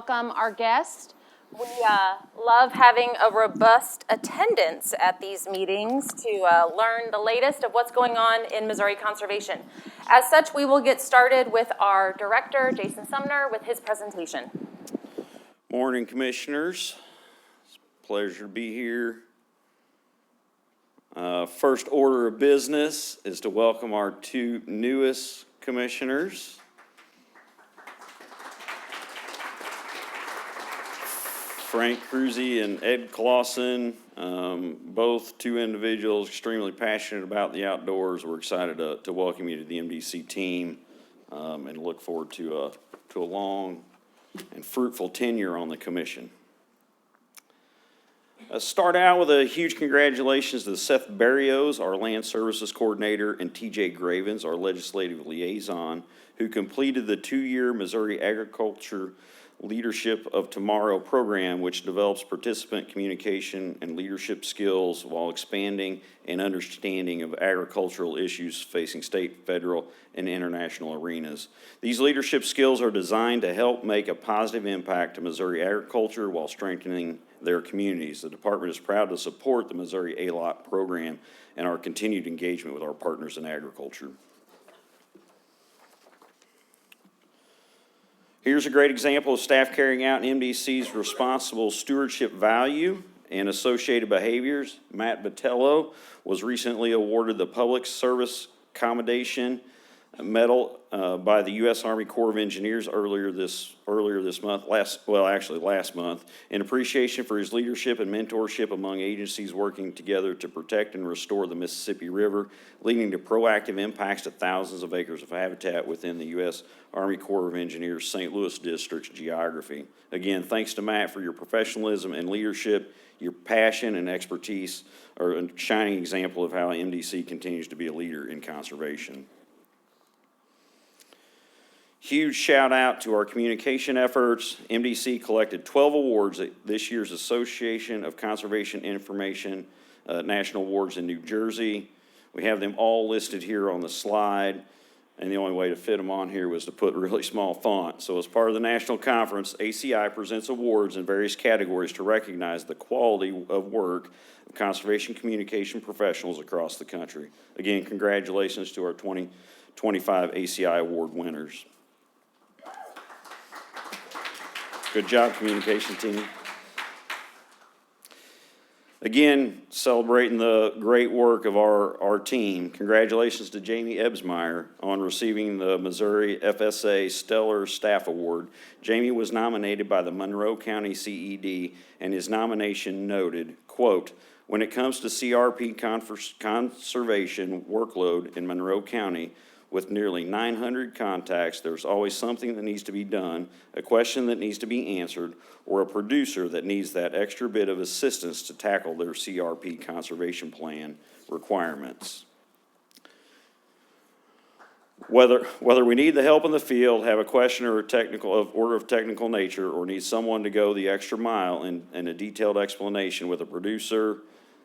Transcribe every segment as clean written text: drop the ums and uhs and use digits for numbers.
welcome our guest. We love having a robust attendance at these meetings to learn the latest of what's going on in Missouri conservation. As such, we will get started with our director, Jason Sumner, with his presentation. Morning, Commissioners. It's a pleasure to be here. First order of business is to welcome our two newest commissioners. Frank Cruzy and Ed Clausen, both two individuals extremely passionate about the outdoors. We're excited to welcome you to the MDC team and look forward to a long and fruitful tenure on the commission. Start out with a huge congratulations to Seth Barrios, our Land Services Coordinator, and TJ Gravens, our Legislative Liaison, who completed the 2-year Missouri Agriculture Leadership of Tomorrow program, which develops participant communication and leadership skills while expanding an understanding of agricultural issues facing state, federal, and international arenas. These leadership skills are designed to help make a positive impact to Missouri agriculture while strengthening their communities. The department is proud to support the Missouri ALOT program and our continued engagement with our partners in agriculture. Here's a great example of staff carrying out MDC's responsible stewardship value and associated behaviors. Matt Botello was recently awarded the Public Service Commendation Medal by the U.S. Army Corps of Engineers earlier this month, last month, in appreciation for his leadership and mentorship among agencies working together to protect and restore the Mississippi River, leading to proactive impacts to thousands of acres of habitat within the U.S. Army Corps of Engineers St. Louis District's geography. Again, thanks to Matt for your professionalism and leadership. Your passion and expertise are a shining example of how MDC continues to be a leader in conservation. Huge shout out to our communication efforts. MDC collected 12 awards at this year's Association of Conservation Information National Awards in New Jersey. We have them all listed here on the slide, and the only way to fit them on here was to put really small font. So as part of the national conference, ACI presents awards in various categories to recognize the quality of work of conservation communication professionals across the country. Again, congratulations to our 2025 ACI award winners. Good job, communication team. Again, celebrating the great work of our team. Congratulations to Jamie Ebsmeyer on receiving the Missouri FSA Stellar Staff Award. Jamie was nominated by the Monroe County CED, and his nomination noted, quote, "When it comes to CRP conservation workload in Monroe County, with nearly 900 contacts, there's always something that needs to be done, a question that needs to be answered, or a producer that needs that extra bit of assistance to tackle their CRP conservation plan requirements. Whether we need the help in the field, have a question or order of technical nature, or need someone to go the extra mile in a detailed explanation with a producer,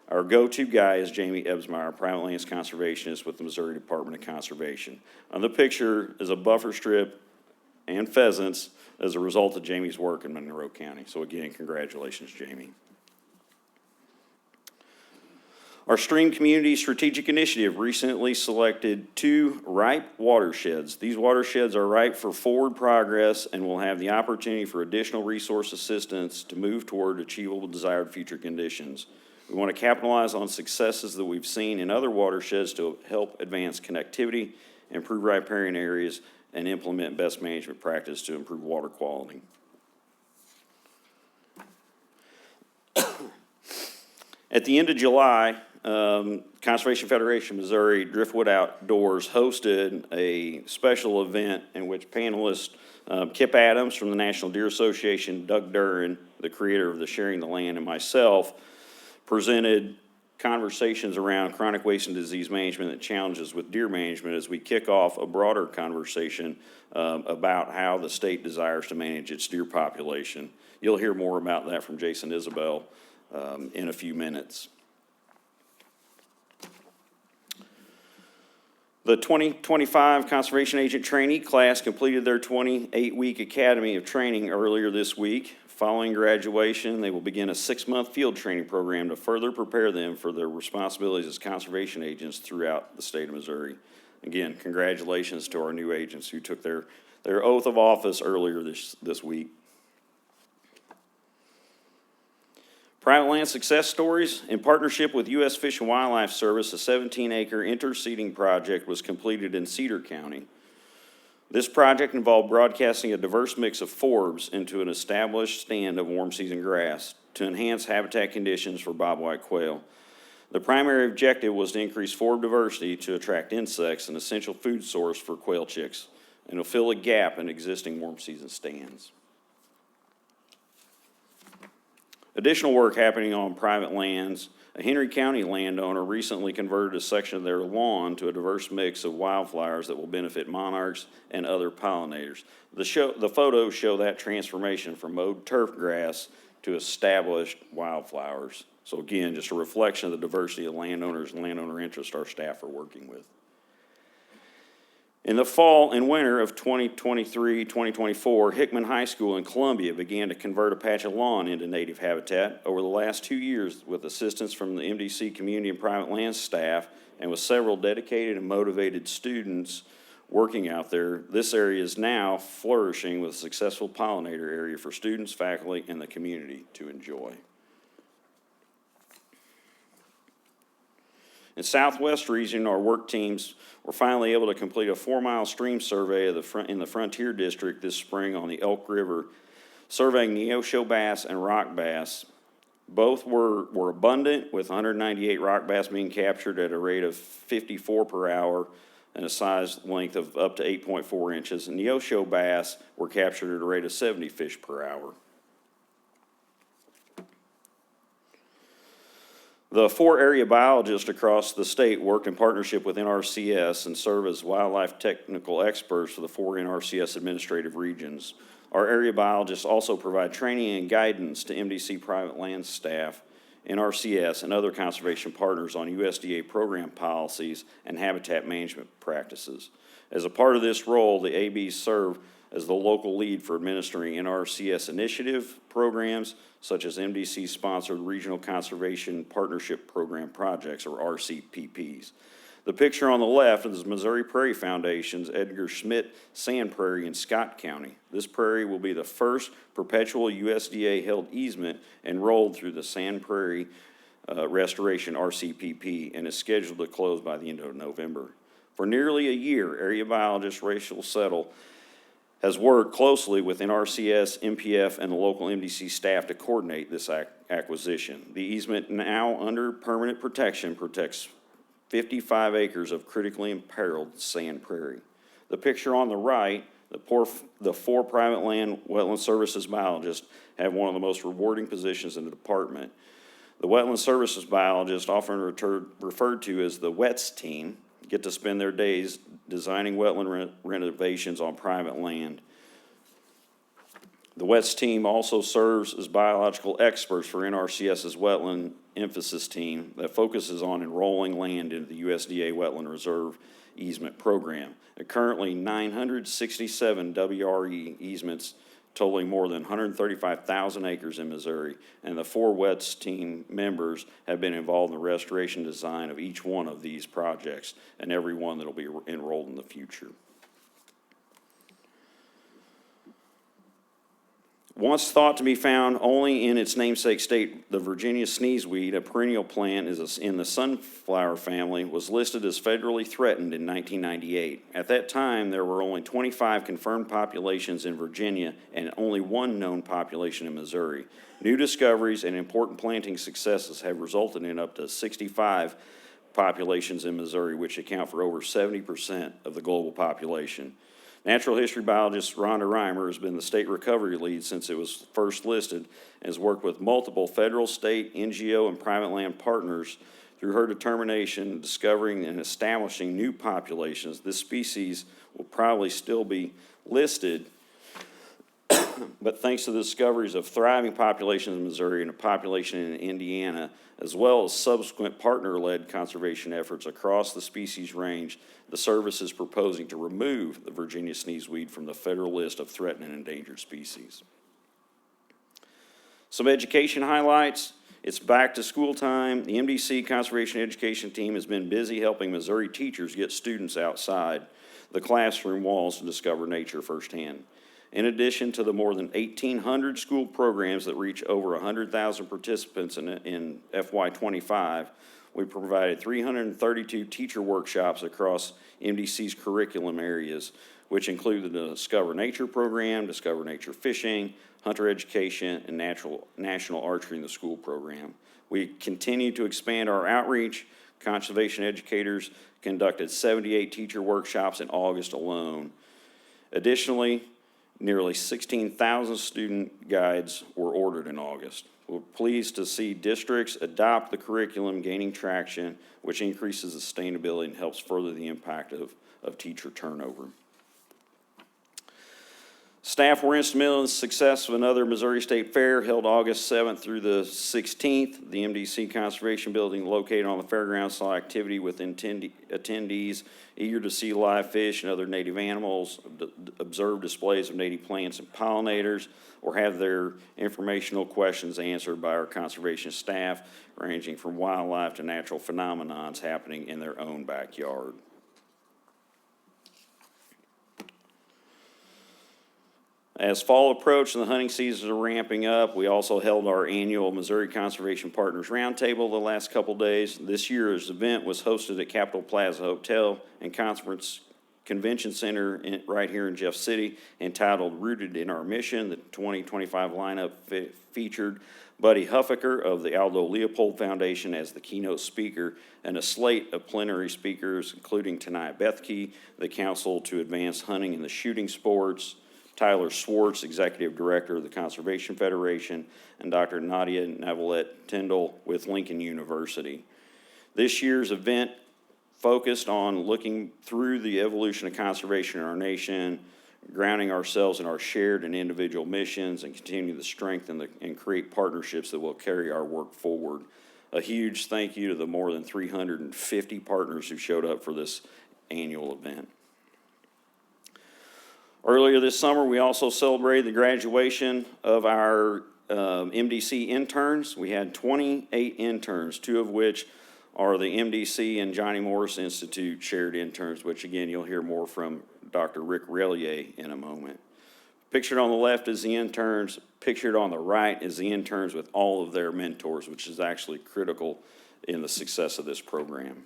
our go-to guy is Jamie Ebsmeyer, private lands conservationist with the Missouri Department of Conservation. On the picture is a buffer strip and pheasants as a result of Jamie's work in Monroe County. So again, congratulations, Jamie. Our Stream Community Strategic Initiative recently selected 2 ripe watersheds. These watersheds are ripe for forward progress and will have the opportunity for additional resource assistance to move toward achievable desired future conditions. We want to capitalize on successes that we've seen in other watersheds to help advance connectivity, improve riparian areas, and implement best management practice to improve water quality. At the end of July, Conservation Federation Missouri Driftwood Outdoors hosted a special event in which panelists Kip Adams from the National Deer Association, Doug Duren, the creator of the Sharing the Land, and myself presented conversations around chronic waste and disease management and challenges with deer management as we kick off a broader conversation about how the state desires to manage its deer population. You'll hear more about that from Jason Isabel in a few minutes. The 2025 Conservation Agent Trainee class completed their 28-week academy of training earlier this week. Following graduation, they will begin a 6-month field training program to further prepare them for their responsibilities as conservation agents throughout the state of Missouri. Again, congratulations to our new agents who took their oath of office earlier this week. Private land success stories. In partnership with U.S. Fish and Wildlife Service, a 17-acre interseeding project was completed in Cedar County. This project involved broadcasting a diverse mix of forbs into an established stand of warm season grass to enhance habitat conditions for bobwhite quail. The primary objective was to increase forb diversity to attract insects, an essential food source for quail chicks, and to fill a gap in existing warm season stands. Additional work happening on private lands. A Henry County landowner recently converted a section of their lawn to a diverse mix of wildflowers that will benefit monarchs and other pollinators. The photos show that transformation from mowed turf grass to established wildflowers. So again, just a reflection of the diversity of landowners and landowner interest our staff are working with. In the fall and winter of 2023-2024, Hickman High School in Columbia began to convert a patch of lawn into native habitat. Over the last 2 years, with assistance from the MDC community and private land staff, and with several dedicated and motivated students working out there, this area is now flourishing with a successful pollinator area for students, faculty, and the community to enjoy. In Southwest region, our work teams were finally able to complete a 4-mile stream survey of in the Frontier District this spring on the Elk River, surveying Neosho bass and rock bass. Both were abundant, with 198 rock bass being captured at a rate of 54 per hour and a size length of up to 8.4 inches. And Neosho bass were captured at a rate of 70 fish per hour. The 4 area biologists across the state work in partnership with NRCS and serve as wildlife technical experts for the 4 NRCS administrative regions. Our area biologists also provide training and guidance to MDC private land staff, NRCS, and other conservation partners on USDA program policies and habitat management practices. As a part of this role, the ABs serve as the local lead for administering NRCS initiative programs, such as MDC-sponsored Regional Conservation Partnership Program projects, or RCPPs. The picture on the left is Missouri Prairie Foundation's Edgar Schmidt Sand Prairie in Scott County. This prairie will be the first perpetual USDA-held easement enrolled through the Sand Prairie Restoration RCPP and is scheduled to close by the end of November. For nearly a year, area biologist Rachel Settle has worked closely with NRCS, MPF, and the local MDC staff to coordinate this acquisition. The easement, now under permanent protection, protects 55 acres of critically imperiled sand prairie. The picture on the right, the 4 private land wetland services biologists have one of the most rewarding positions in the department. The wetland services biologists, often referred to as the WETS team, get to spend their days designing wetland renovations on private land. The WETS team also serves as biological experts for NRCS's wetland emphasis team that focuses on enrolling land into the USDA Wetland Reserve Easement Program. There are currently 967 WRE easements totaling more than 135,000 acres in Missouri, and the 4 WETS team members have been involved in the restoration design of each one of these projects and every one that will be enrolled in the future. Once thought to be found only in its namesake state, the Virginia sneezeweed, a perennial plant in the sunflower family, was listed as federally threatened in 1998. At that time, there were only 25 confirmed populations in Virginia and only 1 known population in Missouri. New discoveries and important planting successes have resulted in up to 65 populations in Missouri, which account for over 70% of the global population. Natural history biologist Rhonda Reimer has been the state recovery lead since it was first listed and has worked with multiple federal, state, NGO, and private land partners through her determination in discovering and establishing new populations. This species will probably still be listed But thanks to the discoveries of thriving populations in Missouri and a population in Indiana, as well as subsequent partner-led conservation efforts across the species range, the service is proposing to remove the Virginia sneezeweed from the federal list of threatened and endangered species. Some education highlights. It's back to school time. The MDC Conservation Education Team has been busy helping Missouri teachers get students outside the classroom walls to discover nature firsthand. In addition to the more than 1,800 school programs that reach over 100,000 participants in FY25, we provided 332 teacher workshops across MDC's curriculum areas, which included the Discover Nature program, Discover Nature Fishing, Hunter Education, and National Archery in the School program. We continue to expand our outreach. Conservation educators conducted 78 teacher workshops in August alone. Additionally, nearly 16,000 student guides were ordered in August. We're pleased to see districts adopt the curriculum gaining traction, which increases sustainability and helps further the impact of teacher turnover. Staff were instrumental in the success of another Missouri State Fair held August 7th through the 16th. The MDC Conservation Building located on the fairgrounds saw activity with attendees eager to see live fish and other native animals, observe displays of native plants and pollinators, or have their informational questions answered by our conservation staff, ranging from wildlife to natural phenomena happening in their own backyard. As fall approached and the hunting seasons are ramping up, we also held our annual Missouri Conservation Partners Roundtable the last couple days. This year's event was hosted at Capitol Plaza Hotel and Convention Center right here in Jeff City, entitled Rooted in Our Mission. The 2025 lineup featured Buddy Huffaker of the Aldo Leopold Foundation as the keynote speaker, and a slate of plenary speakers, including Tanaya Bethke, the Council to Advance Hunting and the Shooting Sports, Tyler Swartz, Executive Director of the Conservation Federation, and Dr. Nadia Navalette-Tyndall with Lincoln University. This year's event focused on looking through the evolution of conservation in our nation, grounding ourselves in our shared and individual missions, and continue to strengthen and create partnerships that will carry our work forward. A huge thank you to the more than 350 partners who showed up for this annual event. Earlier this summer, we also celebrated the graduation of our MDC interns. We had 28 interns, 2 of which are the MDC and Johnny Morris Institute shared interns, which again, you'll hear more from Dr. Rick Relier in a moment. Pictured on the left is the interns. Pictured on the right is the interns with all of their mentors, which is actually critical in the success of this program.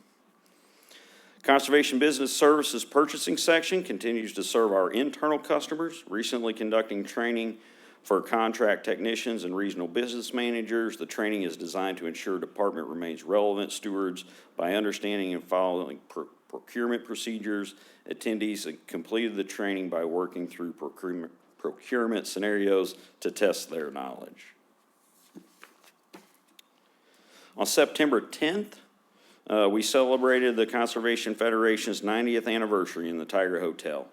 Conservation Business Services Purchasing Section continues to serve our internal customers, recently conducting training for contract technicians and regional business managers. The training is designed to ensure department remains relevant stewards by understanding and following procurement procedures. Attendees completed the training by working through procurement scenarios to test their knowledge. On September 10th, we celebrated the Conservation Federation's 90th anniversary in the Tiger Hotel.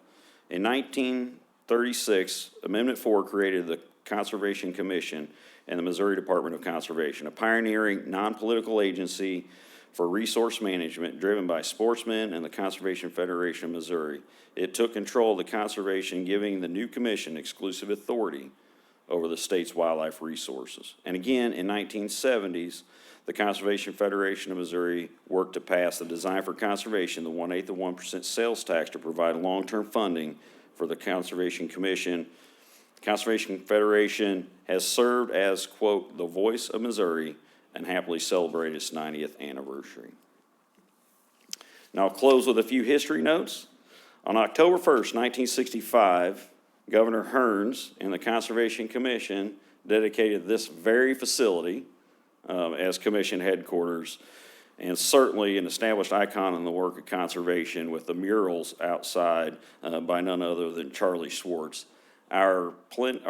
In 1936, Amendment 4 created the Conservation Commission and the Missouri Department of Conservation, a pioneering non-political agency for resource management driven by sportsmen and the Conservation Federation of Missouri. It took control of the conservation, giving the new commission exclusive authority over the state's wildlife resources. And again, in 1970s, the Conservation Federation of Missouri worked to pass the Design for Conservation, the 1/8 of 1% sales tax, to provide long-term funding for the Conservation Commission. The Conservation Federation has served as, quote, the voice of Missouri, and happily celebrated its 90th anniversary. Now I'll close with a few history notes. On October 1st, 1965, Governor Hearns and the Conservation Commission dedicated this very facility as commission headquarters, and certainly an established icon in the work of conservation with the murals outside by none other than Charlie Swartz. Our partner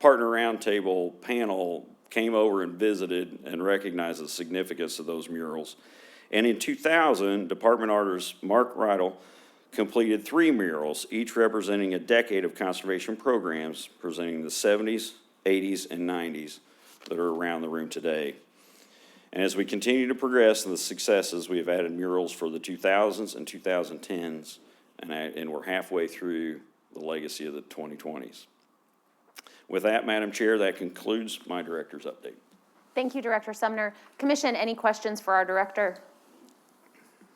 roundtable panel came over and visited and recognized the significance of those murals. And in 2000, department artist Mark Rydell completed 3 murals, each representing a decade of conservation programs, presenting the 70s, 80s, and 90s that are around the room today. And as we continue to progress in the successes, we have added murals for the 2000s and 2010s, and we're halfway through the legacy of the 2020s. With that, Madam Chair, that concludes my director's update. Thank you, Director Sumner. Commission, any questions for our director?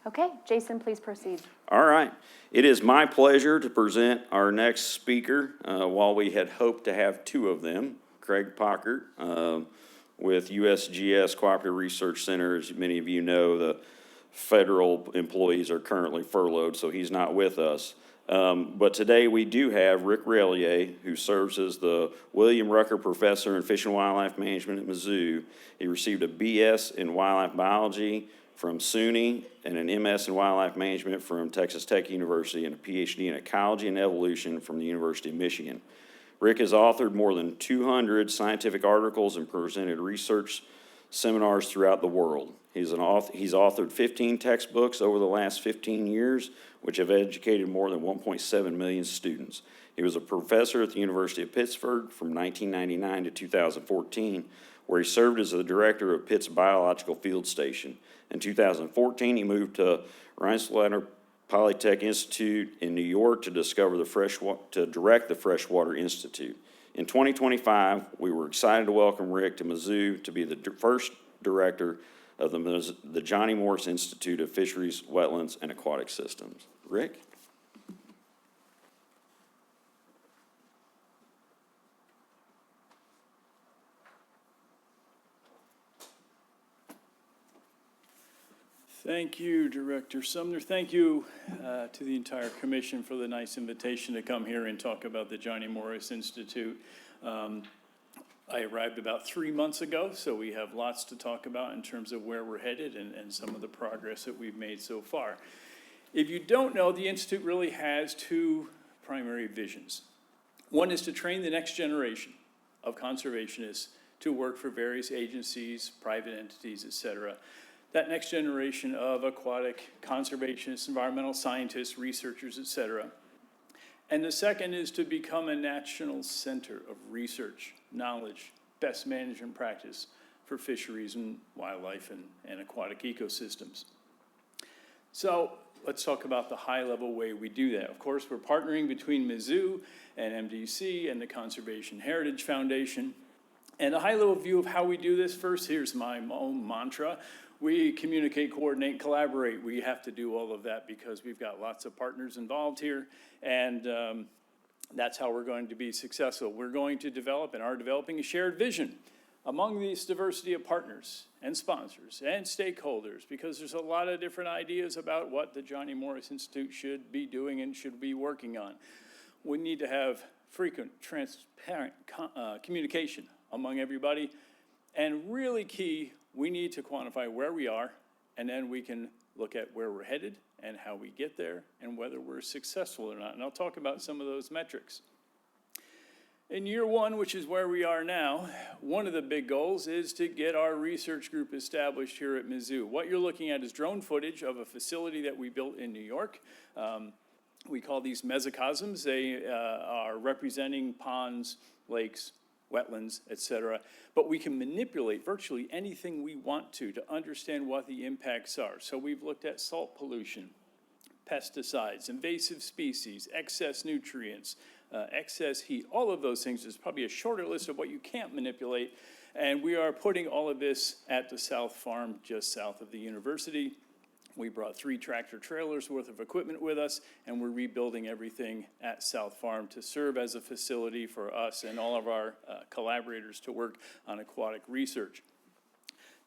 Okay, Jason, please proceed. All right. It is my pleasure to present our next speaker, while we had hoped to have 2 of them, Craig Pockert, with USGS Cooperative Research Center. As many of you know, the federal employees are currently furloughed, so he's not with us. But today we do have Rick Relier, who serves as the William Rucker Professor in Fish and Wildlife Management at Mizzou. He received a BS in Wildlife Biology from SUNY and an MS in Wildlife Management from Texas Tech University and a PhD in Ecology and Evolution from the University of Michigan. Rick has authored more than 200 scientific articles and presented research seminars throughout the world. He's authored 15 textbooks over the last 15 years, which have educated more than 1.7 million students. He was a professor at the University of Pittsburgh from 1999 to 2014, where he served as the director of Pitt's Biological Field Station. In 2014, he moved to Rensselaer Polytech Institute in New York to direct the Freshwater Institute. In 2025, we were excited to welcome Rick to Mizzou to be the first director of the Johnny Morris Institute of Fisheries, Wetlands, and Aquatic Systems. Rick? Thank you, Director Sumner. Thank you to the entire commission for the nice invitation to come here and talk about the Johnny Morris Institute. I arrived about 3 months ago, so we have lots to talk about in terms of where we're headed and some of the progress that we've made so far. If you don't know, the Institute really has 2 primary visions. One is to train the next generation of conservationists to work for various agencies, private entities, et cetera. That next generation of aquatic conservationists, environmental scientists, researchers, et cetera. And the second is to become a national center of research, knowledge, best management practice for fisheries and wildlife and aquatic ecosystems. So let's talk about the high-level way we do that. Of course, we're partnering between Mizzou and MDC and the Conservation Heritage Foundation. And a high-level view of how we do this, first, here's my own mantra. We communicate, coordinate, collaborate. We have to do all of that because we've got lots of partners involved here, and that's how we're going to be successful. We're going to develop and are developing a shared vision among this diversity of partners and sponsors and stakeholders, because there's a lot of different ideas about what the Johnny Morris Institute should be doing and should be working on. We need to have frequent, transparent communication among everybody, and really key, we need to quantify where we are, and then we can look at where we're headed and how we get there and whether we're successful or not. And I'll talk about some of those metrics. In year 1, which is where we are now, one of the big goals is to get our research group established here at Mizzou. What you're looking at is drone footage of a facility that we built in New York. We call these mesocosms. They are representing ponds, lakes, wetlands, et cetera, but we can manipulate virtually anything we want to understand what the impacts are. So we've looked at salt pollution, pesticides, invasive species, excess nutrients, excess heat, all of those things. There's probably a shorter list of what you can't manipulate, and we are putting all of this at the South Farm, just south of the university. We brought 3 tractor trailers worth of equipment with us, and we're rebuilding everything at South Farm to serve as a facility for us and all of our collaborators to work on aquatic research.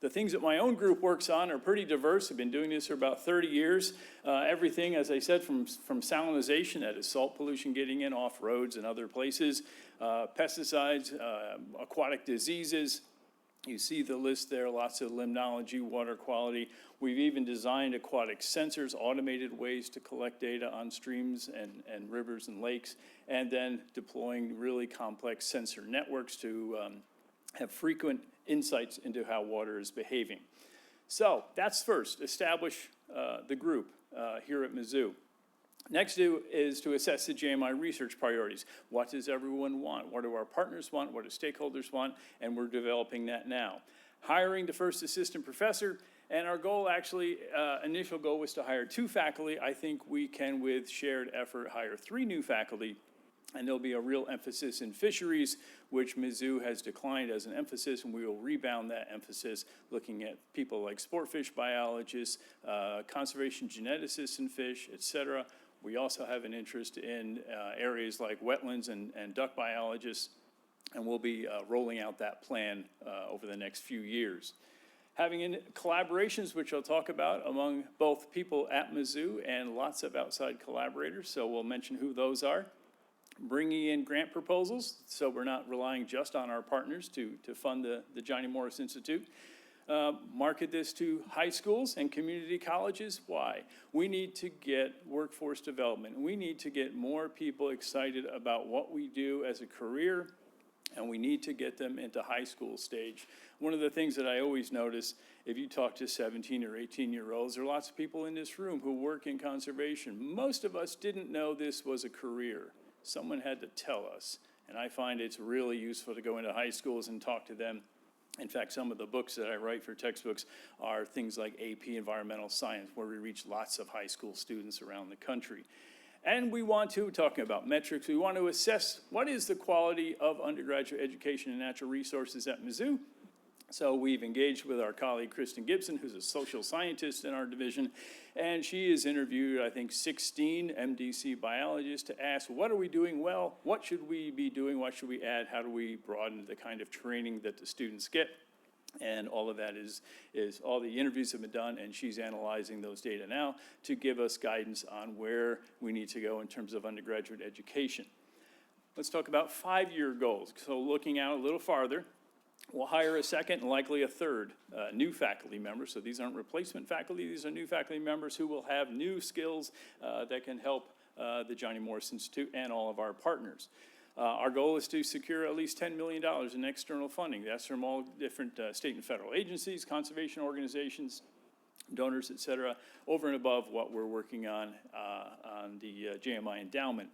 The things that my own group works on are pretty diverse. I've been doing this for about 30 years. Everything, as I said, from salinization, that is salt pollution getting in off roads and other places, pesticides, aquatic diseases. You see the list there, lots of limnology, water quality. We've even designed aquatic sensors, automated ways to collect data on streams and rivers and lakes, and then deploying really complex sensor networks to have frequent insights into how water is behaving. So that's first, establish the group here at Mizzou. Next is to assess the JMI research priorities. What does everyone want? What do our partners want? What do stakeholders want? And we're developing that now. Hiring the first assistant professor, and our goal actually, initial goal was to hire 2 faculty. I think we can, with shared effort, hire 3 new faculty. And there'll be a real emphasis in fisheries, which Mizzou has declined as an emphasis, and we will rebound that emphasis looking at people like sport fish biologists, conservation geneticists in fish, et cetera. We also have an interest in areas like wetlands and duck biologists, and we'll be rolling out that plan over the next few years. Having collaborations, which I'll talk about, among both people at Mizzou and lots of outside collaborators, so we'll mention who those are. Bringing in grant proposals, so we're not relying just on our partners to fund the Johnny Morris Institute. Market this to high schools and community colleges. Why? We need to get workforce development. We need to get more people excited about what we do as a career, and we need to get them into high school stage. One of the things that I always notice, if you talk to 17 or 18-year-olds, there are lots of people in this room who work in conservation. Most of us didn't know this was a career. Someone had to tell us, and I find it's really useful to go into high schools and talk to them. In fact, some of the books that I write for textbooks are things like AP Environmental Science, where we reach lots of high school students around the country. And we want to, talking about metrics, we want to assess what is the quality of undergraduate education in natural resources at Mizzou. So we've engaged with our colleague Kristen Gibson, who's a social scientist in our division, and she has interviewed, I think, 16 MDC biologists to ask, what are we doing well? What should we be doing? What should we add? How do we broaden the kind of training that the students get? And all of that is all the interviews have been done, and she's analyzing those data now to give us guidance on where we need to go in terms of undergraduate education. Let's talk about 5-year goals. So looking out a little farther, we'll hire a second and likely a third new faculty member. So these aren't replacement faculty, these are new faculty members who will have new skills that can help the Johnny Morris Institute and all of our partners. Our goal is to secure at least $10 million in external funding. That's from all different state and federal agencies, conservation organizations, donors, et cetera, over and above what we're working on the JMI endowment.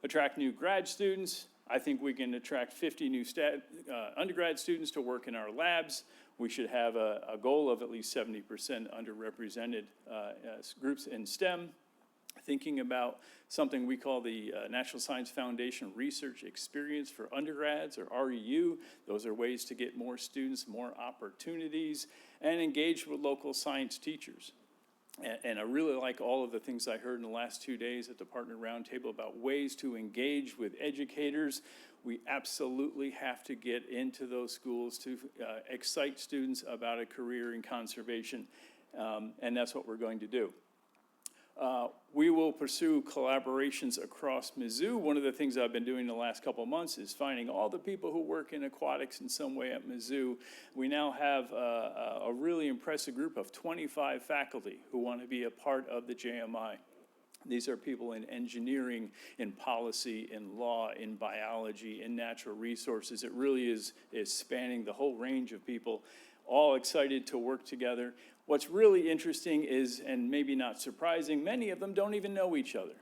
Attract new grad students. I think we can attract 50 new undergrad students to work in our labs. We should have a goal of at least 70% underrepresented groups in STEM. Thinking about something we call the National Science Foundation Research Experience for Undergrads, or REU. Those are ways to get more students, more opportunities, and engage with local science teachers. And I really like all of the things I heard in the last 2 days at the Partner Roundtable about ways to engage with educators. We absolutely have to get into those schools to excite students about a career in conservation, and that's what we're going to do. We will pursue collaborations across Mizzou. One of the things I've been doing the last couple of months is finding all the people who work in aquatics in some way at Mizzou. We now have a really impressive group of 25 faculty who want to be a part of the JMI. These are people in engineering, in policy, in law, in biology, in natural resources. It really is spanning the whole range of people, all excited to work together. What's really interesting is, and maybe not surprising, many of them don't even know each other,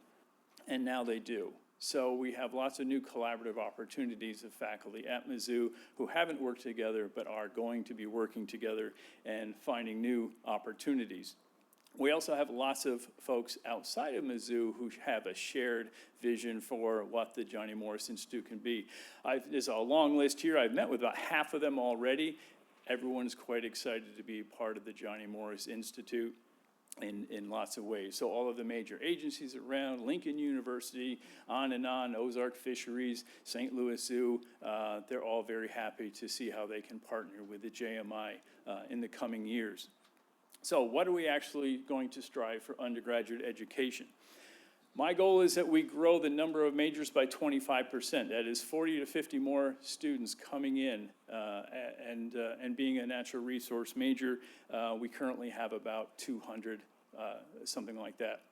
and now they do. So we have lots of new collaborative opportunities of faculty at Mizzou who haven't worked together but are going to be working together and finding new opportunities. We also have lots of folks outside of Mizzou who have a shared vision for what the Johnny Morris Institute can be. There's a long list here. I've met with about half of them already. Everyone's quite excited to be part of the Johnny Morris Institute in lots of ways. So all of the major agencies around, Lincoln University, on, Ozark Fisheries, St. Louis Zoo, they're all very happy to see how they can partner with the JMI in the coming years. So what are we actually going to strive for undergraduate education? My goal is that we grow the number of majors by 25%. That is 40 to 50 more students coming in and being a natural resource major. We currently have about 200, something like that.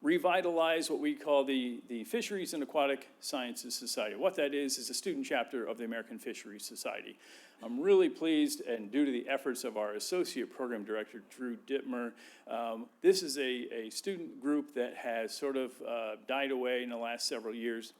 revitalize what we call the Fisheries and Aquatic Sciences Society. What that is a student chapter of the American Fisheries Society. I'm really pleased, and due to the efforts of our Associate Program Director, Drew Dittmer, this is a student group that has sort of died away in the last several years.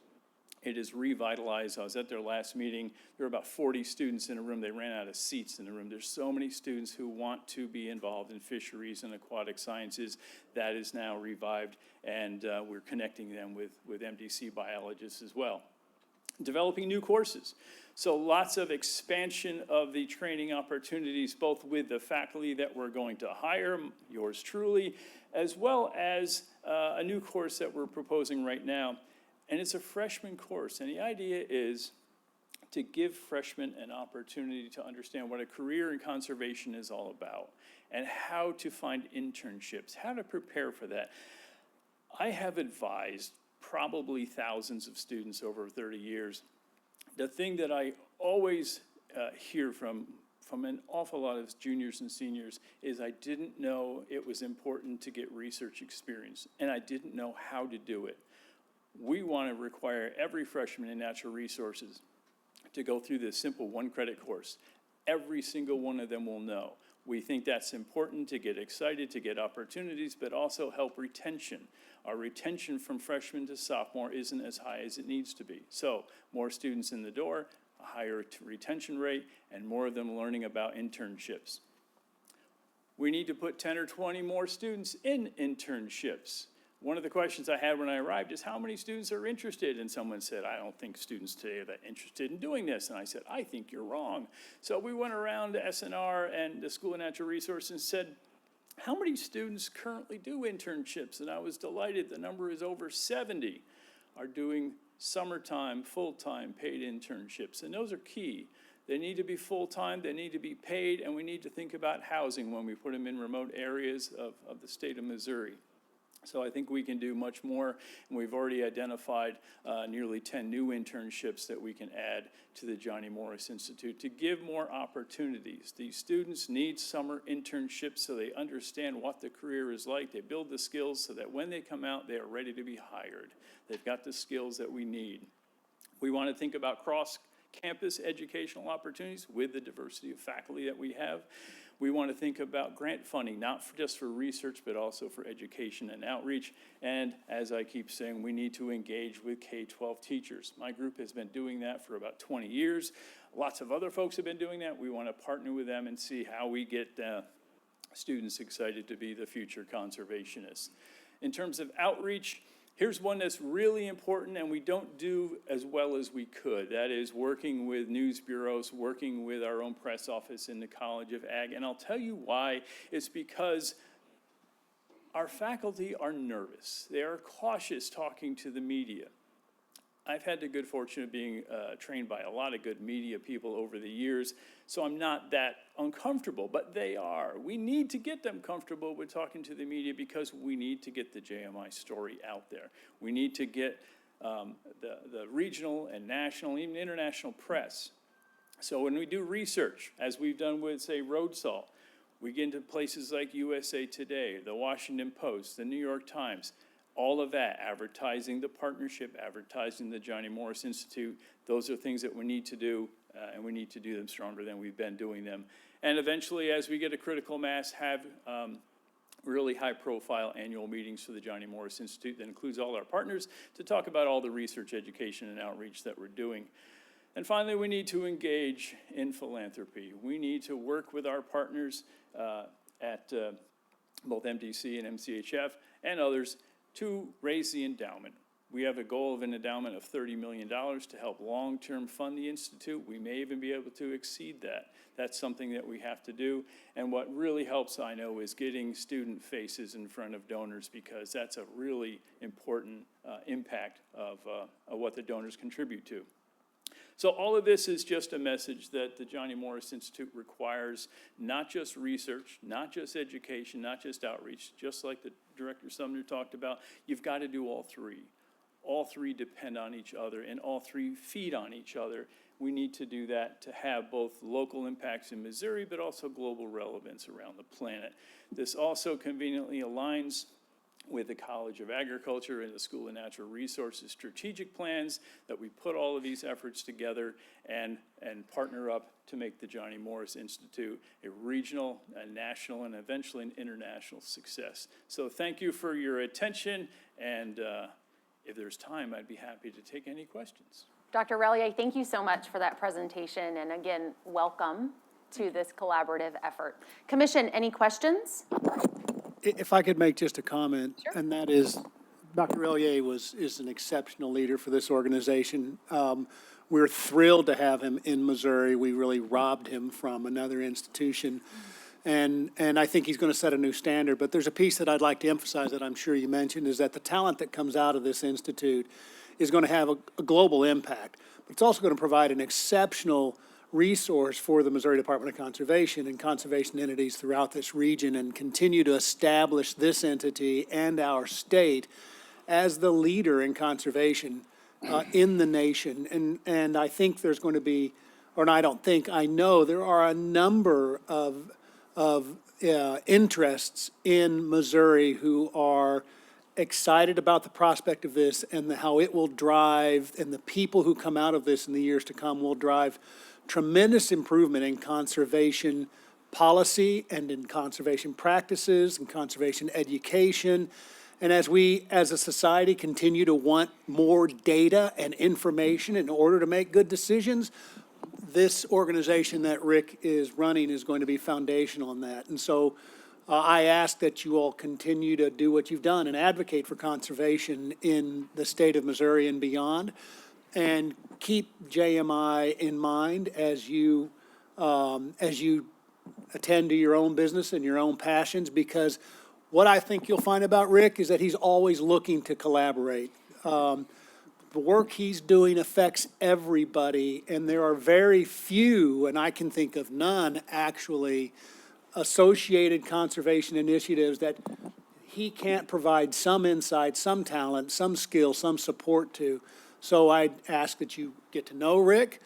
It is revitalized. I was at their last meeting. There were about 40 students in a room. They ran out of seats in the room. There's so many students who want to be involved in fisheries and aquatic sciences. That is now revived, and we're connecting them with MDC biologists as well. Developing new courses. So lots of expansion of the training opportunities, both with the faculty that we're going to hire, yours truly, as well as a new course that we're proposing right now. And it's a freshman course, and the idea is to give freshmen an opportunity to understand what a career in conservation is all about and how to find internships, how to prepare for that. I have advised probably thousands of students over 30 years. The thing that I always hear from an awful lot of juniors and seniors is I didn't know it was important to get research experience, and I didn't know how to do it. We want to require every freshman in natural resources to go through this simple one-credit course. Every single one of them will know. We think that's important to get excited, to get opportunities, but also help retention. Our retention from freshman to sophomore isn't as high as it needs to be. So more students in the door, a higher retention rate, and more of them learning about internships. We need to put 10 or 20 more students in internships. One of the questions I had when I arrived is how many students are interested? And someone said, I don't think students today are that interested in doing this. And I said, I think you're wrong. So we went around to SNR and the School of Natural Resources and said, how many students currently do internships? And I was delighted. The number is over 70 are doing summertime, full-time paid internships. And those are key. They need to be full-time, they need to be paid, and we need to think about housing when we put them in remote areas of the state of Missouri. So I think we can do much more, and we've already identified nearly 10 new internships that we can add to the Johnny Morris Institute to give more opportunities. These students need summer internships so they understand what the career is like. They build the skills so that when they come out, they are ready to be hired. They've got the skills that we need. We want to think about cross-campus educational opportunities with the diversity of faculty that we have. We want to think about grant funding, not just for research, but also for education and outreach. And as I keep saying, we need to engage with K-12 teachers. My group has been doing that for about 20 years. Lots of other folks have been doing that. We want to partner with them and see how we get students excited to be the future conservationists. In terms of outreach, here's one that's really important and we don't do as well as we could. That is working with news bureaus, working with our own press office in the College of Ag. And I'll tell you why. It's because our faculty are nervous. They are cautious talking to the media. I've had the good fortune of being trained by a lot of good media people over the years, so I'm not that uncomfortable, but they are. We need to get them comfortable with talking to the media because we need to get the JMI story out there. We need to get the regional and national, even international press. So when we do research, as we've done with, say, road salt, we get into places like USA Today, the Washington Post, the New York Times, all of that, advertising the partnership, advertising the Johnny Morris Institute, those are things that we need to do, and we need to do them stronger than we've been doing them. And eventually, as we get a critical mass, have really high-profile annual meetings for the Johnny Morris Institute that includes all our partners to talk about all the research, education, and outreach that we're doing. And finally, we need to engage in philanthropy. We need to work with our partners at both MDC and MCHF and others to raise the endowment. We have a goal of an endowment of $30 million to help long-term fund the Institute. We may even be able to exceed that. That's something that we have to do. And what really helps, I know, is getting student faces in front of donors because that's a really important impact of what the donors contribute to. So all of this is just a message that the Johnny Morris Institute requires not just research, not just education, not just outreach, just like the Director Sumner talked about. You've got to do all three. All three depend on each other, and all three feed on each other. We need to do that to have both local impacts in Missouri, but also global relevance around the planet. This also conveniently aligns with the College of Agriculture and the School of Natural Resources strategic plans, that we put all of these efforts together and partner up to make the Johnny Morris Institute a regional, a national, and eventually an international success. So thank you for your attention, and if there's time, I'd be happy to take any questions. Dr. Relier, thank you so much for that presentation, and again, welcome to this collaborative effort. Commission, any questions? If I could make just a comment, Sure. and that is, Dr. Relier is an exceptional leader for this organization. We're thrilled to have him in Missouri. We really robbed him from another institution. And I think he's going to set a new standard. But there's a piece that I'd like to emphasize that I'm sure you mentioned, is that the talent that comes out of this institute is going to have a global impact. But it's also going to provide an exceptional resource for the Missouri Department of Conservation and conservation entities throughout this region, and continue to establish this entity and our state as the leader in conservation in the nation. And I think there's going to be, or I don't think, I know there are a number of interests in Missouri who are excited about the prospect of this, and how it will drive, and the people who come out of this in the years to come will drive tremendous improvement in conservation policy and in conservation practices and conservation education. And as we, as a society, continue to want more data and information in order to make good decisions, this organization that Rick is running is going to be foundational in that. And so I ask that you all continue to do what you've done and advocate for conservation in the state of Missouri and beyond, and keep JMI in mind as you attend to your own business and your own passions, because what I think you'll find about Rick is that he's always looking to collaborate. The work he's doing affects everybody, and there are very few, and I can think of none, actually, associated conservation initiatives that he can't provide some insight, some talent, some skill, some support to. So I ask that you get to know Rick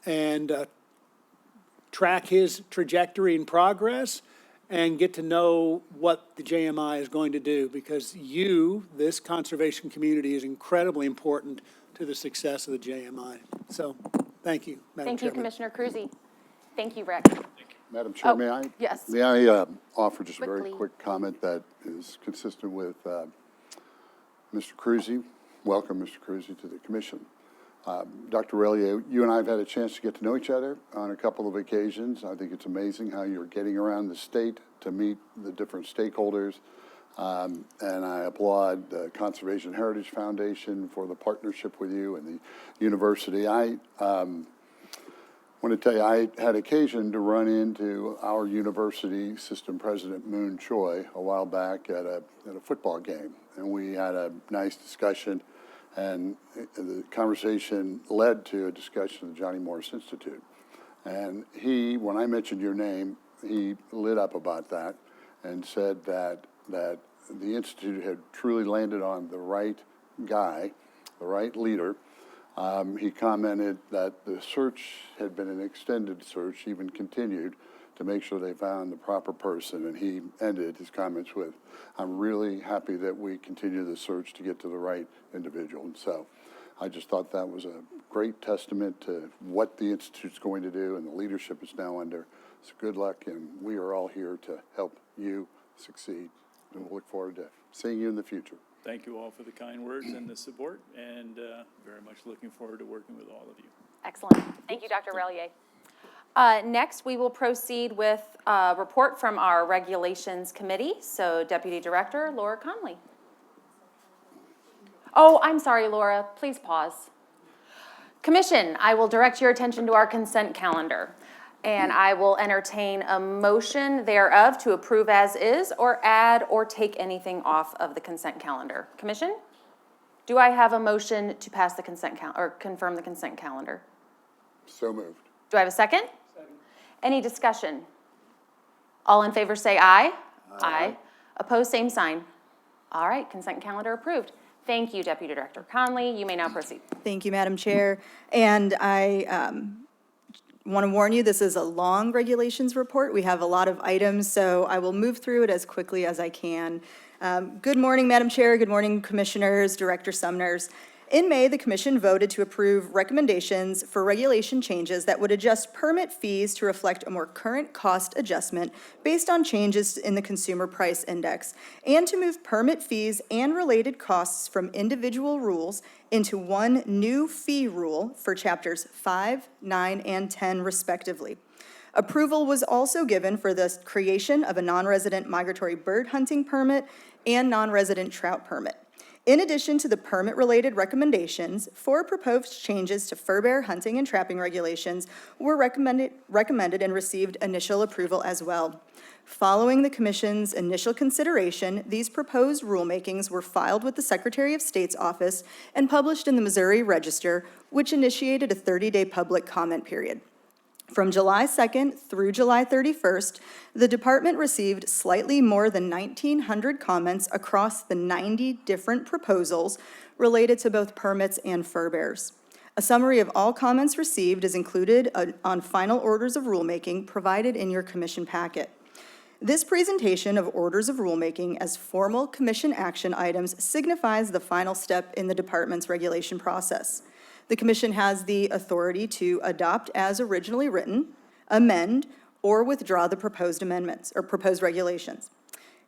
and track his trajectory and progress, and get to know what the JMI is going to do, because you, this conservation community, is incredibly important to the success of the JMI. So, thank you, Madam Thank you, Chairman. Commissioner Cruzy. Thank you, Rick. Madam Chair, Oh, may I? yes. May I offer just a very Quickly. quick comment that is consistent with Mr. Cruzy? Welcome, Mr. Cruzy, to the commission. Dr. Relier, you and I have had a chance to get to know each other on a couple of occasions. I think it's amazing how you're getting around the state to meet the different stakeholders. And I applaud the Conservation Heritage Foundation for the partnership with you and the university. I want to tell you, I had occasion to run into our university system president, Moon Choi, a while back at a football game. And we had a nice discussion, and the conversation led to a discussion of the Johnny Morris Institute. And he, when I mentioned your name, he lit up about that and said that the Institute had truly landed on the right guy, the right leader. He commented that the search had been an extended search, even continued, to make sure they found the proper person. And he ended his comments with, "I'm really happy that we continue the search to get to the right individual." And so I just thought that was a great testament to what the Institute's going to do and the leadership is now under. So good luck, and we are all here to help you succeed. And we'll look forward to seeing you in the future. Thank you all for the kind words and the support, and very much looking forward to working with all of you. Excellent. Thank you, Dr. Relier. Next, we will proceed with a report from our Regulations Committee. So Deputy Director Laura Conley. Oh, I'm sorry, Laura. Please pause. Commission, I will direct your attention to our consent calendar, and I will entertain a motion thereof to approve as is, or add or take anything off of the consent calendar. Commission, do I have a motion to pass the consent or confirm the consent calendar? So moved. Do I have a second? Second. Any discussion? All in favor say aye. Aye. Opposed, same sign. All right, consent calendar approved. Thank you, Deputy Director Conley. You may now proceed. Thank you, Madam Chair. And I want to warn you, this is a long regulations report. We have a lot of items, so I will move through it as quickly as I can. Good morning, Madam Chair. Good morning, Commissioners, Director Sumners. In May, the Commission voted to approve recommendations for regulation changes that would adjust permit fees to reflect a more current cost adjustment based on changes in the Consumer Price Index, and to move permit fees and related costs from individual rules into one new fee rule for Chapters 5, 9, and 10 respectively. Approval was also given for the creation of a non-resident migratory bird hunting permit and non-resident trout permit. In addition to the permit-related recommendations, 4 proposed changes to fur bear hunting and trapping regulations were recommended and received initial approval as well. Following the Commission's initial consideration, these proposed rulemakings were filed with the Secretary of State's office and published in the Missouri Register, which initiated a 30-day public comment period. From July 2nd through July 31st, the department received slightly more than 1,900 comments across the 90 different proposals related to both permits and fur bears. A summary of all comments received is included on final orders of rulemaking provided in your commission packet. This presentation of orders of rulemaking as formal commission action items signifies the final step in the department's regulation process. The Commission has the authority to adopt as originally written, amend, or withdraw the proposed amendments or proposed regulations.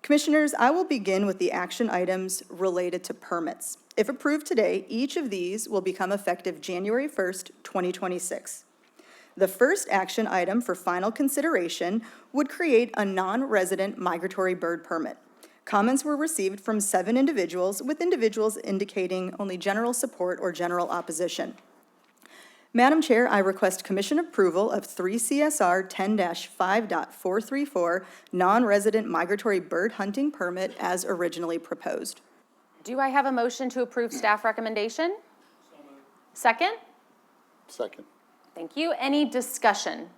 Commissioners, I will begin with the action items related to permits. If approved today, each of these will become effective January 1st, 2026. The first action item for final consideration would create a non-resident migratory bird permit. Comments were received from 7 individuals, with individuals indicating only general support or general opposition. Madam Chair, I request Commission approval of 3 CSR 10-5.434 non-resident migratory bird hunting permit as originally proposed. Do I have a motion to approve staff recommendation? Second? Second. Thank you. Any discussion?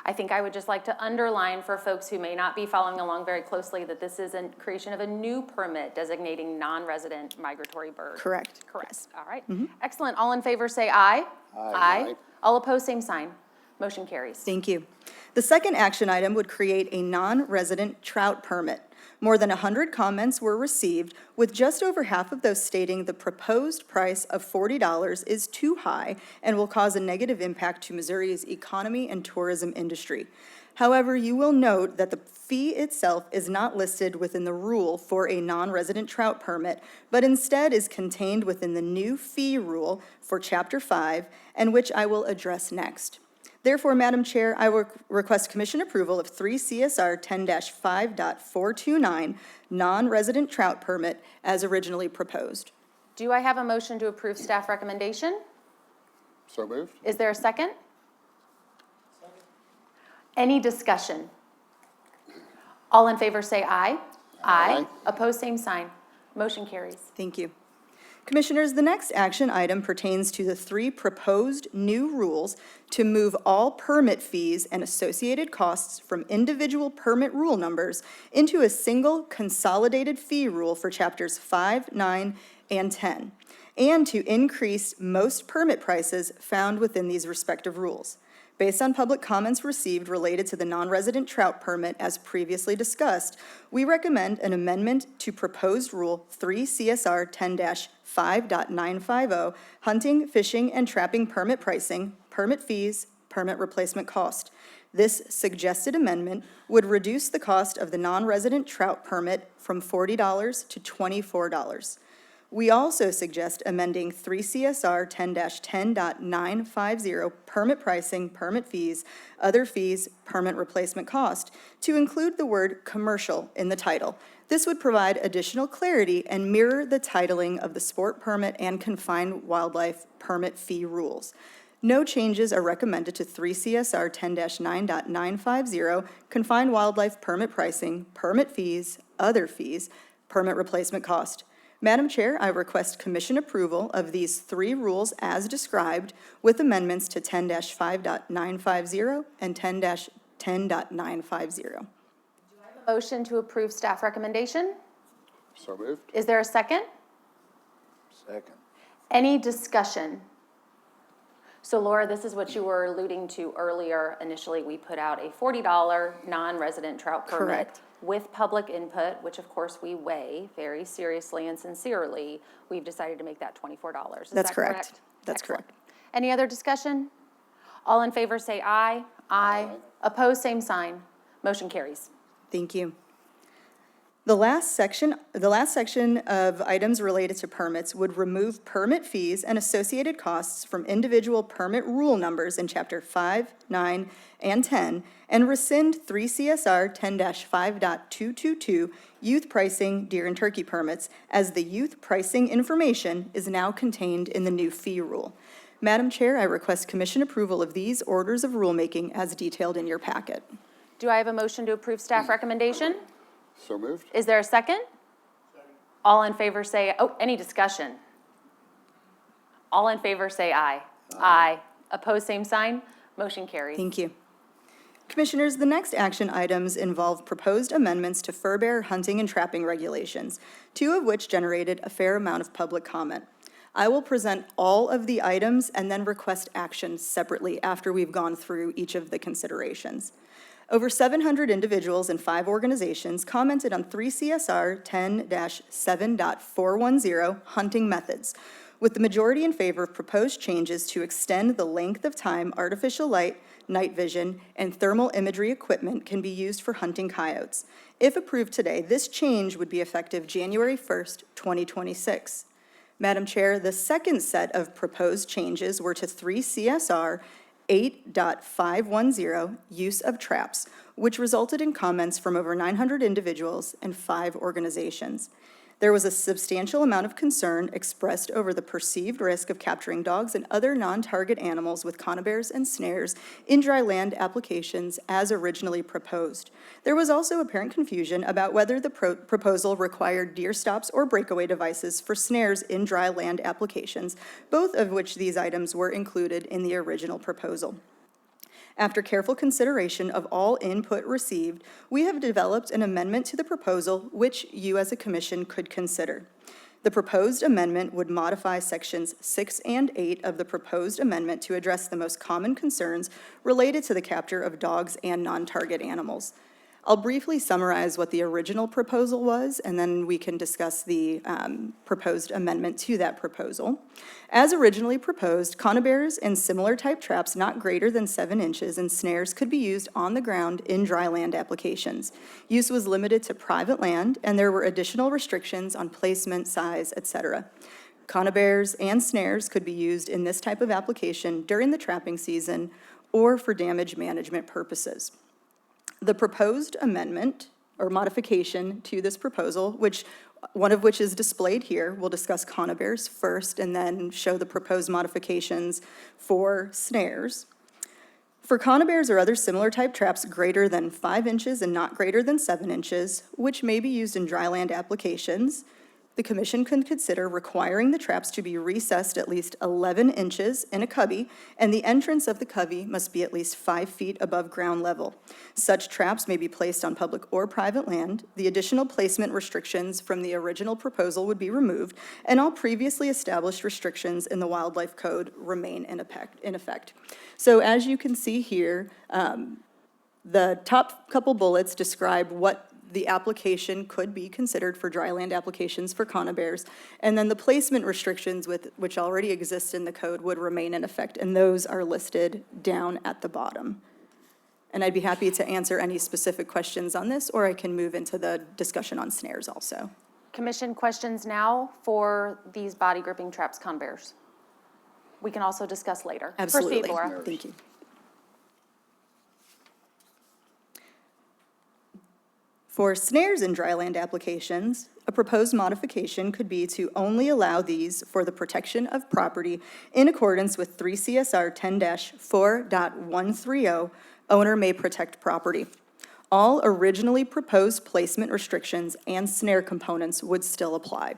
I think I would just like to underline for folks who may not be following along very closely that this is a creation of a new permit designating non-resident migratory birds. Correct. Correct. All right. Excellent. All in favor say aye. Aye. All opposed, same sign. Motion carries. Thank you. The second action item would create a non-resident trout permit. More than 100 comments were received, with just over half of those stating the proposed price of $40 is too high and will cause a negative impact to Missouri's economy and tourism industry. However, you will note that the fee itself is not listed within the rule for a non-resident trout permit, but instead is contained within the new fee rule for Chapter 5, and which I will address next. Therefore, Madam Chair, I will request Commission approval of 3 CSR 10-5.429 non-resident trout permit as originally proposed. Do I have a motion to approve staff recommendation? So moved. Is there a second? Any discussion? All in favor say aye. Aye. Opposed, same sign. Motion carries. Thank you. Commissioners, the next action item pertains to the 3 proposed new rules to move all permit fees and associated costs from individual permit rule numbers into a single consolidated fee rule for Chapters 5, 9, and 10, and to increase most permit prices found within these respective rules. Based on public comments received related to the non-resident trout permit as previously discussed, we recommend an amendment to proposed Rule 3 CSR 10-5.950, hunting, fishing, and trapping permit pricing, permit fees, permit replacement cost. This suggested amendment would reduce the cost of the non-resident trout permit from $40 to $24. We also suggest amending 3 CSR 10-10.950 permit pricing, permit fees, other fees, permit replacement cost to include the word commercial in the title. This would provide additional clarity and mirror the titling of the sport permit and confined wildlife permit fee rules. No changes are recommended to 3 CSR 10-9.950 confined wildlife permit pricing, permit fees, other fees, permit replacement cost. Madam Chair, I request Commission approval of these 3 rules as described with amendments to 10-5.950 and 10-10.950. Motion to approve staff recommendation. So moved. Is there a second? Second. Any discussion? So Laura, this is what you were alluding to earlier. Initially, we put out a $40 non-resident trout permit. Correct. With public input, which of course we weigh very seriously and sincerely. We've decided to make that $24. Is That's that correct. That's Excellent. correct. Any other discussion? All in favor say aye. Aye. Opposed, same sign. Motion carries. Thank you. The last section of items related to permits would remove permit fees and associated costs from individual permit rule numbers in Chapter 5, 9, and 10, and rescind 3 CSR 10-5.222 youth pricing deer and turkey permits, as the youth pricing information is now contained in the new fee rule. Madam Chair, I request commission approval of these orders of rulemaking as detailed in your packet. Do I have a motion to approve staff recommendation? So moved? Is there a second? All in favor say, any discussion? All in favor say aye. Aye. Opposed, same sign. Motion carries. Thank you. Commissioners, the next action items involve proposed amendments to fur bear hunting and trapping regulations, 2 of which generated a fair amount of public comment. I will present all of the items and then request action separately after we've gone through each of the considerations. Over 700 individuals and 5 organizations commented on 3 CSR 10-7.410 hunting methods, with the majority in favor of proposed changes to extend the length of time artificial light, night vision, and thermal imagery equipment can be used for hunting coyotes. If approved today, this change would be effective January 1st, 2026. Madam Chair, the second set of proposed changes were to 3 CSR 8.510, use of traps, which resulted in comments from over 900 individuals and 5 organizations. There was a substantial amount of concern expressed over the perceived risk of capturing dogs and other non-target animals with conibears and snares in dry land applications as originally proposed. There was also apparent confusion about whether the proposal required deer stops or breakaway devices for snares in dry land applications, both of which these items were included in the original proposal. After careful consideration of all input received, we have developed an amendment to the proposal which you as a commission could consider. The proposed amendment would modify sections 6 and 8 of the proposed amendment to address the most common concerns related to the capture of dogs and non-target animals. I'll briefly summarize what the original proposal was, and then we can discuss the proposed amendment to that proposal. As originally proposed, conibears and similar type traps not greater than 7 inches and snares could be used on the ground in dry land applications. Use was limited to private land, and there were additional restrictions on placement, size, etc. Conibears and snares could be used in this type of application during the trapping season or for damage management purposes. The proposed amendment or modification to this proposal, one of which is displayed here, we'll discuss conibears first and then show the proposed modifications for snares. For conibears or other similar type traps greater than 5 inches and not greater than 7 inches, which may be used in dry land applications, the commission can consider requiring the traps to be recessed at least 11 inches in a cubby, and the entrance of the cubby must be at least 5 feet above ground level. Such traps may be placed on public or private land. The additional placement restrictions from the original proposal would be removed, and all previously established restrictions in the Wildlife Code remain in effect. So as you can see here, the top couple bullets describe what the application could be considered for dry land applications for conibears, and then the placement restrictions which already exist in the code would remain in effect, and those are listed down at the bottom. And I'd be happy to answer any specific questions on this, or I can move into the discussion on snares also. Commission questions now for these body gripping traps, conibears. We can also discuss later. Absolutely. Proceed, Laura. Thank you. For snares in dry land applications, a proposed modification could be to only allow these for the protection of property in accordance with 3 CSR 10-4.130, owner may protect property. All originally proposed placement restrictions and snare components would still apply.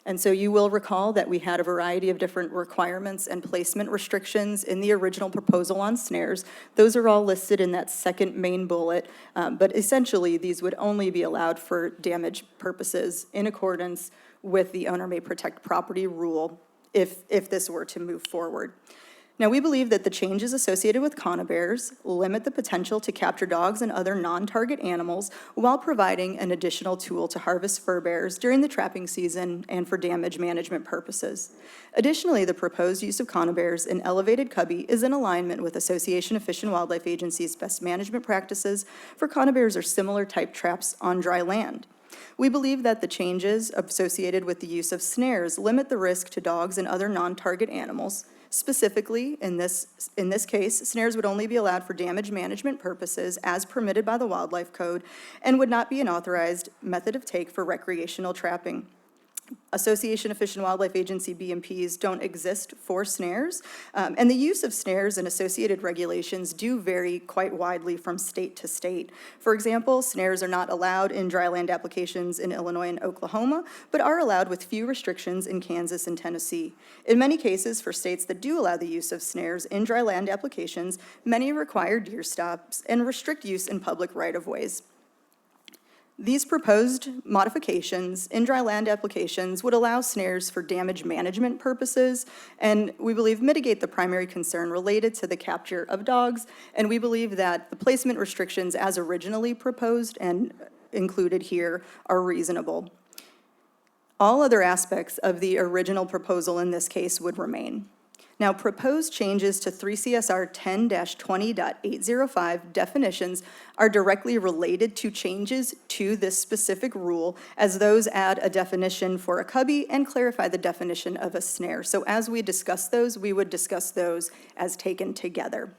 And so you will recall that we had a variety of different requirements and placement restrictions in the original proposal on snares. Those are all listed in that second main bullet, but essentially these would only be allowed for damage purposes in accordance with the owner may protect property rule if this were to move forward. Now, we believe that the changes associated with conibears limit the potential to capture dogs and other non-target animals while providing an additional tool to harvest fur bears during the trapping season and for damage management purposes. Additionally, the proposed use of conibears in elevated cubby is in alignment with Association of Fish and Wildlife Agency's best management practices for conibears or similar type traps on dry land. We believe that the changes associated with the use of snares limit the risk to dogs and other non-target animals. Specifically, in this case, snares would only be allowed for damage management purposes as permitted by the Wildlife Code and would not be an authorized method of take for recreational trapping. Association of Fish and Wildlife Agency BMPs don't exist for snares, and the use of snares and associated regulations do vary quite widely from state to state. For example, snares are not allowed in dryland applications in Illinois and Oklahoma, but are allowed with few restrictions in Kansas and Tennessee. In many cases, for states that do allow the use of snares in dryland applications, many require deer stops and restrict use in public right-of-ways. These proposed modifications in dry land applications would allow snares for damage management purposes, and we believe mitigate the primary concern related to the capture of dogs, and we believe that the placement restrictions as originally proposed and included here are reasonable. All other aspects of the original proposal in this case would remain. Now, proposed changes to 3 CSR 10-20.805 definitions are directly related to changes to this specific rule, as those add a definition for a cubby and clarify the definition of a snare. So as we discuss those, we would discuss those as taken together.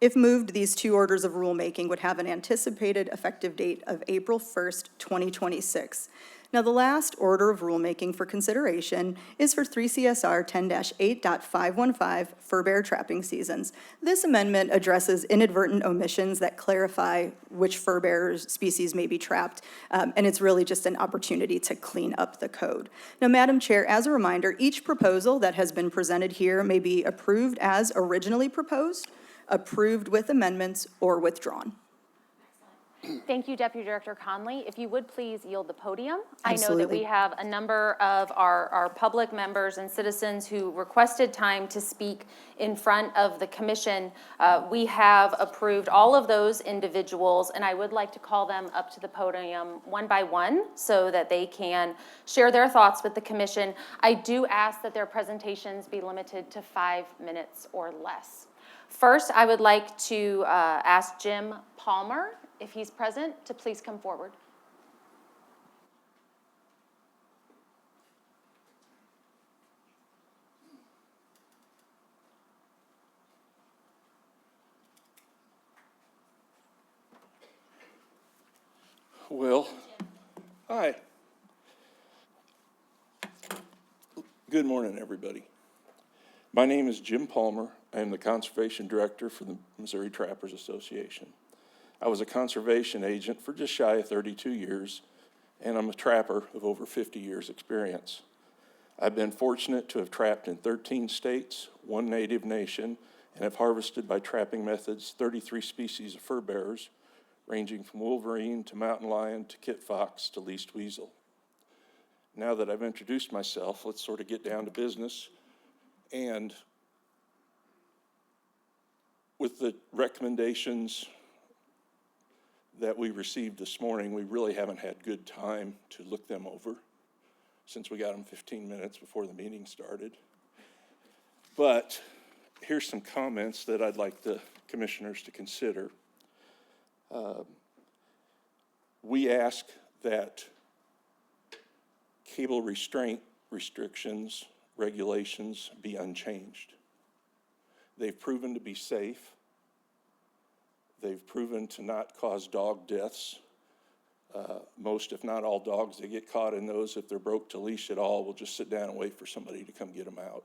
If moved, these two orders of rulemaking would have an anticipated effective date of April 1st, 2026. Now, the last order of rulemaking for consideration is for 3 CSR 10-8.515 fur bear trapping seasons. This amendment addresses inadvertent omissions that clarify which fur bear species may be trapped, and it's really just an opportunity to clean up the code. Now, Madam Chair, as a reminder, each proposal that has been presented here may be approved as originally proposed, approved with amendments, or withdrawn. Thank you, Deputy Director Conley. If you would please yield the podium. I know that Absolutely. we have a number of our public members and citizens who requested time to speak in front of the commission. We have approved all of those individuals, and I would like to call them up to the podium one by one so that they can share their thoughts with the commission. I do ask that their presentations be limited to 5 minutes or less. First, I would like to ask Jim Palmer, if he's present, to please come forward. Well, hi. Good morning, everybody. My name is Jim Palmer. I am the Conservation Director for the Missouri Trappers Association. I was a conservation agent for just shy of 32 years, and I'm a trapper of over 50 years' experience. I've been fortunate to have trapped in 13 states, 1 native nation, and have harvested by trapping methods 33 species of fur bearers, ranging from wolverine to mountain lion to kit fox to least weasel. Now that I've introduced myself, let's sort of get down to business. And with the recommendations that we received this morning, we really haven't had good time to look them over since we got them 15 minutes before the meeting started. But here's some comments that I'd like the commissioners to consider. We ask that cable restraint restrictions, regulations be unchanged. They've proven to be safe. They've proven to not cause dog deaths. Most, if not all dogs that get caught in those, if they're broke to leash at all, will just sit down and wait for somebody to come get them out.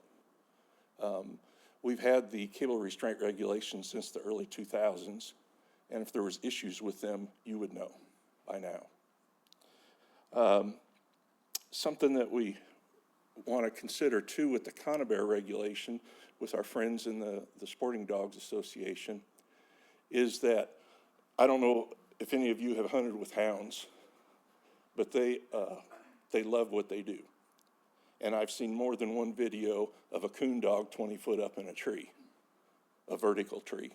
We've had the cable restraint regulations since the early 2000s, and if there was issues with them, you would know by now. Something that we want to consider too with the conibear regulation with our friends in the Sporting Dogs Association is that, I don't know if any of you have hunted with hounds, but they love what they do. And I've seen more than one video of a coon dog 20 foot up in a tree, a vertical tree.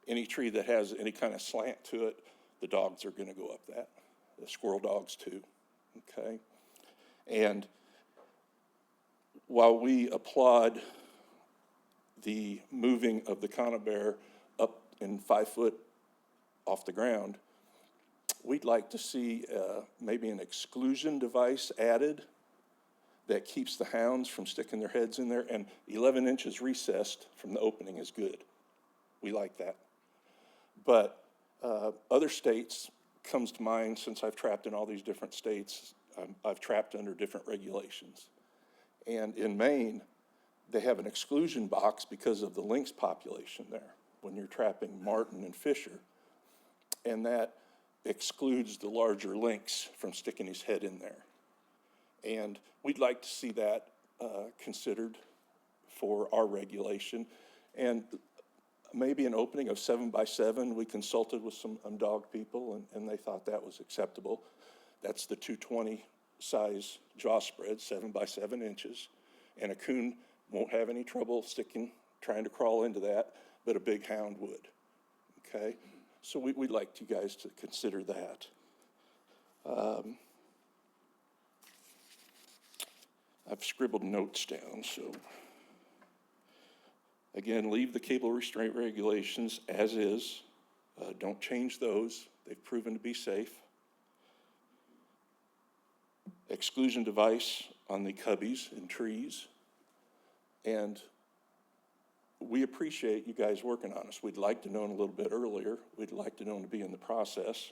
Any tree that has any kind of slant to it, the dogs are gonna go up that. The squirrel dogs too, okay? And while we applaud the moving of the conibear up in 5 foot off the ground, we'd like to see maybe an exclusion device added that keeps the hounds from sticking their heads in there, and 11 inches recessed from the opening is good. We like that. But other states comes to mind, since I've trapped in all these different states. I've trapped under different regulations. And in Maine, they have an exclusion box because of the lynx population there when you're trapping marten and fisher. And that excludes the larger lynx from sticking his head in there. And we'd like to see that considered for our regulation. And maybe an opening of 7 by 7. We consulted with some dog people, and they thought that was acceptable. That's the 220 size jaw spread, 7 by 7 inches. And a coon won't have any trouble trying to crawl into that, but a big hound would, okay? So we'd like you guys to consider that. I've scribbled notes down, so. Again, leave the cable restraint regulations as is. Don't change those. They've proven to be safe. Exclusion device on the cubbies and trees. And we appreciate you guys working on us. We'd like to know a little bit earlier. We'd like to know to be in the process.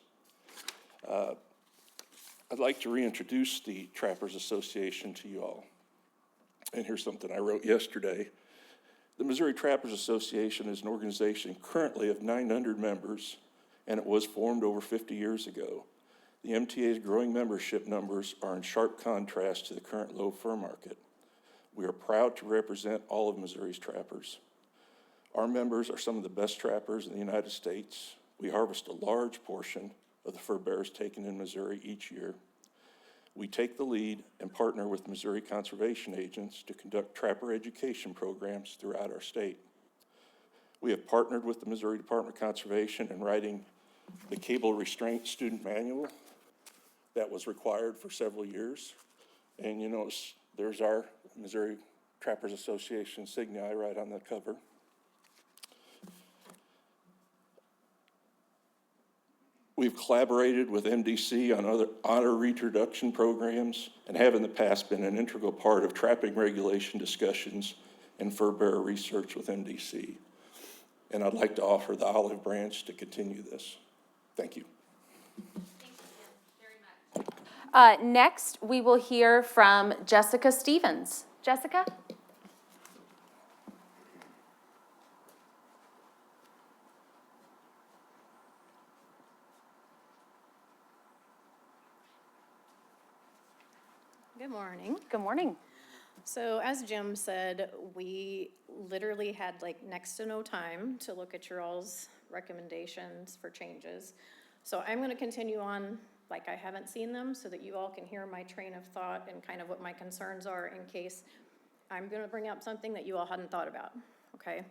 I'd like to reintroduce the Trappers Association to you all. And here's something I wrote yesterday. The Missouri Trappers Association is an organization currently of 900 members, and it was formed over 50 years ago. The MTA's growing membership numbers are in sharp contrast to the current low fur market. We are proud to represent all of Missouri's trappers. Our members are some of the best trappers in the United States. We harvest a large portion of the fur bearers taken in Missouri each year. We take the lead and partner with Missouri conservation agents to conduct trapper education programs throughout our state. We have partnered with the Missouri Department of Conservation in writing the cable restraint student manual that was required for several years. And you notice there's our Missouri Trappers Association insignia right on the cover. We've collaborated with MDC on other otter reintroduction programs and have in the past been an integral part of trapping regulation discussions and fur bearer research with MDC. And I'd like to offer the olive branch to continue this. Thank you. Thank you, Jim, very much. Next, we will hear from Jessica Stevens. Jessica? Good morning. Good morning. So as Jim said, we literally had like next to no time to look at your all's recommendations for changes. So I'm going to continue on like I haven't seen them so that you all can hear my train of thought and kind of what my concerns are in case I'm going to bring up something that you all hadn't thought about, okay?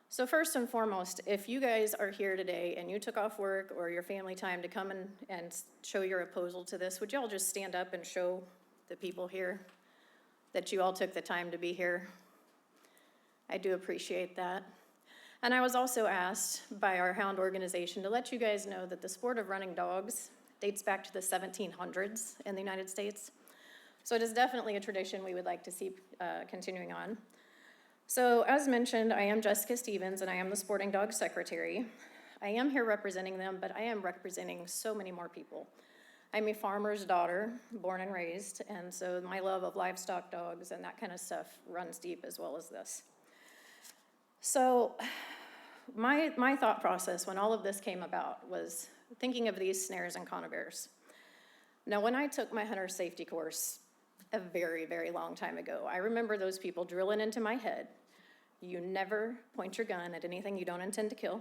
So first and foremost, if you guys are here today and you took off work or your family time to come and show your opposal to this, would y'all just stand up and show the people here that you all took the time to be here? I do appreciate that. And I was also asked by our hound organization to let you guys know that the sport of running dogs dates back to the 1700s in the United States. So it is definitely a tradition we would like to see continuing on. So as mentioned, I am Jessica Stevens and I am the Sporting Dog Secretary. I am here representing them, but I am representing so many more people. I'm a farmer's daughter, born and raised, and so my love of livestock dogs and that kind of stuff runs deep as well as this. So my thought process when all of this came about was thinking of these snares and conibears. Now, when I took my hunter safety course a very, very long time ago, I remember those people drilling into my head. You never point your gun at anything you don't intend to kill.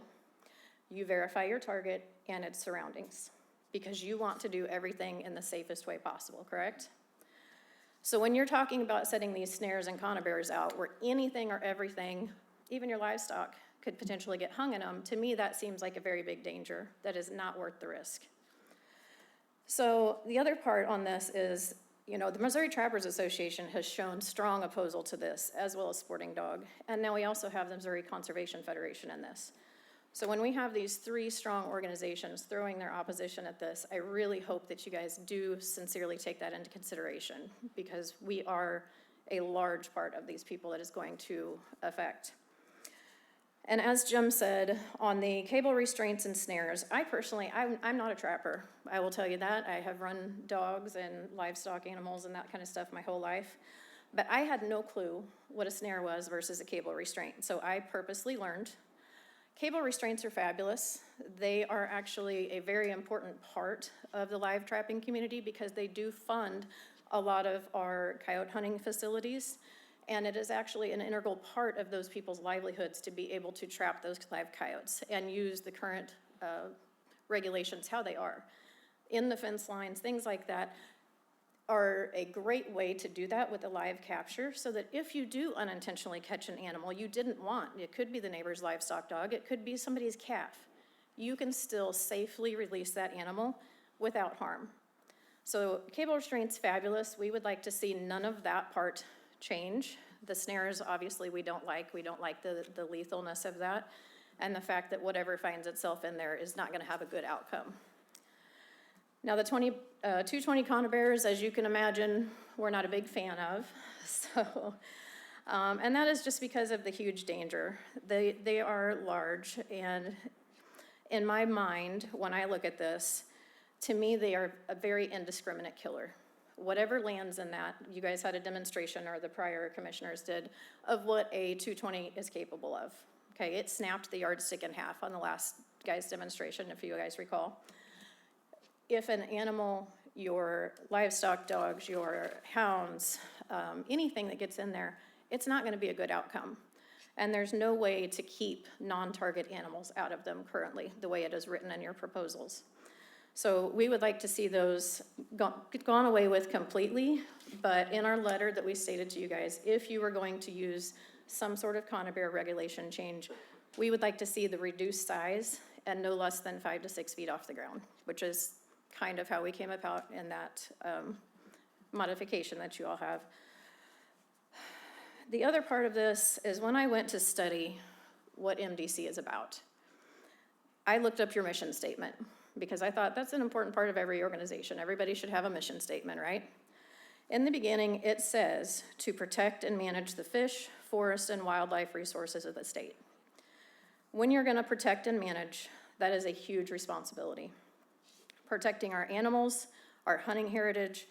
You verify your target and its surroundings, because you want to do everything in the safest way possible, correct? So when you're talking about setting these snares and conibears out where anything or everything, even your livestock, could potentially get hung in them, to me, that seems like a very big danger that is not worth the risk. So the other part on this is, you know, the Missouri Trappers Association has shown strong opposal to this, as well as Sporting Dog. And now we also have the Missouri Conservation Federation in this. So when we have these three strong organizations throwing their opposition at this, I really hope that you guys do sincerely take that into consideration, because we are a large part of these people that is going to affect. And as Jim said, on the cable restraints and snares, I'm not a trapper. I will tell you that. I have run dogs and livestock animals and that kind of stuff my whole life. But I had no clue what a snare was versus a cable restraint. So I purposely learned. Cable restraints are fabulous. They are actually a very important part of the live trapping community because they do fund a lot of our coyote hunting facilities. And it is actually an integral part of those people's livelihoods to be able to trap those live coyotes and use the current regulations how they are. In the fence lines, things like that are a great way to do that with a live capture, so that if you do unintentionally catch an animal you didn't want, it could be the neighbor's livestock dog, it could be somebody's calf, you can still safely release that animal without harm. So cable restraint's fabulous. We would like to see none of that part change. The snares, obviously, we don't like the lethalness of that, and the fact that whatever finds itself in there is not gonna have a good outcome. Now, the 220 conibears, as you can imagine, we're not a big fan of, so, and that is just because of the huge danger. They are large, and in my mind, when I look at this, to me, they are a very indiscriminate killer. Whatever lands in that, you guys had a demonstration, or the prior commissioners did, of what a 220 is capable of. Okay, it snapped the yardstick in half on the last guy's demonstration, if you guys recall. If an animal, your livestock dogs, your hounds, anything that gets in there, it's not gonna be a good outcome. And there's no way to keep non-target animals out of them currently, the way it is written in your proposals. So we would like to see those gone away with completely, but in our letter that we stated to you guys, if you were going to use some sort of conibear regulation change, we would like to see the reduced size and no less than 5 to 6 feet off the ground, which is kind of how we came about in that modification that you all have. The other part of this is when I went to study what MDC is about, I looked up your mission statement, because I thought that's an important part of every organization. Everybody should have a mission statement, right? In the beginning, it says to protect and manage the fish, forest, and wildlife resources of the state. When you're gonna protect and manage, that is a huge responsibility. Protecting our animals, our hunting heritage,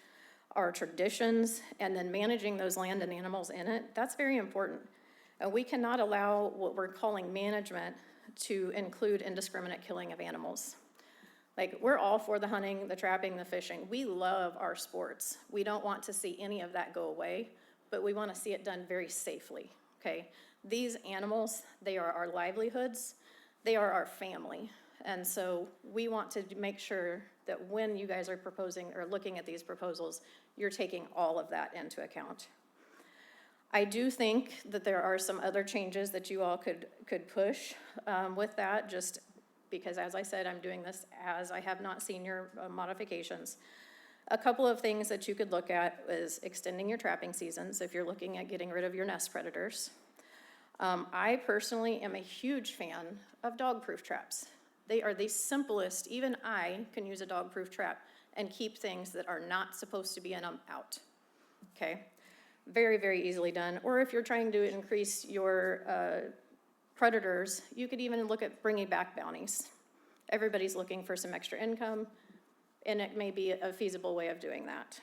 our traditions, and then managing those land and animals in it, that's very important. And we cannot allow what we're calling management to include indiscriminate killing of animals. Like, we're all for the hunting, the trapping, the fishing. We love our sports. We don't want to see any of that go away, but we want to see it done very safely, okay? These animals, they are our livelihoods. They are our family. And so we want to make sure that when you guys are proposing or looking at these proposals, you're taking all of that into account. I do think that there are some other changes that you all could push with that, just because, as I said, I'm doing this as I have not seen your modifications. A couple of things that you could look at is extending your trapping seasons if you're looking at getting rid of your nest predators. I personally am a huge fan of dog-proof traps. They are the simplest. Even I can use a dog-proof trap and keep things that are not supposed to be in them out, okay? Very, very easily done. Or if you're trying to increase your predators, you could even look at bringing back bounties. Everybody's looking for some extra income, and it may be a feasible way of doing that.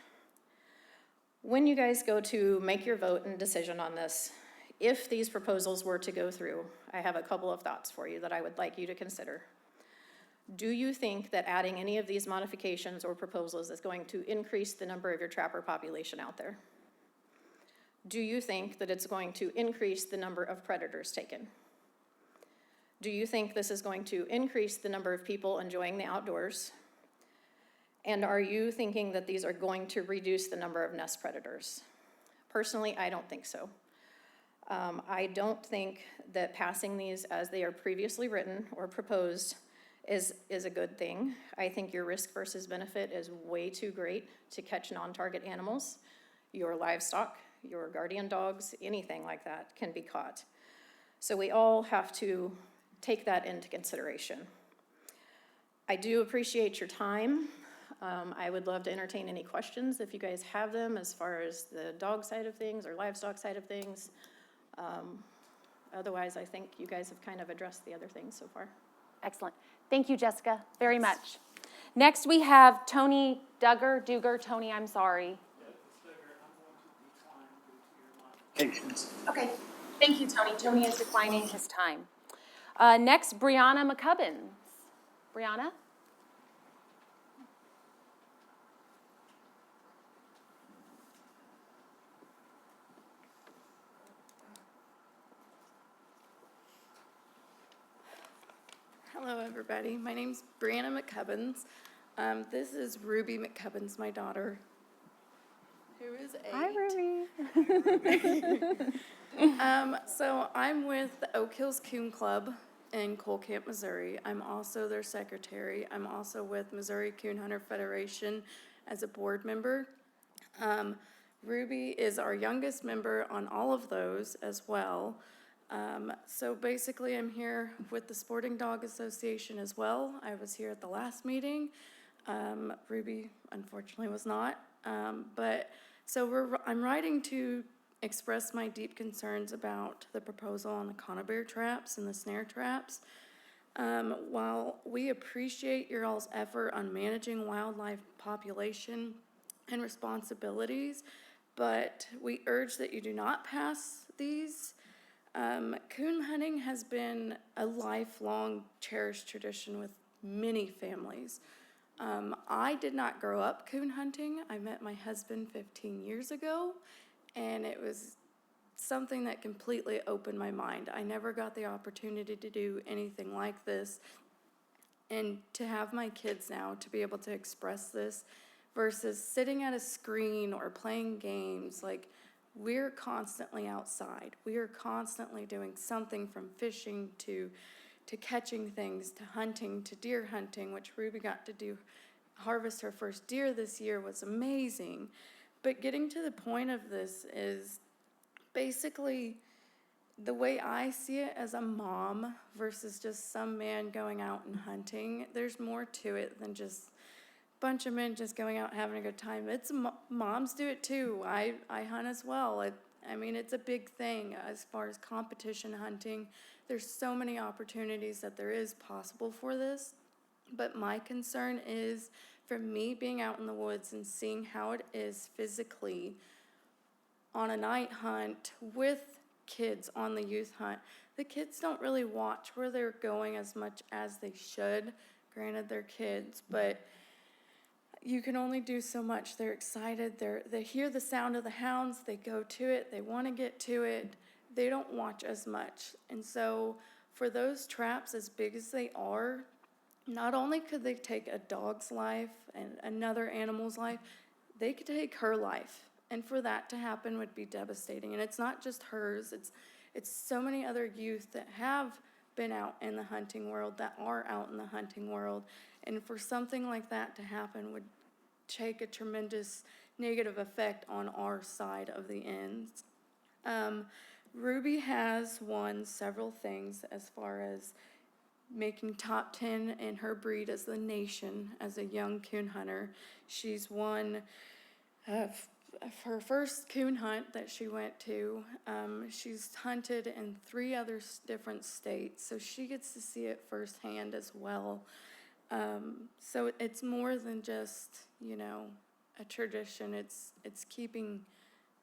When you guys go to make your vote and decision on this, if these proposals were to go through, I have a couple of thoughts for you that I would like you to consider. Do you think that adding any of these modifications or proposals is going to increase the number of your trapper population out there? Do you think that it's going to increase the number of predators taken? Do you think this is going to increase the number of people enjoying the outdoors? And are you thinking that these are going to reduce the number of nest predators? Personally, I don't think so. I don't think that passing these as they are previously written or proposed is a good thing. I think your risk versus benefit is way too great to catch non-target animals. Your livestock, your guardian dogs, anything like that can be caught. So we all have to take that into consideration. I do appreciate your time. I would love to entertain any questions if you guys have them as far as the dog side of things or livestock side of things. Otherwise, I think you guys have kind of addressed the other things so far. Excellent. Thank you, Jessica, very much. Next, we have Tony Duggar. Tony, I'm sorry. Okay, thank you, Tony. Tony is declining his time. Next, Brianna McCubbins. Brianna? Hello, everybody. My name's Brianna McCubbins. This is Ruby McCubbins, my daughter, who is 8. Hi, Ruby. So I'm with the Oak Hills Coon Club in Cole Camp, Missouri. I'm also their secretary. I'm also with Missouri Coon Hunter Federation as a board member. Ruby is our youngest member on all of those as well. So basically, I'm here with the Sporting Dog Association as well. I was here at the last meeting. Ruby, unfortunately, was not. I'm writing to express my deep concerns about the proposal on the conibear traps and the snare traps. While we appreciate your all's effort on managing wildlife population and responsibilities, but we urge that you do not pass these. Coon hunting has been a lifelong cherished tradition with many families. I did not grow up coon hunting. I met my husband 15 years ago, and it was something that completely opened my mind. I never got the opportunity to do anything like this, and to have my kids now to be able to express this versus sitting at a screen or playing games, like, we're constantly outside. We are constantly doing something from fishing to catching things, to hunting, to deer hunting, which Ruby got to harvest her first deer this year was amazing. But getting to the point of this is basically the way I see it as a mom versus just some man going out and hunting. There's more to it than just bunch of men just going out having a good time. It's moms do it too. I hunt as well. I mean, it's a big thing as far as competition hunting. There's so many opportunities that there is possible for this. But my concern is for me being out in the woods and seeing how it is physically on a night hunt with kids on the youth hunt. The kids don't really watch where they're going as much as they should. Granted, they're kids, but you can only do so much. They're excited. They hear the sound of the hounds. They go to it. They want to get to it. They don't watch as much. And so for those traps, as big as they are, not only could they take a dog's life and another animal's life, they could take her life. And for that to happen would be devastating. And it's not just hers. It's so many other youth that have been out in the hunting world, that are out in the hunting world. And for something like that to happen would take a tremendous negative effect on our side of the ends. Ruby has won several things as far as making top 10 in her breed as the nation as a young coon hunter. She's won her first coon hunt that she went to. She's hunted in 3 other different states, so she gets to see it firsthand as well. So it's more than just, a tradition. It's keeping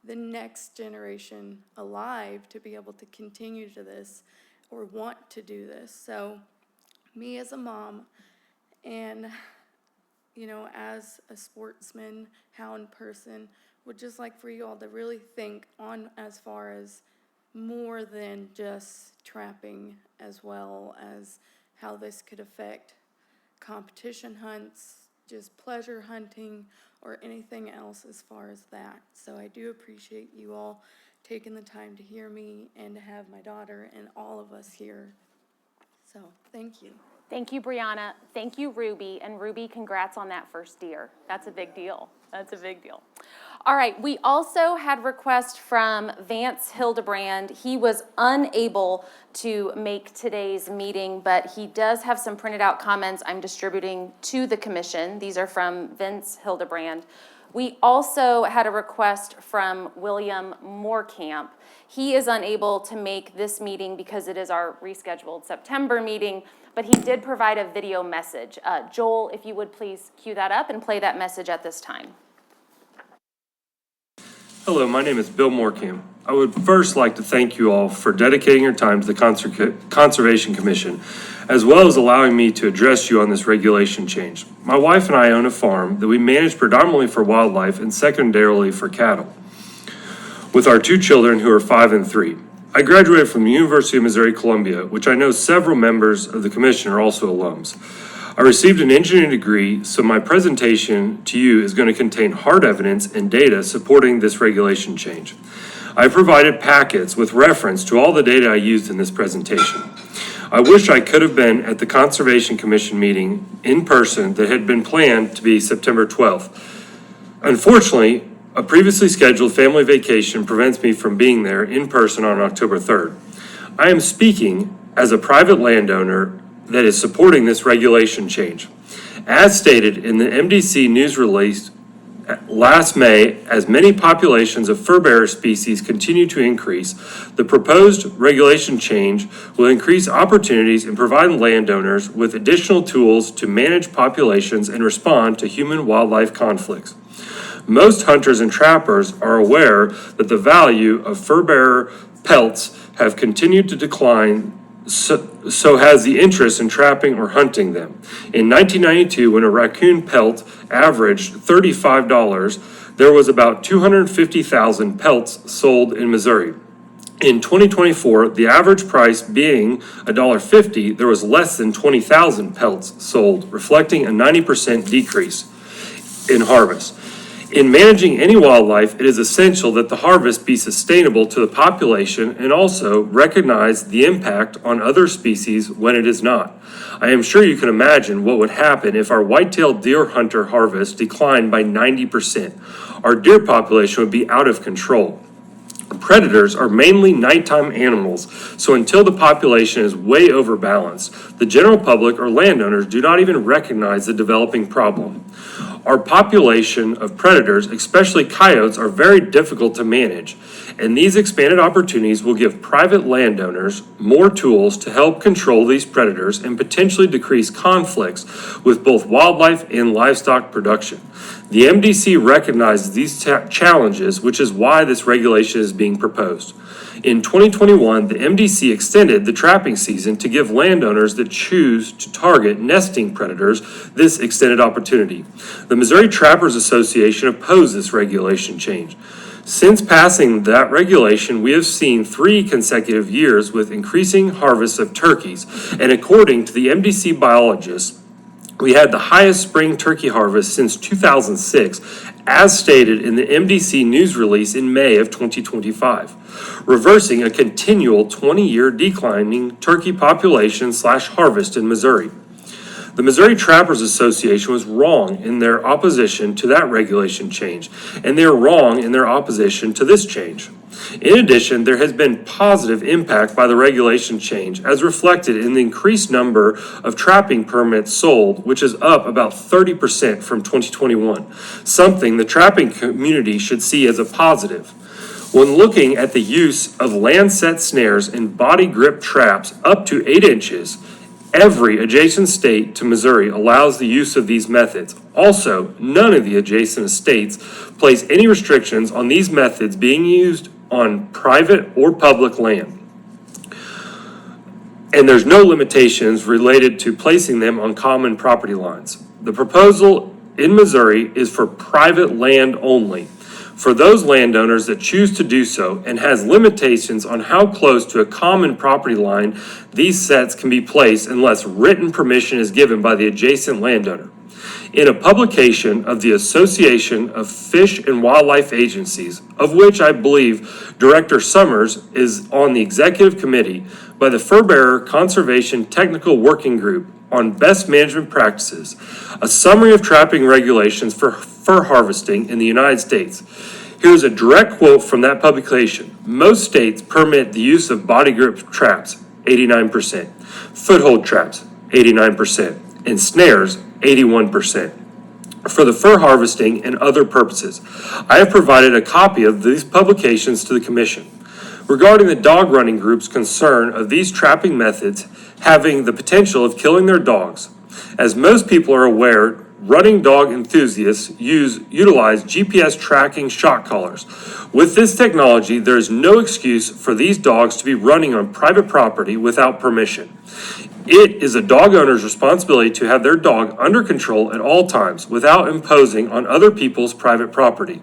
the next generation alive to be able to continue to this or want to do this. So me as a mom and, as a sportsman, hound person, would just like for you all to really think on as far as more than just trapping, as well as how this could affect competition hunts, just pleasure hunting or anything else as far as that. So I do appreciate you all taking the time to hear me and to have my daughter and all of us here. So, thank you. Thank you, Brianna. Thank you, Ruby. And Ruby, congrats on that first deer. That's a big deal. That's a big deal. All right, we also had request from Vance Hildebrand. He was unable to make today's meeting, but he does have some printed out comments I'm distributing to the commission. These are from Vince Hildebrand. We also had a request from William Moorcamp. He is unable to make this meeting because it is our rescheduled September meeting, but he did provide a video message. Joel, if you would please cue that up and play that message at this time. Hello, my name is Bill Moorcamp. I would first like to thank you all for dedicating your time to the Conservation Commission, as well as allowing me to address you on this regulation change. My wife and I own a farm that we manage predominantly for wildlife and secondarily for cattle, with our 2 children who are 5 and 3. I graduated from the University of Missouri-Columbia, which I know several members of the commission are also alums. I received an engineering degree, so my presentation to you is going to contain hard evidence and data supporting this regulation change. I provided packets with reference to all the data I used in this presentation. I wish I could have been at the Conservation Commission meeting in person that had been planned to be September 12th. Unfortunately, a previously scheduled family vacation prevents me from being there in person on October 3rd. I am speaking as a private landowner that is supporting this regulation change. As stated in the MDC news release last May, as many populations of fur-bearer species continue to increase, the proposed regulation change will increase opportunities and provide landowners with additional tools to manage populations and respond to human-wildlife conflicts. Most hunters and trappers are aware that the value of fur-bearer pelts have continued to decline, so has the interest in trapping or hunting them. In 1992, when a raccoon pelt averaged $35, there was about 250,000 pelts sold in Missouri. In 2024, the average price being $1.50, there was less than 20,000 pelts sold, reflecting a 90% decrease in harvest. In managing any wildlife, it is essential that the harvest be sustainable to the population and also recognize the impact on other species when it is not. I am sure you can imagine what would happen if our white-tailed deer hunter harvest declined by 90%. Our deer population would be out of control. Predators are mainly nighttime animals, so until the population is way overbalanced, the general public or landowners do not even recognize the developing problem. Our population of predators, especially coyotes, are very difficult to manage, and these expanded opportunities will give private landowners more tools to help control these predators and potentially decrease conflicts with both wildlife and livestock production. The MDC recognizes these challenges, which is why this regulation is being proposed. In 2021, the MDC extended the trapping season to give landowners that choose to target nesting predators this extended opportunity. The Missouri Trappers Association opposed this regulation change. Since passing that regulation, we have seen 3 consecutive years with increasing harvests of turkeys, and according to the MDC biologists, we had the highest spring turkey harvest since 2006, as stated in the MDC news release in May of 2025, reversing a continual 20-year declining turkey population / harvest in Missouri. The Missouri Trappers Association was wrong in their opposition to that regulation change, and they are wrong in their opposition to this change. In addition, there has been positive impact by the regulation change, as reflected in the increased number of trapping permits sold, which is up about 30% from 2021, something the trapping community should see as a positive. When looking at the use of land-set snares and body grip traps up to 8 inches, every adjacent state to Missouri allows the use of these methods. Also, none of the adjacent states place any restrictions on these methods being used on private or public land. And there's no limitations related to placing them on common property lines. The proposal in Missouri is for private land only. for those landowners that choose to do so and has limitations on how close to a common property line these sets can be placed unless written permission is given by the adjacent landowner. In a publication of the Association of Fish and Wildlife Agencies, of which I believe Director Summers is on the executive committee, by the Fur Bearer Conservation Technical Working Group on Best Management Practices, a summary of trapping regulations for fur harvesting in the United States. Here's a direct quote from that publication. Most states permit the use of body grip traps, 89%, foothold traps, 89%, and snares, 81%, for the fur harvesting and other purposes. I have provided a copy of these publications to the Commission. Regarding the dog running group's concern of these trapping methods having the potential of killing their dogs, as most people are aware, running dog enthusiasts utilize GPS tracking shock collars. With this technology, there is no excuse for these dogs to be running on private property without permission. It is a dog owner's responsibility to have their dog under control at all times without imposing on other people's private property.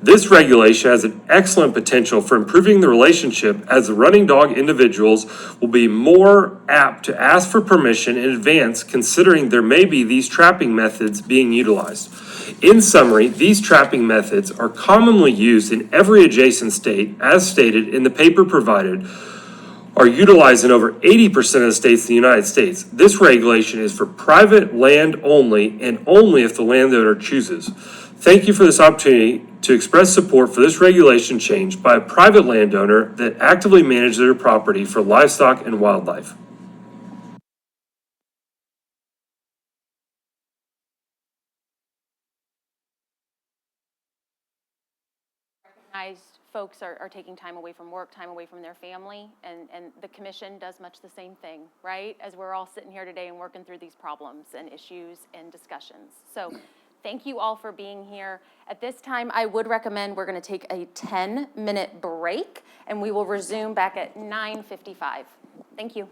This regulation has an excellent potential for improving the relationship, as the running dog individuals will be more apt to ask for permission in advance, considering there may be these trapping methods being utilized. In summary, these trapping methods are commonly used in every adjacent state, as stated in the paper provided, are utilized in over 80% of the states in the United States. This regulation is for private land only, and only if the landowner chooses. Thank you for this opportunity to express support for this regulation change by a private landowner that actively manages their property for livestock and wildlife. Folks are taking time away from work, time away from their family, and the commission does much the same thing, right? As we're all sitting here today and working through these problems and issues and discussions. So thank you all for being here. At this time, I would recommend we're gonna take a 10-minute break, and we will resume back at 9:55. Thank you.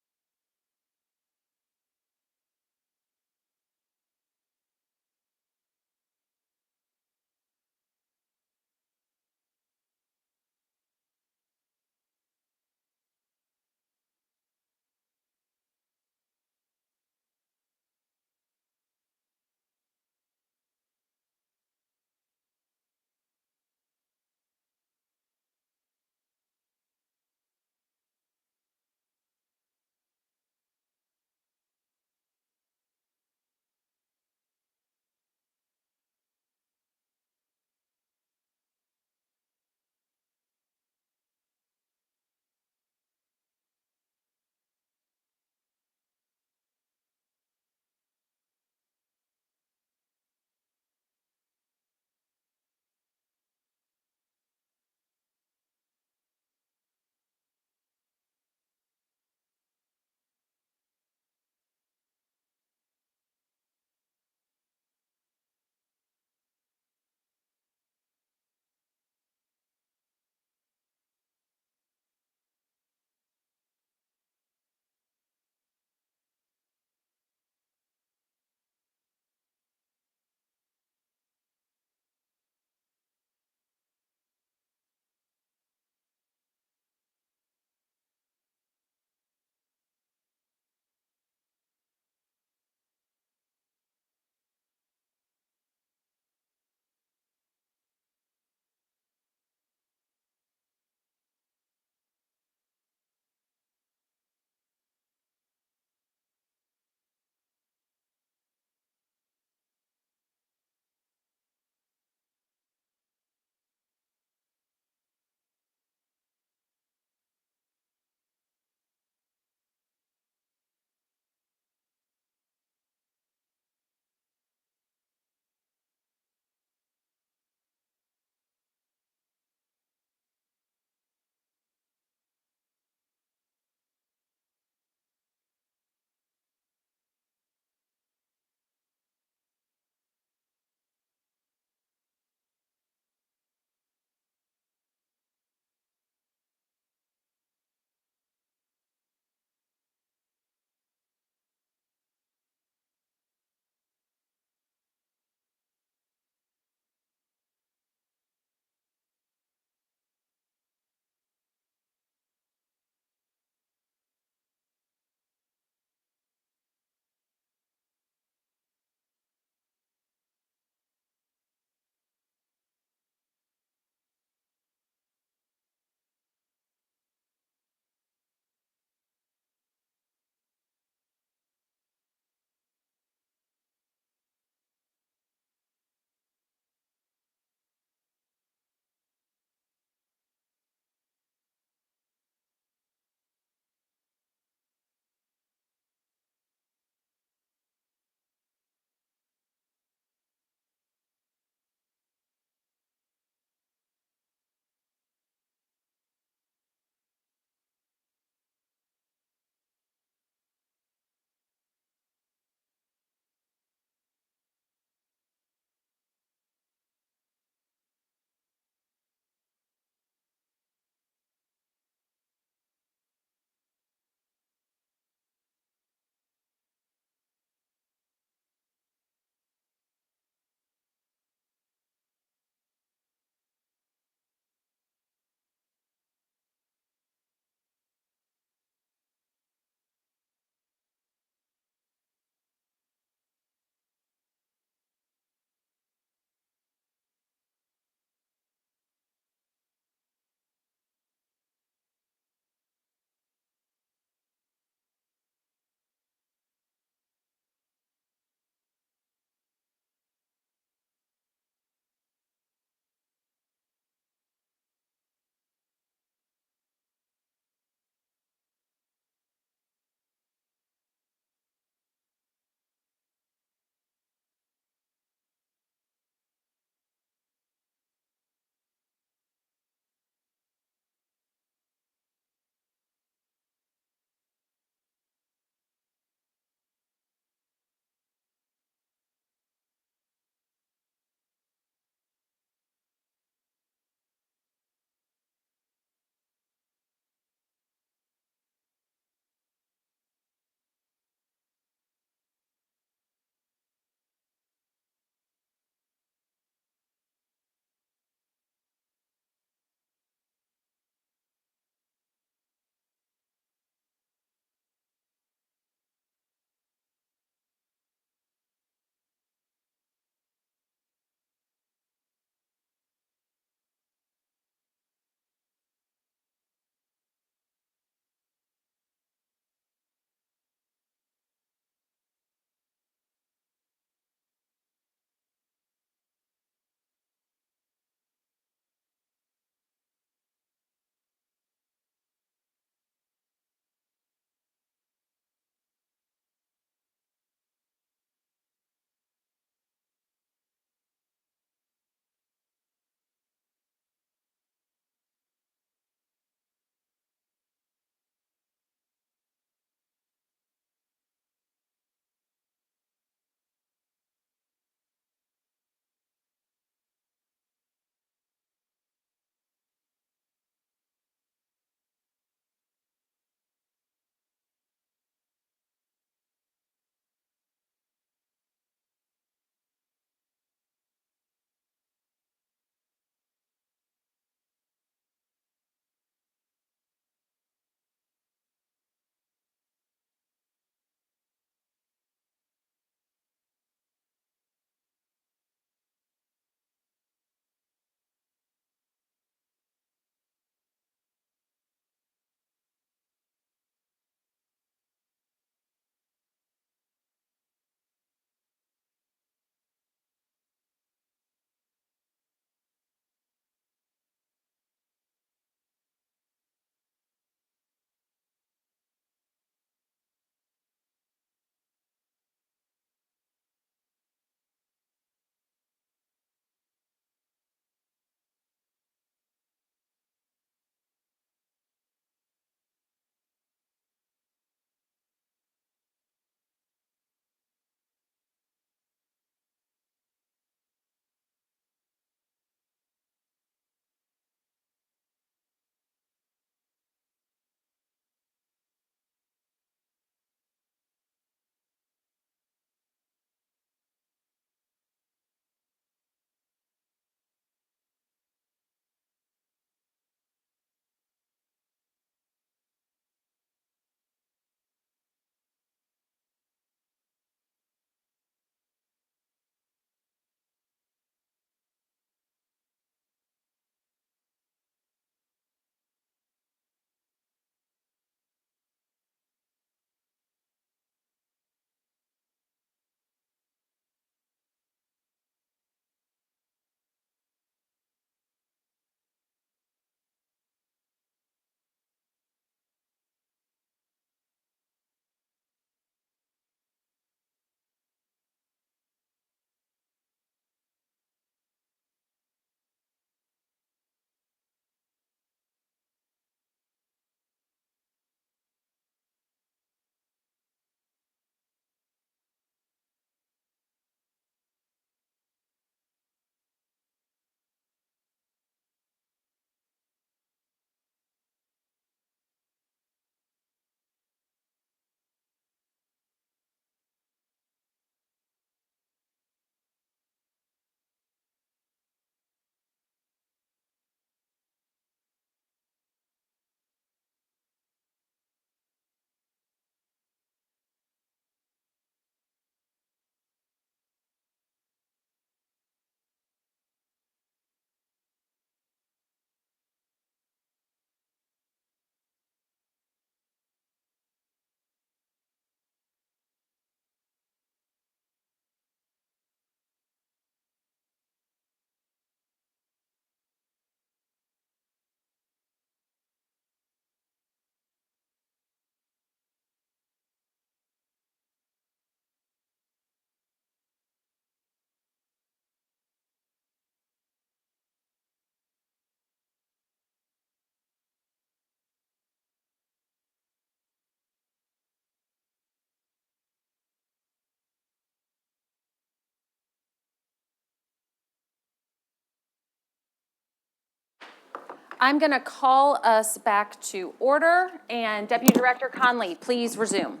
I'm going to call us back to order, and Deputy Director Conley, please resume.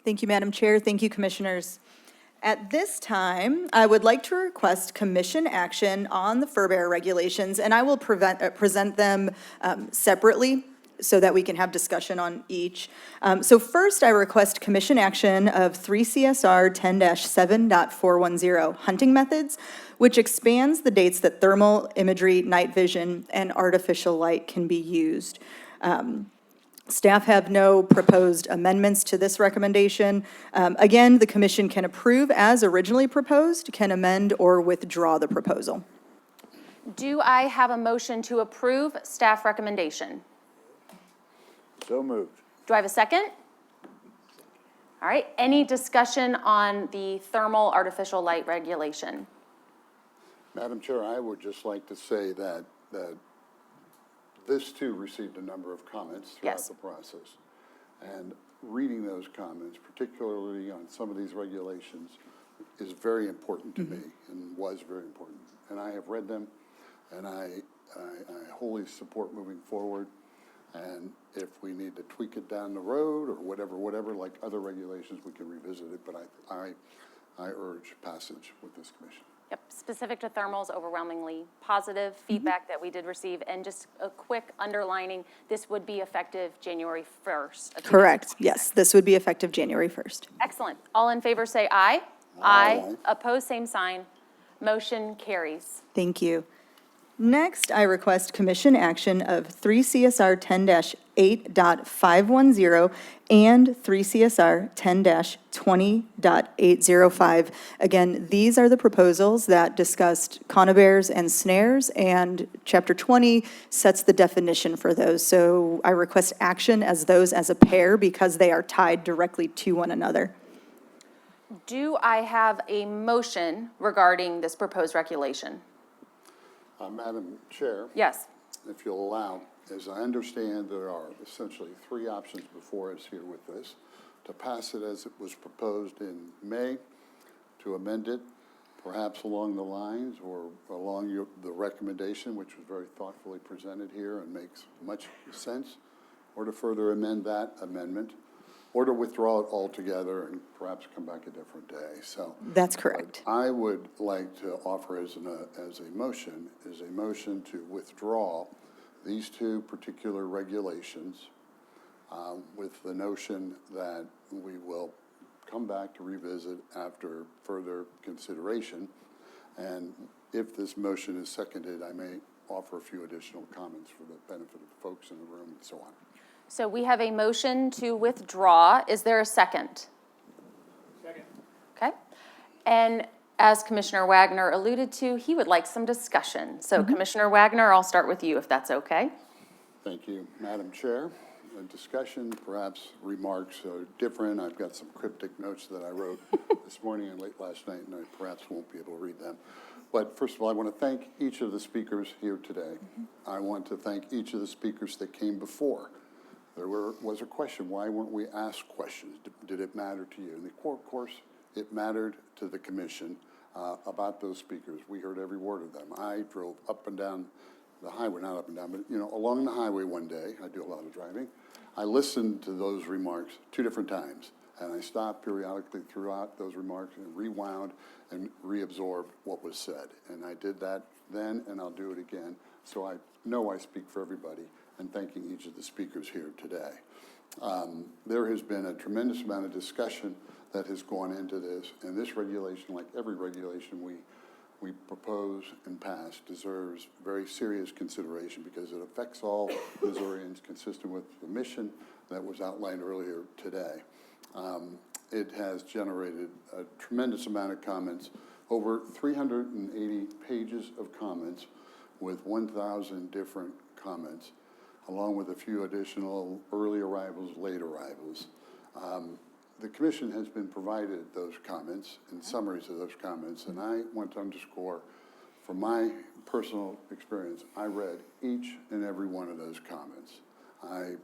Thank you, Madam Chair. Thank you, Commissioners. At this time, I would like to request commission action on the fur bearer regulations, and I will present them separately so that we can have discussion on each. So first, I request commission action of 3 CSR 10-7.410, hunting methods, which expands the dates that thermal imagery, night vision, and artificial light can be used. Staff have no proposed amendments to this recommendation. Again, the commission can approve as originally proposed, can amend or withdraw the proposal. Do I have a motion to approve staff recommendation? So moved. Do I have a second? All right, any discussion on the thermal artificial light regulation? Madam Chair, I would just like to say that this too received a number of comments throughout Yes. the process. And reading those comments, particularly on some of these regulations, is very important to me and was very important. And I have read them, and I wholly support moving forward. And if we need to tweak it down the road or whatever, like other regulations, we can revisit it. But I urge passage with this commission. Yep, specific to thermals, overwhelmingly positive feedback that we did receive. And just a quick underlining, this would be effective January 1st. of Correct, 2026. yes, this would be effective January 1st. Excellent. All in favor say aye. Aye. Opposed, same sign. Motion carries. Thank you. Next, I request commission action of 3 CSR 10-8.510 and 3 CSR 10-20.805. Again, these are the proposals that discussed conibears and snares, and Chapter 20 sets the definition for those. So I request action as those as a pair because they are tied directly to one another. Do I have a motion regarding this proposed regulation? Madam Chair, Yes. if you'll allow, as I understand, there are essentially three options before us here with this. To pass it as it was proposed in May, to amend it, perhaps along the lines or along the recommendation, which was very thoughtfully presented here and makes much sense, or to further amend that amendment, or to withdraw it altogether and perhaps come back a different day. So That's correct. I would like to offer as a motion to withdraw these two particular regulations with the notion that we will come back to revisit after further consideration. And if this motion is seconded, I may offer a few additional comments for the benefit of the folks in the room and so on. So we have a motion to withdraw. Is there a second? Second. Okay. And as Commissioner Wagner alluded to, he would like some discussion. So Commissioner Wagner, I'll start with you if that's okay. Thank you, Madam Chair. A discussion, perhaps remarks are different. I've got some cryptic notes that I wrote this morning and late last night, and I perhaps won't be able to read them. But first of all, I want to thank each of the speakers here today. I want to thank each of the speakers that came before. There was a question, why weren't we asked questions? Did it matter to you? And of course, it mattered to the commission about those speakers. We heard every word of them. I drove up and down the highway, not up and down, but along the highway one day. I do a lot of driving. I listened to those remarks 2 different times, and I stopped periodically throughout those remarks and rewound and reabsorbed what was said. And I did that then, and I'll do it again. So I know I speak for everybody and thanking each of the speakers here today. There has been a tremendous amount of discussion that has gone into this, and this regulation, like every regulation we propose and pass, deserves very serious consideration because it affects all Missourians consistent with the mission that was outlined earlier today. It has generated a tremendous amount of comments, over 380 pages of comments with 1,000 different comments, along with a few additional early arrivals, late arrivals. The commission has been provided those comments and summaries of those comments, and I want to underscore, from my personal experience, I read each and every one of those comments. I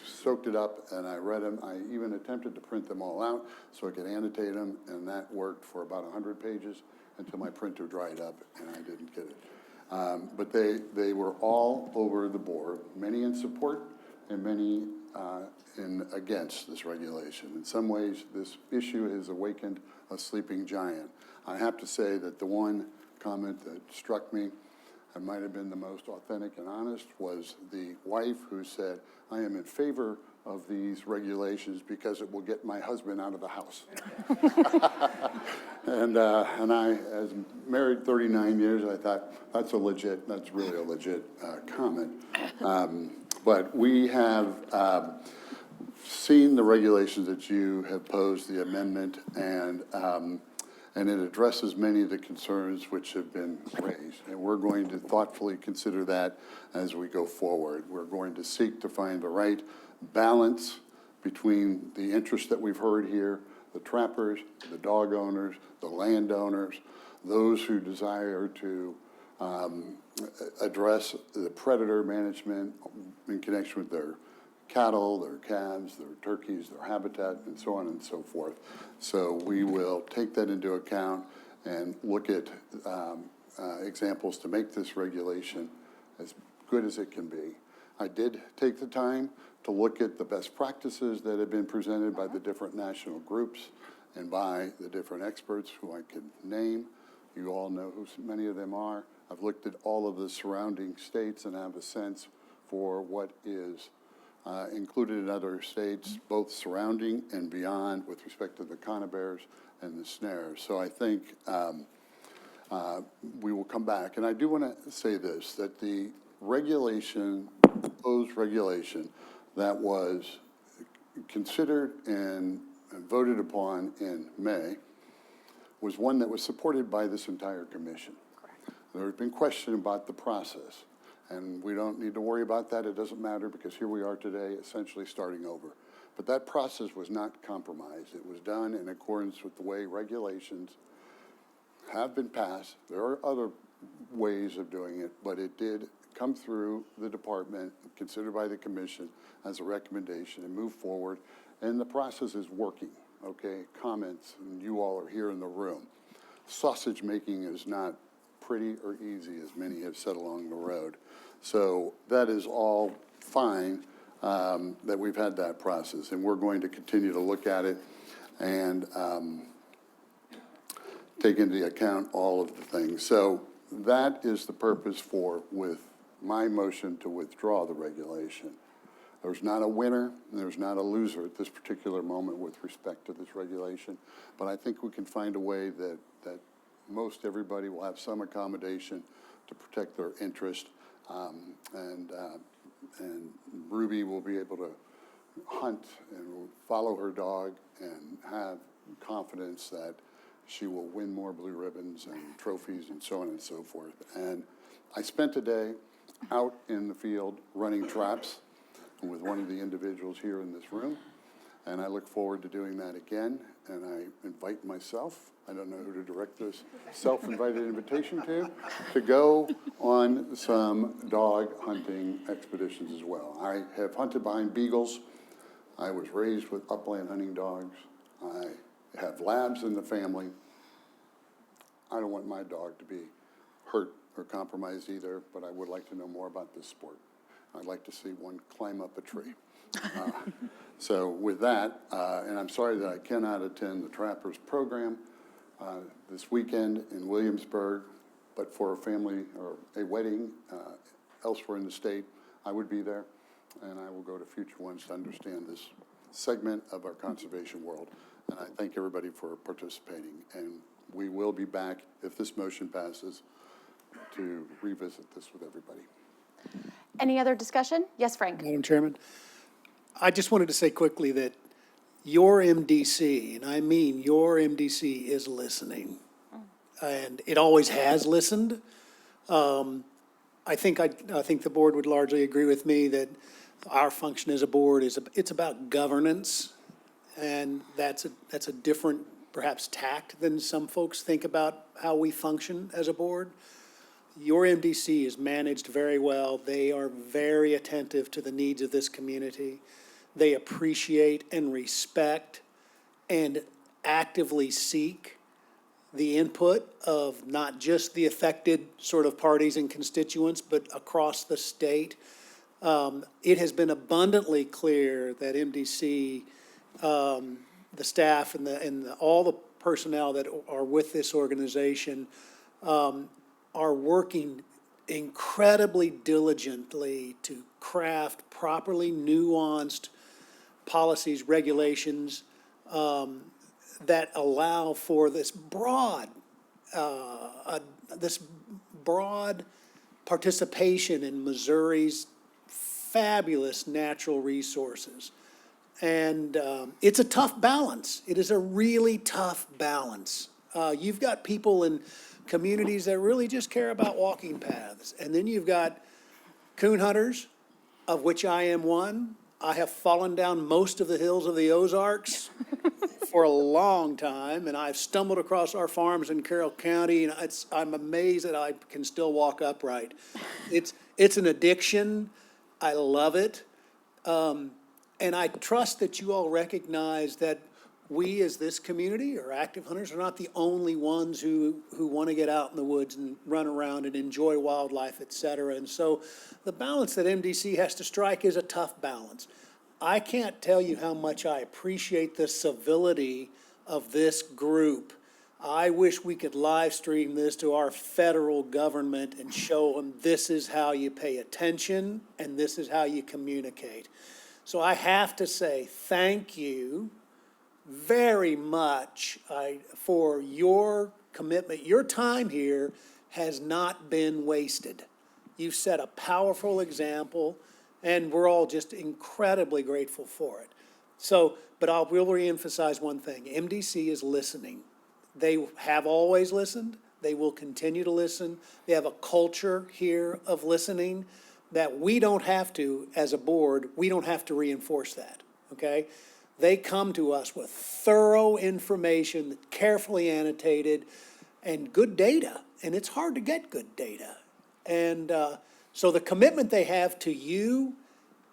soaked it up and I read them. I even attempted to print them all out so I could annotate them, and that worked for about 100 pages. until my printer dried up and I didn't get it. But they were all over the board, many in support and many against this regulation. In some ways, this issue has awakened a sleeping giant. I have to say that the one comment that struck me, and might have been the most authentic and honest, was the wife who said, I am in favor of these regulations because it will get my husband out of the house. And I, as married 39 years, I thought, that's really a legit comment. But we have seen the regulations that you have posed, the amendment, and it addresses many of the concerns which have been raised. And we're going to thoughtfully consider that as we go forward. We're going to seek to find the right balance between the interests that we've heard here, the trappers, the dog owners, the landowners, those who desire to address the predator management in connection with their cattle, their calves, their turkeys, their habitat, and so on and so forth. So we will take that into account and look at examples to make this regulation as good as it can be. I did take the time to look at the best practices that have been presented by the different national groups and by the different experts who I could name. You all know who many of them are. I've looked at all of the surrounding states and have a sense for what is included in other states, both surrounding and beyond, with respect to the conibears and the snares. So I think we will come back. And I do want to say this, that the regulation, proposed regulation that was considered and voted upon in May was one that was supported by this entire commission. Correct. There has been question about the process, and we don't need to worry about that. It doesn't matter, because here we are today essentially starting over. But that process was not compromised. It was done in accordance with the way regulations have been passed. There are other ways of doing it, but it did come through the department, considered by the commission as a recommendation, and move forward. And the process is working, okay? Comments, and you all are here in the room. Sausage making is not pretty or easy, as many have said along the road. So that is all fine, that we've had that process, and we're going to continue to look at it and take into account all of the things. So that is the purpose with my motion to withdraw the regulation. There's not a winner, and there's not a loser at this particular moment with respect to this regulation, but I think we can find a way that most everybody will have some accommodation to protect their interest, and Ruby will be able to hunt and follow her dog and have confidence that she will win more blue ribbons and trophies and so on and so forth. And I spent a day out in the field running traps with one of the individuals here in this room, and I look forward to doing that again. And I invite myself, I don't know who to direct this self-invited invitation to go on some dog hunting expeditions as well. I have hunted behind beagles. I was raised with upland hunting dogs. I have labs in the family. I don't want my dog to be hurt or compromised either, but I would like to know more about this sport. I'd like to see one climb up a tree. So with that, and I'm sorry that I cannot attend the Trappers program this weekend in Williamsburg, but for a family or a wedding elsewhere in the state, I would be there, and I will go to future ones to understand this segment of our conservation world. And I thank everybody for participating, and we will be back, if this motion passes, to revisit this with everybody. Any other discussion? Yes, Frank? Madam Chairman, I just wanted to say quickly that your MDC, and I mean your MDC, is listening. And it always has listened. I think the board would largely agree with me that our function as a board it's about governance, and that's a different, perhaps, tact than some folks think about how we function as a board. Your MDC is managed very well. They are very attentive to the needs of this community. They appreciate and respect and actively seek the input of not just the affected sort of parties and constituents, but across the state. It has been abundantly clear that MDC, the staff and all the personnel that are with this organization, are working incredibly diligently to craft properly nuanced policies, regulations, that allow for this broad participation in Missouri's fabulous natural resources. And it's a tough balance. It is a really tough balance. You've got people in communities that really just care about walking paths. And then you've got coon hunters, of which I am one. I have fallen down most of the hills of the Ozarks for a long time, and I've stumbled across our farms in Carroll County, and I'm amazed that I can still walk upright. It's an addiction. I love it. And I trust that you all recognize that we, as this community, or active hunters, are not the only ones who want to get out in the woods and run around and enjoy wildlife, et cetera. And so the balance that MDC has to strike is a tough balance. I can't tell you how much I appreciate the civility of this group. I wish we could live stream this to our federal government and show them this is how you pay attention and this is how you communicate. So I have to say thank you very much for your commitment. Your time here has not been wasted. You've set a powerful example, and we're all just incredibly grateful for it. So, but I will reemphasize one thing. MDC is listening. They have always listened. They will continue to listen. They have a culture here of listening that we don't have to, as a board, we don't have to reinforce that, okay? They come to us with thorough information, carefully annotated, and good data. And it's hard to get good data. And so the commitment they have to you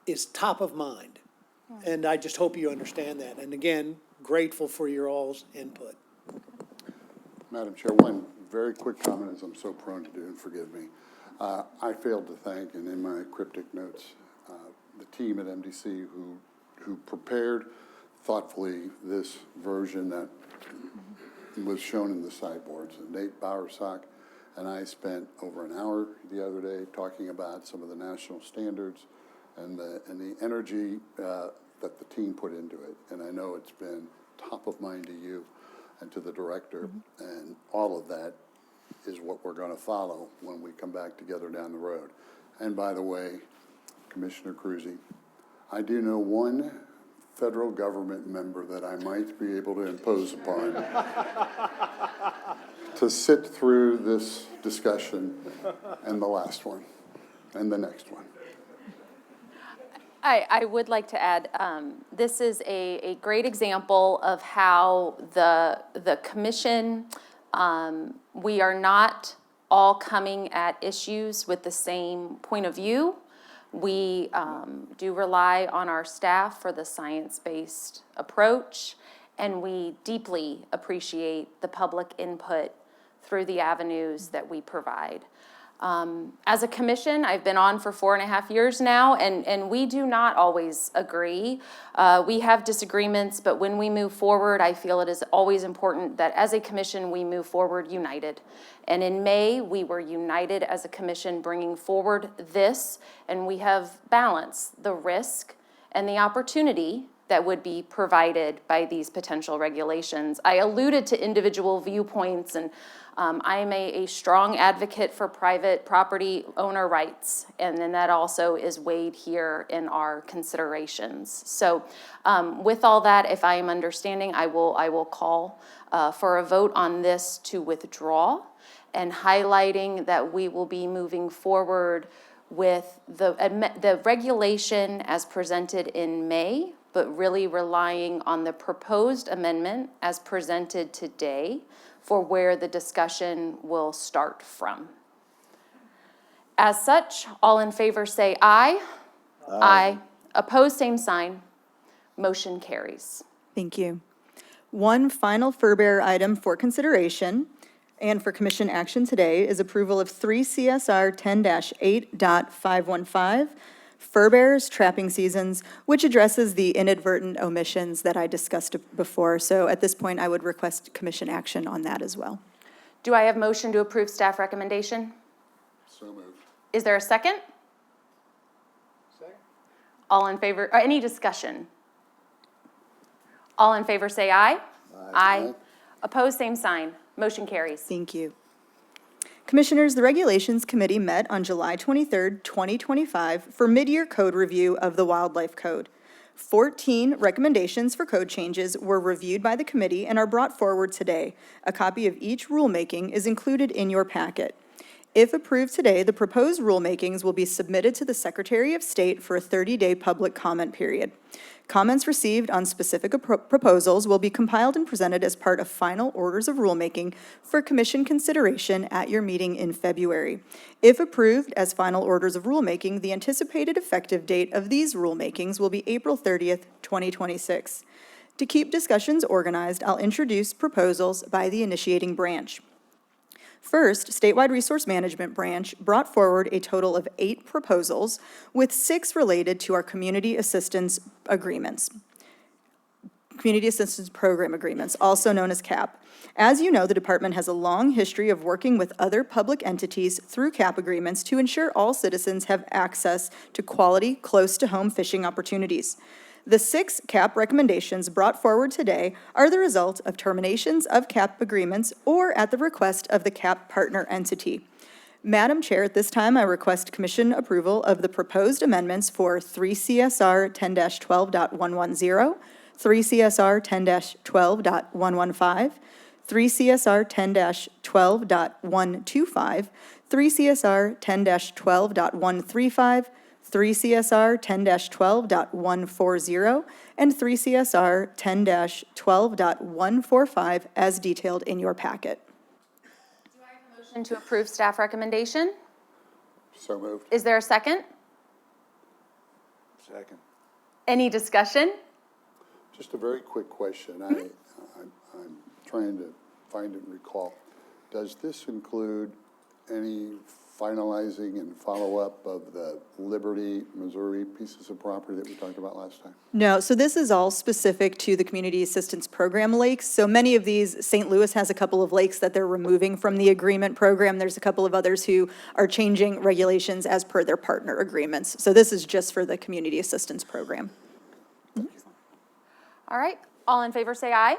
is top of mind. And I just hope you understand that. And again, grateful for your all's input. Madam Chair, one very quick comment, as I'm so prone to do, and forgive me. I failed to thank, and in my cryptic notes, the team at MDC who prepared thoughtfully this version that was shown in the sideboards. And Nate Bowersock and I spent over an hour the other day talking about some of the national standards and the energy that the team put into it. And I know it's been top of mind to you and to the director, and all of that is what we're going to follow when we come back together down the road. And by the way, Commissioner Cruzy, I do know one federal government member that I might be able to impose upon to sit through this discussion and the last one and the next one. I would like to add, this is a great example of how the commission, we are not all coming at issues with the same point of view. We do rely on our staff for the science-based approach, and we deeply appreciate the public input through the avenues that we provide. As a commission, I've been on for 4.5 years now, and we do not always agree. We have disagreements, but when we move forward, I feel it is always important that as a commission, we move forward united. And in May, we were united as a commission bringing forward this, and we have balanced the risk and the opportunity that would be provided by these potential regulations. I alluded to individual viewpoints, and I am a strong advocate for private property owner rights, and then that also is weighed here in our considerations. So with all that, if I am understanding, I will call for a vote on this to withdraw, and highlighting that we will be moving forward with the regulation as presented in May, but really relying on the proposed amendment as presented today for where the discussion will start from. As such, all in favor say aye. Aye. Opposed, same sign. Motion carries. Thank you. One final fur bearer item for consideration and for commission action today is approval of 3 CSR 10-8.515, fur bearers trapping seasons, which addresses the inadvertent omissions that I discussed before. So at this point, I would request commission action on that as well. Do I have motion to approve staff recommendation? So moved. Is there a second? Second. All in favor, or any discussion? All in favor say aye. Aye. Opposed, same sign. Motion carries. Thank you. Commissioners, the Regulations Committee met on July 23rd, 2025 for mid-year code review of the Wildlife Code. 14 recommendations for code changes were reviewed by the committee and are brought forward today. A copy of each rulemaking is included in your packet. If approved today, the proposed rulemakings will be submitted to the Secretary of State for a 30-day public comment period. Comments received on specific proposals will be compiled and presented as part of final orders of rulemaking for commission consideration at your meeting in February. If approved as final orders of rulemaking, the anticipated effective date of these rulemakings will be April 30th, 2026. To keep discussions organized, I'll introduce proposals by the initiating branch. First, Statewide Resource Management Branch brought forward a total of 8 proposals, with 6 related to our Community Assistance Agreements. Community Assistance Program Agreements, also known as CAP. As you know, the department has a long history of working with other public entities through CAP agreements to ensure all citizens have access to quality, close-to-home fishing opportunities. The 6 CAP recommendations brought forward today are the result of terminations of CAP agreements or at the request of the CAP partner entity. Madam Chair, at this time, I request commission approval of the proposed amendments for 3 CSR 10-12.110, 3 CSR 10-12.115, 3 CSR 10-12.125, 3 CSR 10-12.135, 3 CSR 10-12.140, and 3 CSR 10-12.145 as detailed in your packet. Do I have a motion to approve staff recommendation? So moved. Is there a second? Second. Any discussion? Just a very quick question. I'm trying to find and recall. Does this include any finalizing and follow-up of the Liberty, Missouri pieces of property that we talked about last time? No, so this is all specific to the Community Assistance Program lakes. So many of these, St. Louis has a couple of lakes that they're removing from the agreement program. There's a couple of others who are changing regulations as per their partner agreements. So this is just for the Community Assistance Program. All right, all in favor say aye.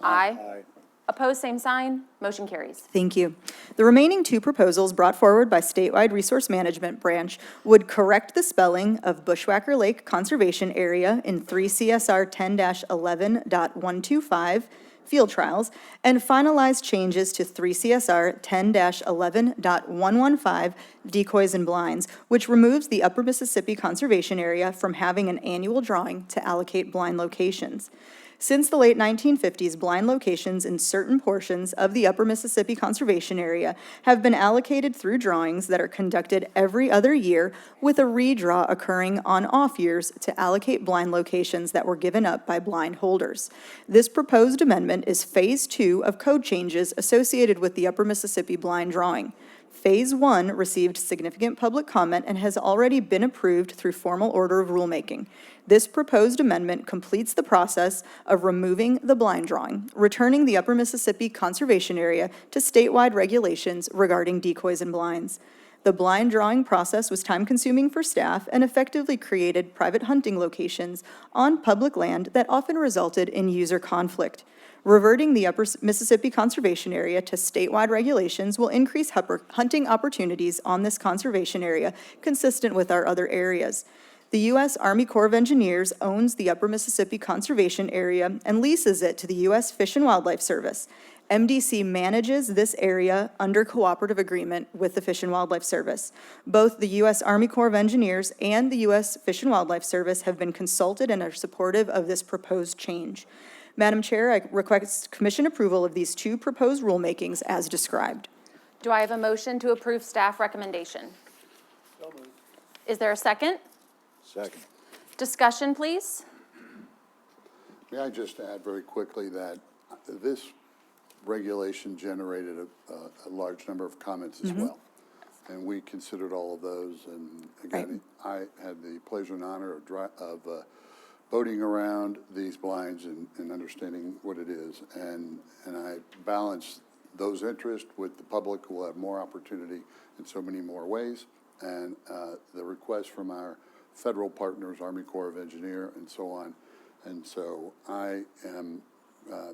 Aye. Aye. Opposed, same sign. Motion carries. Thank you. The remaining 2 proposals brought forward by Statewide Resource Management Branch would correct the spelling of Bushwhacker Lake Conservation Area in 3 CSR 10-11.125 field trials and finalize changes to 3 CSR 10-11.115 decoys and blinds, which removes the Upper Mississippi Conservation Area from having an annual drawing to allocate blind locations. Since the late 1950s, blind locations in certain portions of the Upper Mississippi Conservation Area have been allocated through drawings that are conducted every other year, with a redraw occurring on off years to allocate blind locations that were given up by blind holders. This proposed amendment is Phase 2 of code changes associated with the Upper Mississippi blind drawing. Phase 1 received significant public comment and has already been approved through formal order of rulemaking. This proposed amendment completes the process of removing the blind drawing, returning the Upper Mississippi Conservation Area to statewide regulations regarding decoys and blinds. The blind drawing process was time-consuming for staff and effectively created private hunting locations on public land that often resulted in user conflict. Reverting the Upper Mississippi Conservation Area to statewide regulations will increase hunting opportunities on this conservation area, consistent with our other areas. The U.S. Army Corps of Engineers owns the Upper Mississippi Conservation Area and leases it to the U.S. Fish and Wildlife Service. MDC manages this area under cooperative agreement with the Fish and Wildlife Service. Both the U.S. Army Corps of Engineers and the U.S. Fish and Wildlife Service have been consulted and are supportive of this proposed change. Madam Chair, I request commission approval of these 2 proposed rulemakings as described. Do I have a motion to approve staff recommendation? Is there a second? Second. Discussion, please? May I just add very quickly that this regulation generated a large number of comments as well. And we considered all of those, and again, I had the pleasure and honor of voting around these blinds and understanding what it is. And I balance those interests with the public who will have more opportunity in so many more ways. And the request from our federal partners, Army Corps of Engineers and so on. And so I am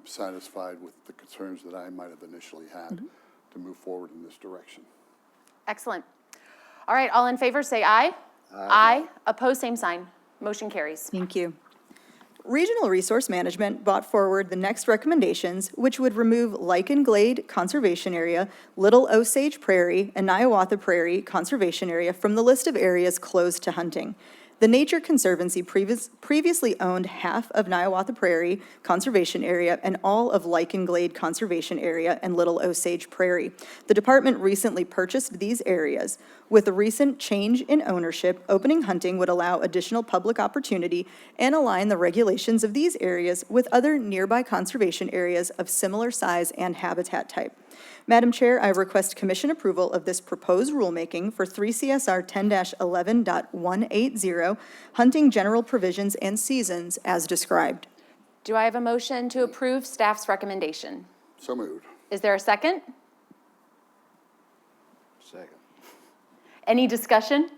satisfied with the concerns that I might have initially had to move forward in this direction. Excellent. All right, all in favor, say aye. Aye. Opposed, same sign. Motion carries. Thank you. Regional Resource Management brought forward the next recommendations, which would remove Lichen Glade Conservation Area, Little Osage Prairie, and Niawatha Prairie Conservation Area from the list of areas closed to hunting. The Nature Conservancy previously owned half of Niawatha Prairie Conservation Area and all of Lichen Glade Conservation Area and Little Osage Prairie. The department recently purchased these areas. With a recent change in ownership, opening hunting would allow additional public opportunity and align the regulations of these areas with other nearby conservation areas of similar size and habitat type. Madam Chair, I request commission approval of this proposed rulemaking for 3 CSR 10-11.180, hunting general provisions and seasons as described. Do I have a motion to approve staff's recommendation? So moved. Is there a second? Second. Any discussion?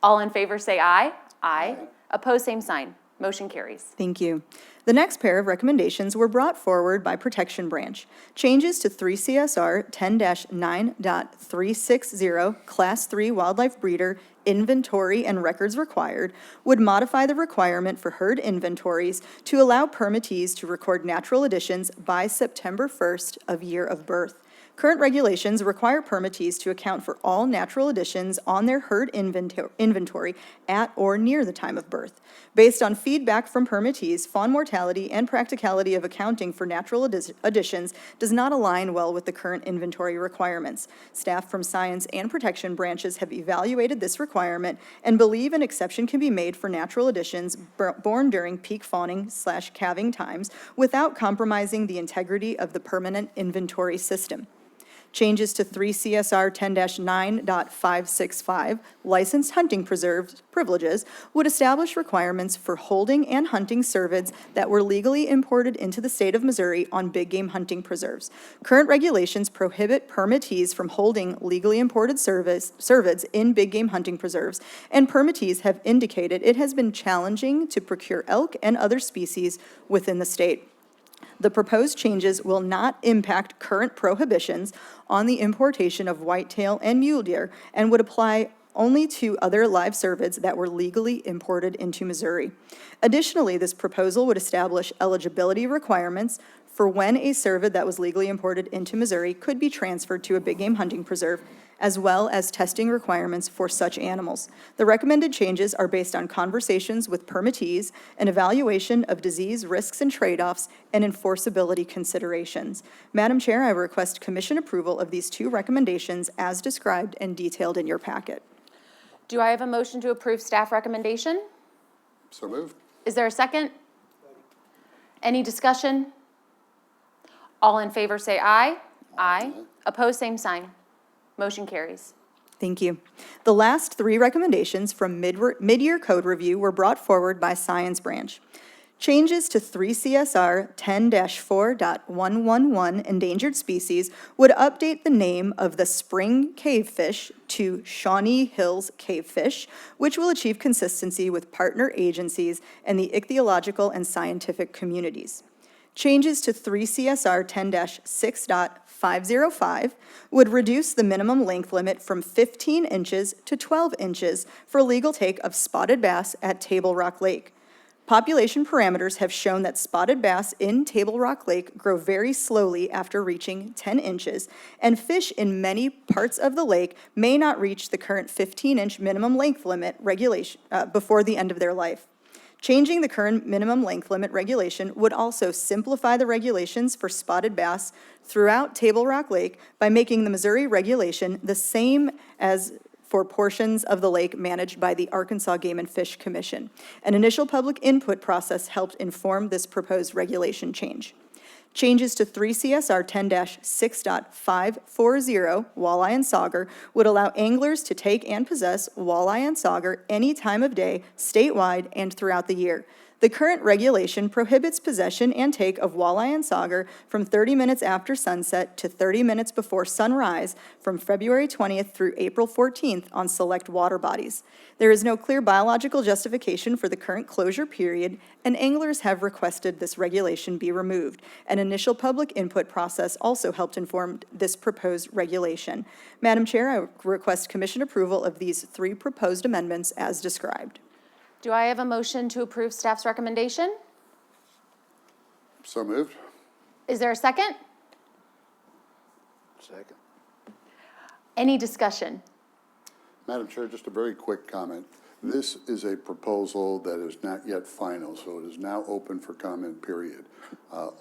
All in favor, say aye. Aye. Opposed, same sign. Motion carries. Thank you. The next pair of recommendations were brought forward by Protection Branch. Changes to 3 CSR 10-9.360, Class 3 wildlife breeder, inventory and records required, would modify the requirement for herd inventories to allow permittees to record natural additions by September 1st of year of birth. Current regulations require permittees to account for all natural additions on their herd inventory at or near the time of birth. Based on feedback from permittees, fawn mortality and practicality of accounting for natural additions does not align well with the current inventory requirements. Staff from Science and Protection branches have evaluated this requirement and believe an exception can be made for natural additions born during peak fawning/calving times without compromising the integrity of the permanent inventory system. Changes to 3 CSR 10-9.565, licensed hunting privileges, would establish requirements for holding and hunting cervids that were legally imported into the state of Missouri on big game hunting preserves. Current regulations prohibit permittees from holding legally imported cervids in big game hunting preserves, and permittees have indicated it has been challenging to procure elk and other species within the state. The proposed changes will not impact current prohibitions on the importation of whitetail and mule deer and would apply only to other live cervids that were legally imported into Missouri. Additionally, this proposal would establish eligibility requirements for when a cervid that was legally imported into Missouri could be transferred to a big game hunting preserve, as well as testing requirements for such animals. The recommended changes are based on conversations with permittees, an evaluation of disease risks and trade-offs, and enforceability considerations. Madam Chair, I request commission approval of these two recommendations as described and detailed in your packet. Do I have a motion to approve staff recommendation? So moved. Is there a second? Any discussion? All in favor say aye. Aye. Opposed, same sign. Motion carries. Thank you. The last three recommendations from mid-year code review were brought forward by Science Branch. Changes to 3 CSR 10-4.111 endangered species would update the name of the spring cavefish to Shawnee Hills cavefish, which will achieve consistency with partner agencies and the ichthyological and scientific communities. Changes to 3 CSR 10-6.505 would reduce the minimum length limit from 15 inches to 12 inches for legal take of spotted bass at Table Rock Lake. Population parameters have shown that spotted bass in Table Rock Lake grow very slowly after reaching 10 inches, and fish in many parts of the lake may not reach the current 15-inch minimum length limit regulation before the end of their life. Changing the current minimum length limit regulation would also simplify the regulations for spotted bass throughout Table Rock Lake by making the Missouri regulation the same as for portions of the lake managed by the Arkansas Game and Fish Commission. An initial public input process helped inform this proposed regulation change. Changes to 3 CSR 10-6.540, walleye and sauger, would allow anglers to take and possess walleye and sauger any time of day, statewide and throughout the year. The current regulation prohibits possession and take of walleye and sauger from 30 minutes after sunset to 30 minutes before sunrise from February 20th through April 14th on select water bodies. There is no clear biological justification for the current closure period, and anglers have requested this regulation be removed. An initial public input process also helped inform this proposed regulation. Madam Chair, I request commission approval of these 3 proposed amendments as described. Do I have a motion to approve staff's recommendation? So moved. Is there a second? Second. Any discussion? Madam Chair, just a very quick comment. This is a proposal that is not yet final, so it is now open for comment period,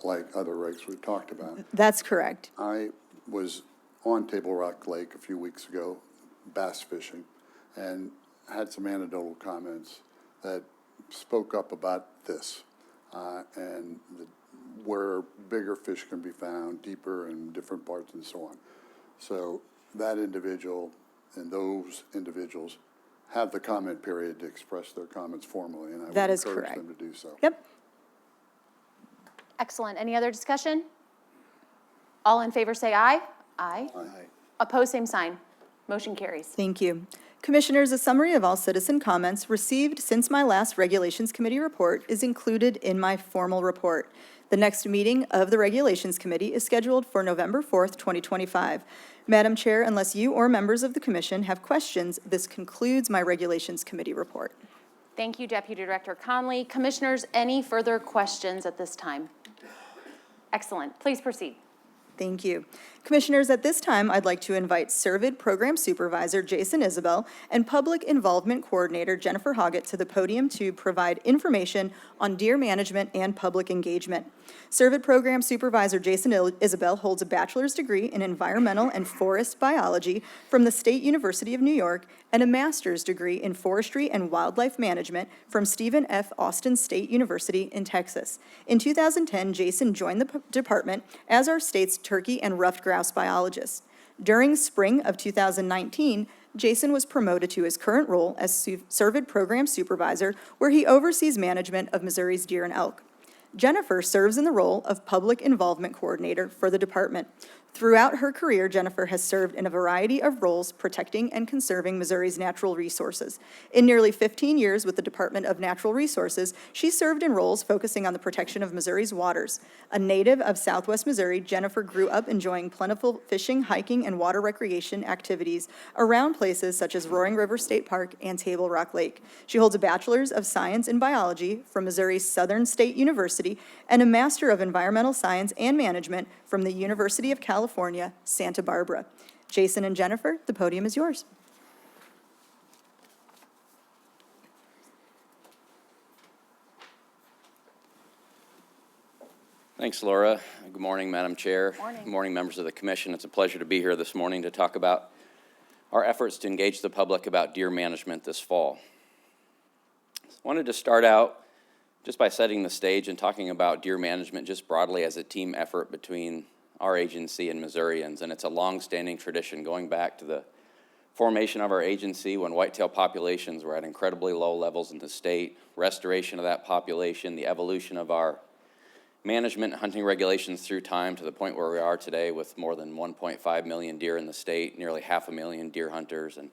like other regs we've talked about. That's correct. I was on Table Rock Lake a few weeks ago, bass fishing, and had some anecdotal comments that spoke up about this, and where bigger fish can be found, deeper in different parts and so on. So that individual and those individuals have the comment period to express their comments formally, and I would That is encourage correct. them to do so. Yep. Excellent. Any other discussion? All in favor say aye. Aye. Aye. Opposed, same sign. Motion carries. Thank you. Commissioners, a summary of all citizen comments received since my last Regulations Committee report is included in my formal report. The next meeting of the Regulations Committee is scheduled for November 4th, 2025. Madam Chair, unless you or members of the commission have questions, this concludes my Regulations Committee report. Thank you, Deputy Director Conley. Commissioners, any further questions at this time? Excellent. Please proceed. Thank you. Commissioners, at this time, I'd like to invite Servid Program Supervisor Jason Isabel and Public Involvement Coordinator Jennifer Hoggett to the podium to provide information on deer management and public engagement. Servid Program Supervisor Jason Isabel holds a bachelor's degree in environmental and forest biology from the State University of New York and a master's degree in forestry and wildlife management from Stephen F. Austin State University in Texas. In 2010, Jason joined the department as our state's turkey and ruffed grouse biologist. During spring of 2019, Jason was promoted to his current role as Servid Program Supervisor, where he oversees management of Missouri's deer and elk. Jennifer serves in the role of Public Involvement Coordinator for the department. Throughout her career, Jennifer has served in a variety of roles protecting and conserving Missouri's natural resources. In nearly 15 years with the Department of Natural Resources, she served in roles focusing on the protection of Missouri's waters. A native of Southwest Missouri, Jennifer grew up enjoying plentiful fishing, hiking, and water recreation activities around places such as Roaring River State Park and Table Rock Lake. She holds a Bachelor's of Science in Biology from Missouri's Southern State University and a Master of Environmental Science and Management from the University of California, Santa Barbara. Jason and Jennifer, the podium is yours. Thanks, Laura. Good morning, Madam Chair. Morning. Good morning, members of the commission. It's a pleasure to be here this morning to talk about our efforts to engage the public about deer management this fall. I wanted to start out just by setting the stage and talking about deer management just broadly as a team effort between our agency and Missourians. And it's a long-standing tradition going back to the formation of our agency when whitetail populations were at incredibly low levels in the state, restoration of that population, the evolution of our management and hunting regulations through time to the point where we are today with more than 1.5 million deer in the state, nearly 500,000 deer hunters, and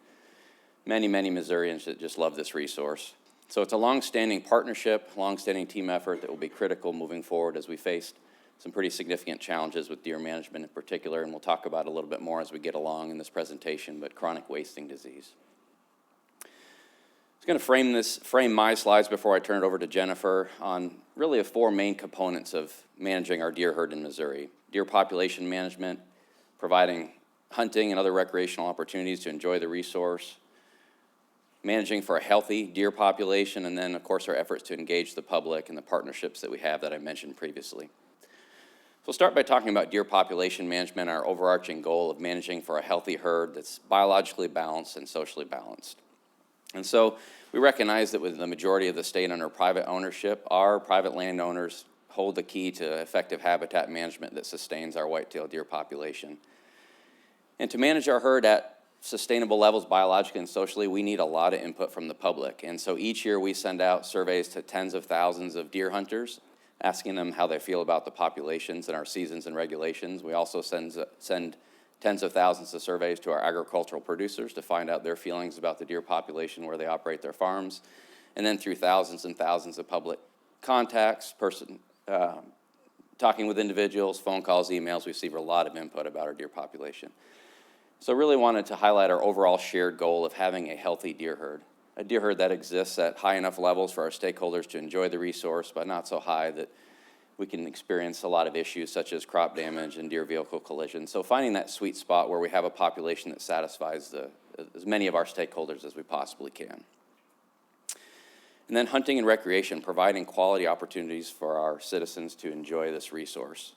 many, many Missourians that just love this resource. So it's a long-standing partnership, long-standing team effort that will be critical moving forward as we faced some pretty significant challenges with deer management in particular, and we'll talk about a little bit more as we get along in this presentation, but chronic wasting disease. I'm going to frame my slides before I turn it over to Jennifer on really 4 main components of managing our deer herd in Missouri. Deer population management, providing hunting and other recreational opportunities to enjoy the resource, managing for a healthy deer population, and then, of course, our efforts to engage the public and the partnerships that we have that I mentioned previously. So we'll start by talking about deer population management, our overarching goal of managing for a healthy herd that's biologically balanced and socially balanced. And so we recognize that with the majority of the state under private ownership, our private landowners hold the key to effective habitat management that sustains our white-tailed deer population. And to manage our herd at sustainable levels biologically and socially, we need a lot of input from the public. And so each year we send out surveys to tens of thousands of deer hunters, asking them how they feel about the populations and our seasons and regulations. We also send tens of thousands of surveys to our agricultural producers to find out their feelings about the deer population where they operate their farms. And then through thousands and thousands of public contacts, talking with individuals, phone calls, emails, we receive a lot of input about our deer population. So really wanted to highlight our overall shared goal of having a healthy deer herd. A deer herd that exists at high enough levels for our stakeholders to enjoy the resource, but not so high that we can experience a lot of issues such as crop damage and deer vehicle collisions. So finding that sweet spot where we have a population that satisfies as many of our stakeholders as we possibly can. And then hunting and recreation, providing quality opportunities for our citizens to enjoy this resource.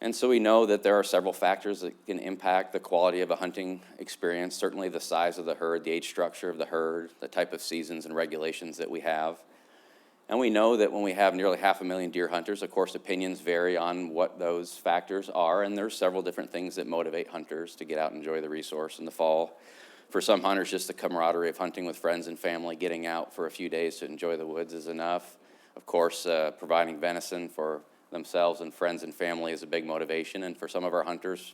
And so we know that there are several factors that can impact the quality of a hunting experience, certainly the size of the herd, the age structure of the herd, the type of seasons and regulations that we have. And we know that when we have nearly 500,000 deer hunters, of course, opinions vary on what those factors are, and there's several different things that motivate hunters to get out and enjoy the resource in the fall. For some hunters, just the camaraderie of hunting with friends and family, getting out for a few days to enjoy the woods is enough. Of course, providing venison for themselves and friends and family is a big motivation, and for some of our hunters,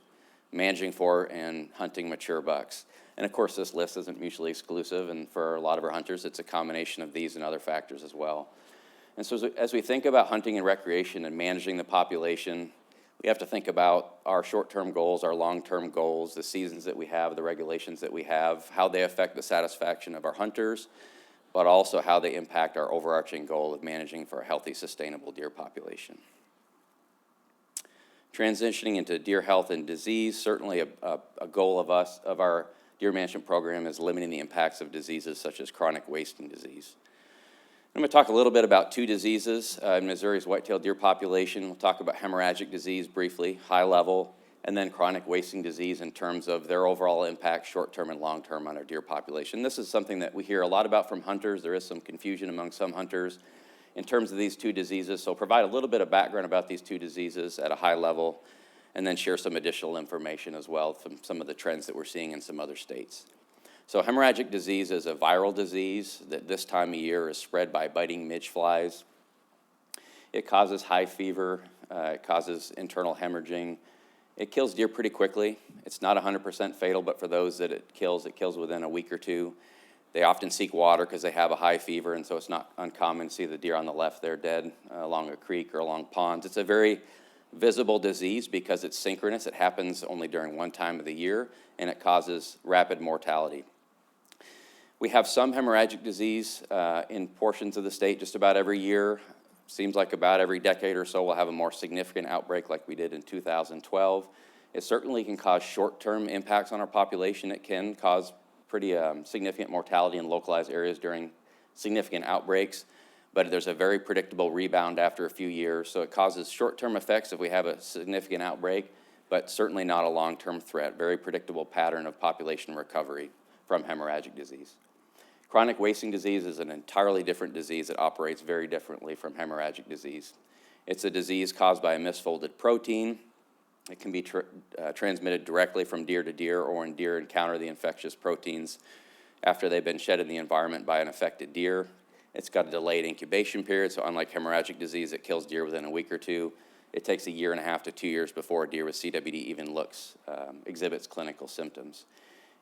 managing for and hunting mature bucks. And of course, this list isn't mutually exclusive, and for a lot of our hunters, it's a combination of these and other factors as well. And so as we think about hunting and recreation and managing the population, we have to think about our short-term goals, our long-term goals, the seasons that we have, the regulations that we have, how they affect the satisfaction of our hunters, but also how they impact our overarching goal of managing for a healthy, sustainable deer population. Transitioning into deer health and disease, certainly a goal of our deer management program is limiting the impacts of diseases such as chronic wasting disease. I'm going to talk a little bit about two diseases in Missouri's white-tailed deer population. We'll talk about hemorrhagic disease briefly, high level, and then chronic wasting disease in terms of their overall impact, short-term and long-term, on our deer population. This is something that we hear a lot about from hunters. There is some confusion among some hunters in terms of these two diseases. So I'll provide a little bit of background about these two diseases at a high level, and then share some additional information as well from some of the trends that we're seeing in some other states. So hemorrhagic disease is a viral disease that this time of year is spread by biting midge flies. It causes high fever, it causes internal hemorrhaging. It kills deer pretty quickly. It's not 100% fatal, but for those that it kills within a week or two. They often seek water because they have a high fever, and so it's not uncommon to see the deer on the left there dead along a creek or along ponds. It's a very visible disease because it's synchronous. It happens only during one time of the year, and it causes rapid mortality. We have some hemorrhagic disease in portions of the state just about every year. Seems like about every decade or so we'll have a more significant outbreak like we did in 2012. It certainly can cause short-term impacts on our population. It can cause pretty significant mortality in localized areas during significant outbreaks, but there's a very predictable rebound after a few years. So it causes short-term effects if we have a significant outbreak, but certainly not a long-term threat. Very predictable pattern of population recovery from hemorrhagic disease. Chronic wasting disease is an entirely different disease that operates very differently from hemorrhagic disease. It's a disease caused by a misfolded protein. It can be transmitted directly from deer to deer, or when deer encounter the infectious proteins after they've been shed in the environment by an affected deer. It's got a delayed incubation period, so unlike hemorrhagic disease that kills deer within a week or two, it takes 1.5 to 2 years before a deer with CWD even exhibits clinical symptoms.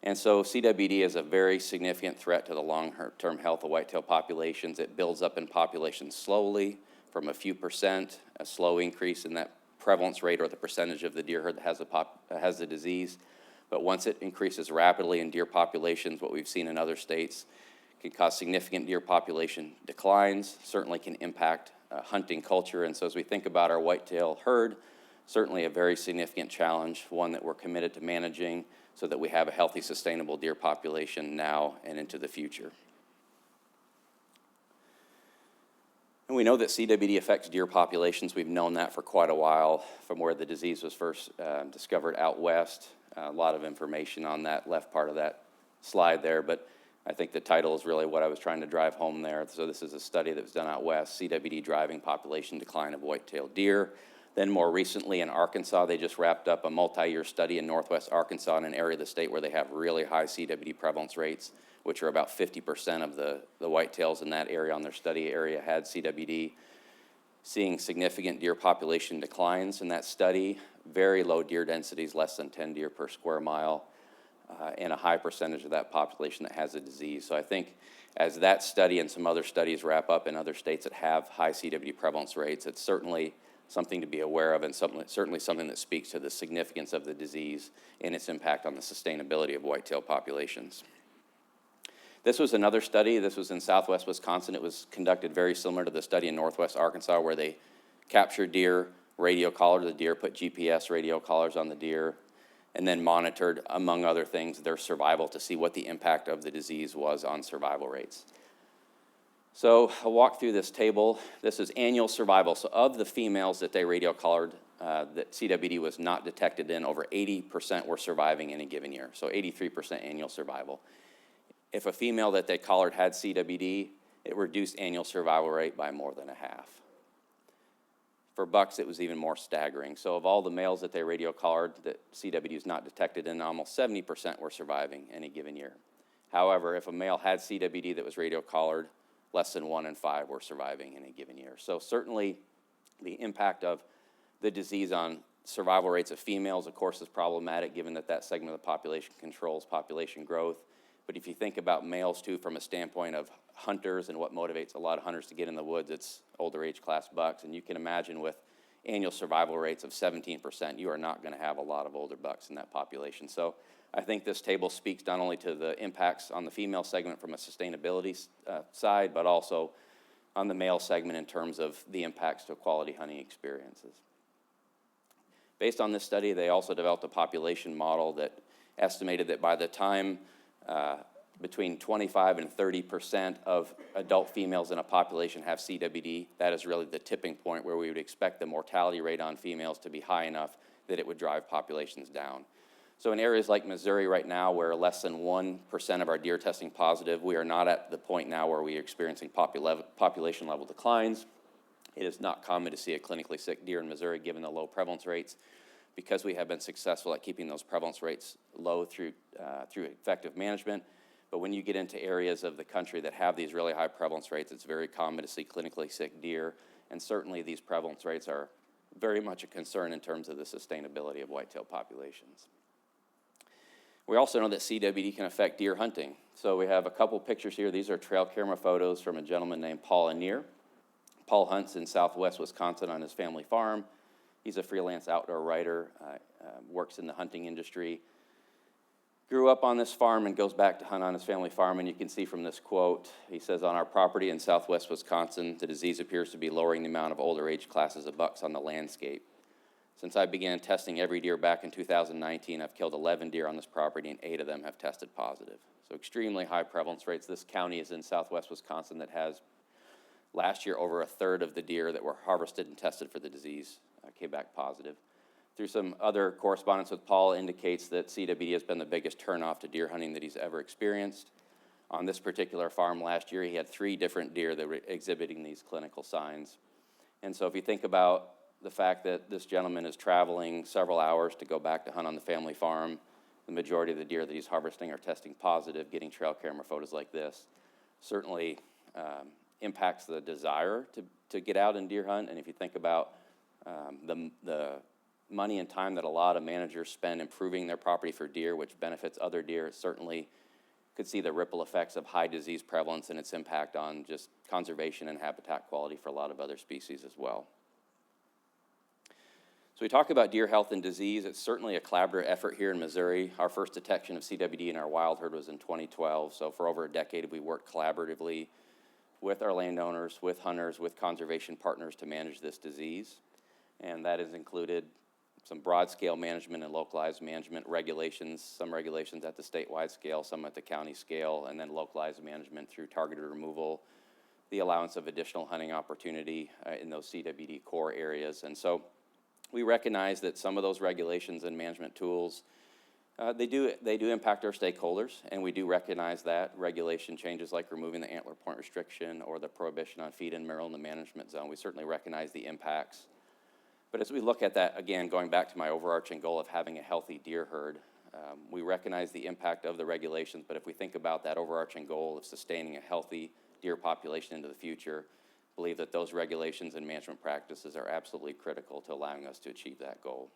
And so CWD is a very significant threat to the long-term health of whitetail populations. It builds up in populations slowly from a few percent, a slow increase in that prevalence rate or the percentage of the deer herd that has the disease. But once it increases rapidly in deer populations, what we've seen in other states, can cause significant deer population declines, certainly can impact hunting culture. And so as we think about our whitetail herd, certainly a very significant challenge, one that we're committed to managing so that we have a healthy, sustainable deer population now and into the future. And we know that CWD affects deer populations. We've known that for quite a while from where the disease was first discovered out west. A lot of information on that left part of that slide there, but I think the title is really what I was trying to drive home there. So this is a study that was done out west, CWD driving population decline of white-tailed deer. Then more recently in Arkansas, they just wrapped up a multi-year study in northwest Arkansas in an area of the state where they have really high CWD prevalence rates, which are about 50% of the whitetails in that area on their study area had CWD. Seeing significant deer population declines in that study, very low deer densities, less than 10 deer per square mile, and a high percentage of that population that has a disease. So I think as that study and some other studies wrap up in other states that have high CWD prevalence rates, it's certainly something to be aware of and certainly something that speaks to the significance of the disease and its impact on the sustainability of whitetail populations. This was another study. This was in southwest Wisconsin. It was conducted very similar to the study in northwest Arkansas where they captured deer, radio collared the deer, put GPS radio collars on the deer, and then monitored, among other things, their survival to see what the impact of the disease was on survival rates. So I'll walk through this table. This is annual survival. So of the females that they radio collared that CWD was not detected in, over 80% were surviving in a given year. So 83% annual survival. If a female that they collared had CWD, it reduced annual survival rate by more than a half. For bucks, it was even more staggering. So of all the males that they radio collared that CWD was not detected in, almost 70% were surviving in a given year. However, if a male had CWD that was radio collared, less than 1 in 5 were surviving in a given year. So certainly the impact of the disease on survival rates of females, of course, is problematic given that that segment of the population controls population growth. But if you think about males too from a standpoint of hunters and what motivates a lot of hunters to get in the woods, it's older age class bucks. And you can imagine with annual survival rates of 17%, you are not going to have a lot of older bucks in that population. So I think this table speaks not only to the impacts on the female segment from a sustainability side, but also on the male segment in terms of the impacts to quality hunting experiences. Based on this study, they also developed a population model that estimated that by the time between 25 and 30% of adult females in a population have CWD, that is really the tipping point where we would expect the mortality rate on females to be high enough that it would drive populations down. So in areas like Missouri right now, where less than 1% of our deer testing positive, we are not at the point now where we are experiencing population level declines. It is not common to see a clinically sick deer in Missouri given the low prevalence rates. Because we have been successful at keeping those prevalence rates low through effective management. But when you get into areas of the country that have these really high prevalence rates, it's very common to see clinically sick deer. And certainly these prevalence rates are very much a concern in terms of the sustainability of whitetail populations. We also know that CWD can affect deer hunting. So we have a couple pictures here. These are trail camera photos from a gentleman named Paul Annier. Paul hunts in southwest Wisconsin on his family farm. He's a freelance outdoor writer, works in the hunting industry. Grew up on this farm and goes back to hunt on his family farm. And you can see from this quote, he says, "On our property in southwest Wisconsin, the disease appears to be lowering the amount of older age classes of bucks on the landscape. Since I began testing every deer back in 2019, I've killed 11 deer on this property and 8 of them have tested positive." So extremely high prevalence rates. This county is in southwest Wisconsin that has last year over a third of the deer that were harvested and tested for the disease came back positive. Through some other correspondence with Paul indicates that CWD has been the biggest turnoff to deer hunting that he's ever experienced. On this particular farm last year, he had 3 different deer that were exhibiting these clinical signs. And so if you think about the fact that this gentleman is traveling several hours to go back to hunt on the family farm, the majority of the deer that he's harvesting are testing positive, getting trail camera photos like this, certainly impacts the desire to get out and deer hunt. And if you think about the money and time that a lot of managers spend improving their property for deer, which benefits other deer, it certainly could see the ripple effects of high disease prevalence and its impact on just conservation and habitat quality for a lot of other species as well. So we talk about deer health and disease. It's certainly a collaborative effort here in Missouri. Our first detection of CWD in our wild herd was in 2012. So for over a decade, we worked collaboratively with our landowners, with hunters, with conservation partners to manage this disease. And that has included some broad-scale management and localized management regulations, some regulations at the statewide scale, some at the county scale, and then localized management through targeted removal, the allowance of additional hunting opportunity in those CWD core areas. And so we recognize that some of those regulations and management tools, they do impact our stakeholders, and we do recognize that. Regulation changes like removing the antler point restriction or the prohibition on feed and mineral in the management zone, we certainly recognize the impacts. But as we look at that, again, going back to my overarching goal of having a healthy deer herd, we recognize the impact of the regulations, but if we think about that overarching goal of sustaining a healthy deer population into the future, believe that those regulations and management practices are absolutely critical to allowing us to achieve that goal.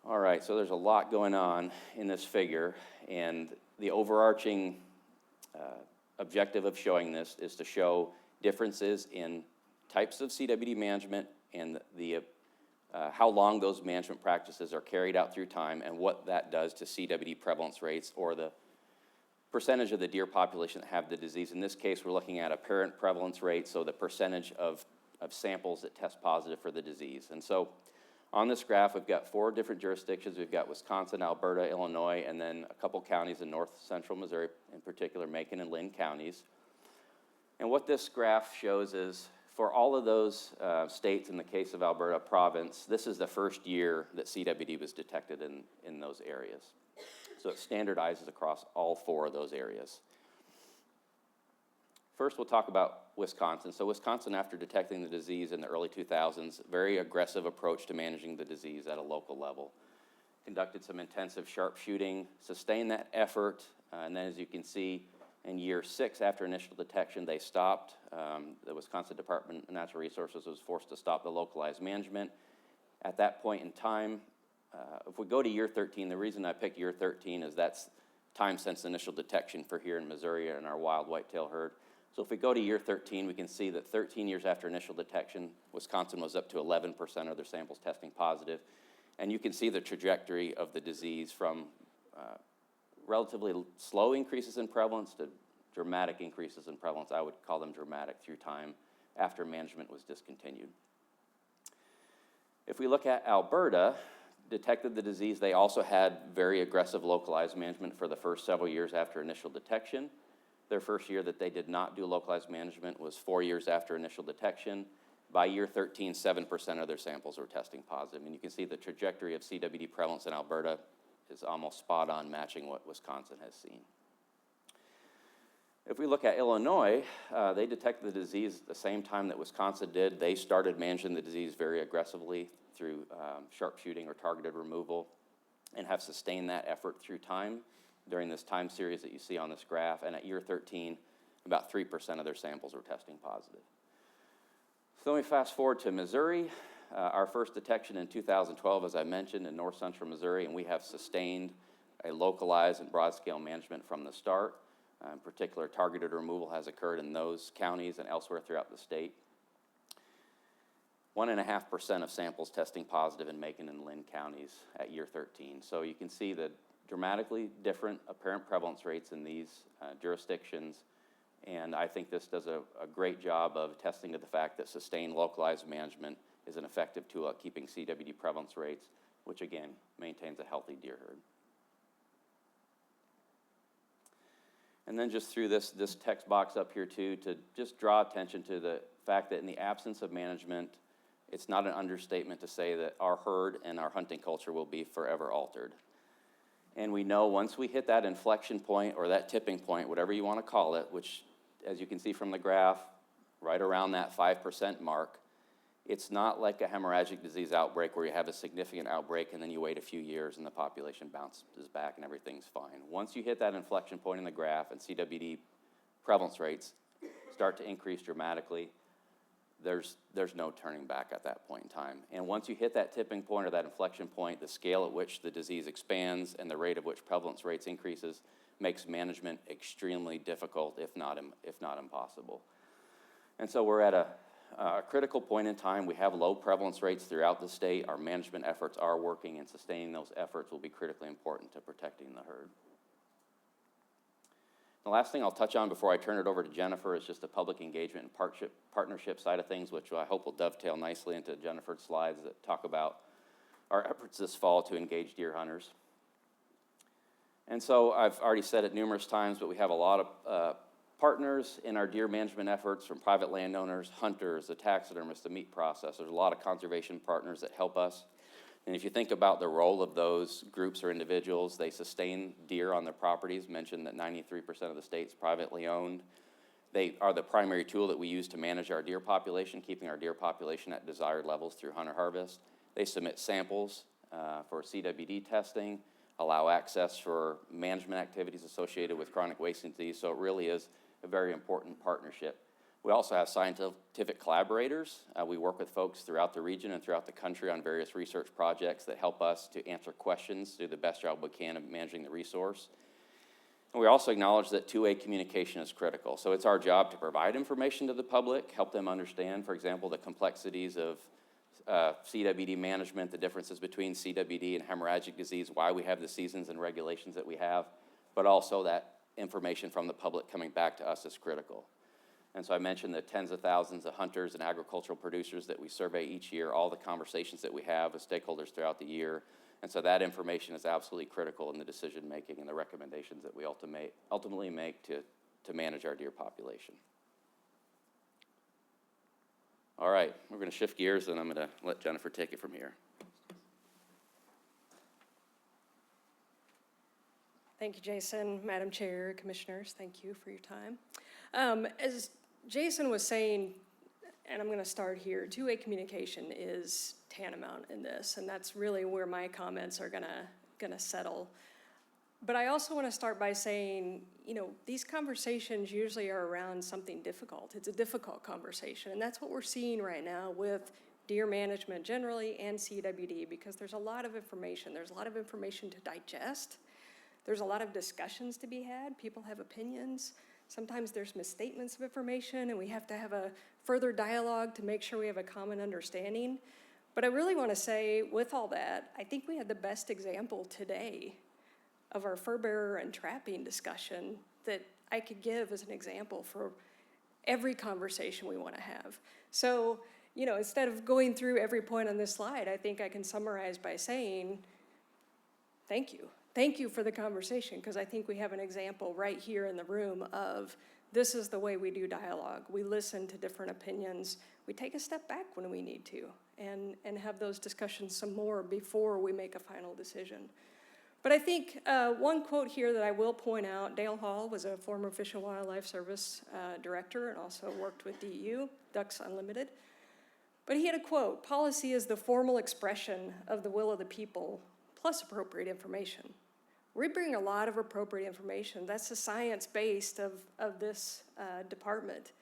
All right, so there's a lot going on in this figure, and the overarching objective of showing this is to show differences in types of CWD management and how long those management practices are carried out through time and what that does to CWD prevalence rates or the percentage of the deer population that have the disease. In this case, we're looking at apparent prevalence rate, so the percentage of samples that test positive for the disease. And so on this graph, we've got 4 different jurisdictions. We've got Wisconsin, Alberta, Illinois, and then a couple counties in north central Missouri, in particular Macon and Linn counties. And what this graph shows is for all of those states, in the case of Alberta province, this is the first year that CWD was detected in those areas. So it standardizes across all 4 of those areas. First, we'll talk about Wisconsin. So Wisconsin, after detecting the disease in the early 2000s, very aggressive approach to managing the disease at a local level. Conducted some intensive sharpshooting, sustained that effort, and then as you can see, in year 6 after initial detection, they stopped. The Wisconsin Department of Natural Resources was forced to stop the localized management. At that point in time, if we go to year 13, the reason I picked year 13 is that's time since initial detection for here in Missouri and our wild whitetail herd. So if we go to year 13, we can see that 13 years after initial detection, Wisconsin was up to 11% of their samples testing positive. And you can see the trajectory of the disease from relatively slow increases in prevalence to dramatic increases in prevalence. I would call them dramatic through time after management was discontinued. If we look at Alberta, detected the disease, they also had very aggressive localized management for the first several years after initial detection. Their first year that they did not do localized management was 4 years after initial detection. By year 13, 7% of their samples were testing positive. And you can see the trajectory of CWD prevalence in Alberta is almost spot on, matching what Wisconsin has seen. If we look at Illinois, they detected the disease at the same time that Wisconsin did. They started managing the disease very aggressively through sharpshooting or targeted removal and have sustained that effort through time during this time series that you see on this graph. And at year 13, about 3% of their samples were testing positive. So let me fast forward to Missouri. Our first detection in 2012, as I mentioned, in north central Missouri, and we have sustained a localized and broad-scale management from the start. In particular, targeted removal has occurred in those counties and elsewhere throughout the state. 1.5% of samples testing positive in Macon and Linn counties at year 13. So you can see the dramatically different apparent prevalence rates in these jurisdictions. And I think this does a great job of attesting to the fact that sustained localized management is an effective tool at keeping CWD prevalence rates, which again, maintains a healthy deer herd. And then just through this text box up here too, to just draw attention to the fact that in the absence of management, it's not an understatement to say that our herd and our hunting culture will be forever altered. And we know once we hit that inflection point or that tipping point, whatever you want to call it, which as you can see from the graph, right around that 5% mark, it's not like a hemorrhagic disease outbreak where you have a significant outbreak and then you wait a few years and the population bounces back and everything's fine. Once you hit that inflection point in the graph and CWD prevalence rates start to increase dramatically, there's no turning back at that point in time. And once you hit that tipping point or that inflection point, the scale at which the disease expands and the rate at which prevalence rates increases makes management extremely difficult, if not impossible. And so we're at a critical point in time. We have low prevalence rates throughout the state. Our management efforts are working, and sustaining those efforts will be critically important to protecting the herd. The last thing I'll touch on before I turn it over to Jennifer is just the public engagement and partnership side of things, which I hope will dovetail nicely into Jennifer's slides that talk about our efforts this fall to engage deer hunters. And so I've already said it numerous times, but we have a lot of partners in our deer management efforts, from private landowners, hunters, the taxidermists, the meat processors, a lot of conservation partners that help us. And if you think about the role of those groups or individuals, they sustain deer on their properties. Mentioned that 93% of the state's privately owned. They are the primary tool that we use to manage our deer population, keeping our deer population at desired levels through hunter harvest. They submit samples for CWD testing, allow access for management activities associated with chronic wasting disease. So it really is a very important partnership. We also have scientific collaborators. We work with folks throughout the region and throughout the country on various research projects that help us to answer questions, do the best job we can of managing the resource. And we also acknowledge that two-way communication is critical. So it's our job to provide information to the public, help them understand, for example, the complexities of CWD management, the differences between CWD and hemorrhagic disease, why we have the seasons and regulations that we have, but also that information from the public coming back to us is critical. And so I mentioned the tens of thousands of hunters and agricultural producers that we survey each year, all the conversations that we have with stakeholders throughout the year. And so that information is absolutely critical in the decision-making and the recommendations that we ultimately make to manage our deer population. All right, we're going to shift gears, and I'm going to let Jennifer take it from here. Thank you, Jason. Madam Chair, Commissioners, thank you for your time. As Jason was saying, and I'm going to start here, two-way communication is tantamount in this, and that's really where my comments are gonna settle. But I also want to start by saying, you know, these conversations usually are around something difficult. It's a difficult conversation, and that's what we're seeing right now with deer management generally and CWD, because there's a lot of information. There's a lot of information to digest. There's a lot of discussions to be had. People have opinions. Sometimes there's misstatements of information, and we have to have a further dialogue to make sure we have a common understanding. But I really want to say, with all that, I think we had the best example today of our fur bearer and trapping discussion that I could give as an example for every conversation we want to have. So, you know, instead of going through every point on this slide, I think I can summarize by saying, thank you. Thank you for the conversation, because I think we have an example right here in the room of this is the way we do dialogue. We listen to different opinions. We take a step back when we need to and have those discussions some more before we make a final decision. But I think one quote here that I will point out, Dale Hall was a former Fish and Wildlife Service director and also worked with DEU, Ducks Unlimited. But he had a quote, "Policy is the formal expression of the will of the people plus appropriate information." We bring a lot of appropriate information. That's the science-based of this department.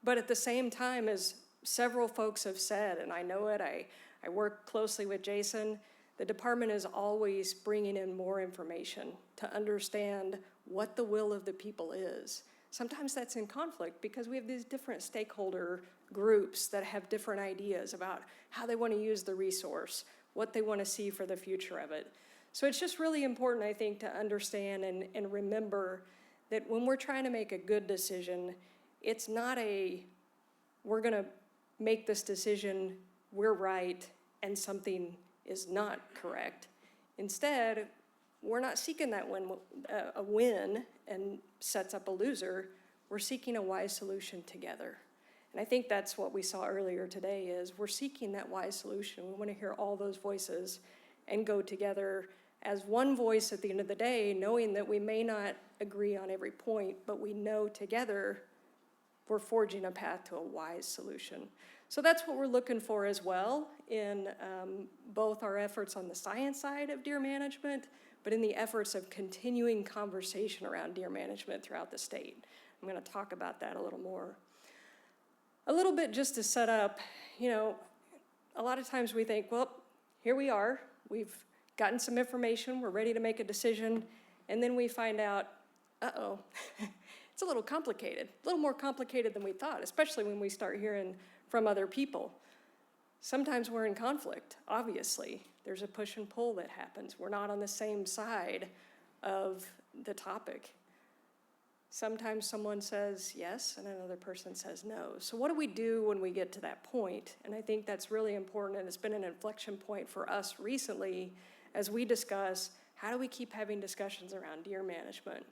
But at the same time, as several folks have said, and I know it, I work closely with Jason, the department is always bringing in more information to understand what the will of the people is. Sometimes that's in conflict because we have these different stakeholder groups that have different ideas about how they want to use the resource, what they want to see for the future of it. So it's just really important, I think, to understand and remember that when we're trying to make a good decision, it's not we're going to make this decision, we're right, and something is not correct. Instead, we're not seeking that a win and sets up a loser. We're seeking a wise solution together. And I think that's what we saw earlier today is we're seeking that wise solution. We want to hear all those voices and go together as one voice at the end of the day, knowing that we may not agree on every point, but we know together we're forging a path to a wise solution. So that's what we're looking for as well in both our efforts on the science side of deer management, but in the efforts of continuing conversation around deer management throughout the state. I'm going to talk about that a little more. A little bit just to set up, you know, a lot of times we think, well, here we are, we've gotten some information, we're ready to make a decision, and then we find out, uh-oh, it's a little complicated, a little more complicated than we thought, especially when we start hearing from other people. Sometimes we're in conflict, obviously. There's a push and pull that happens. We're not on the same side of the topic. Sometimes someone says yes and another person says no. So what do we do when we get to that point? And I think that's really important, and it's been an inflection point for us recently as we discuss how do we keep having discussions around deer management.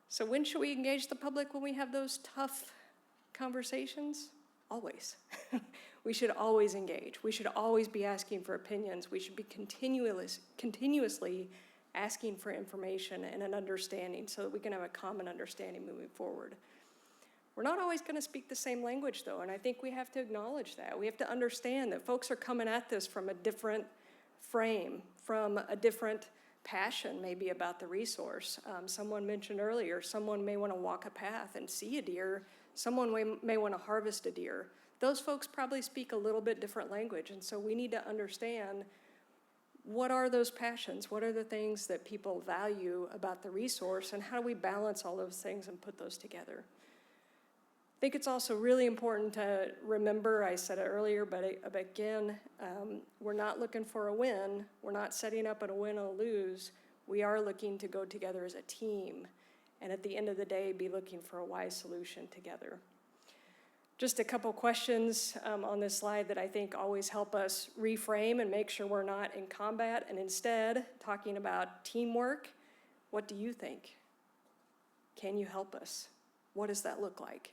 So when should we engage the public? When we have those tough conversations? Always. We should always engage. We should always be asking for opinions. We should be continuously asking for information and an understanding so that we can have a common understanding moving forward. We're not always going to speak the same language, though, and I think we have to acknowledge that. We have to understand that folks are coming at this from a different frame, from a different passion maybe about the resource. Someone mentioned earlier, someone may want to walk a path and see a deer. Someone may want to harvest a deer. Those folks probably speak a little bit different language, and so we need to understand what are those passions? What are the things that people value about the resource, and how do we balance all those things and put those together? I think it's also really important to remember, I said it earlier, but again, we're not looking for a win. We're not setting up a win or lose. We are looking to go together as a team, and at the end of the day, be looking for a wise solution together. Just a couple questions on this slide that I think always help us reframe and make sure we're not in combat, and instead talking about teamwork. What do you think? Can you help us? What does that look like?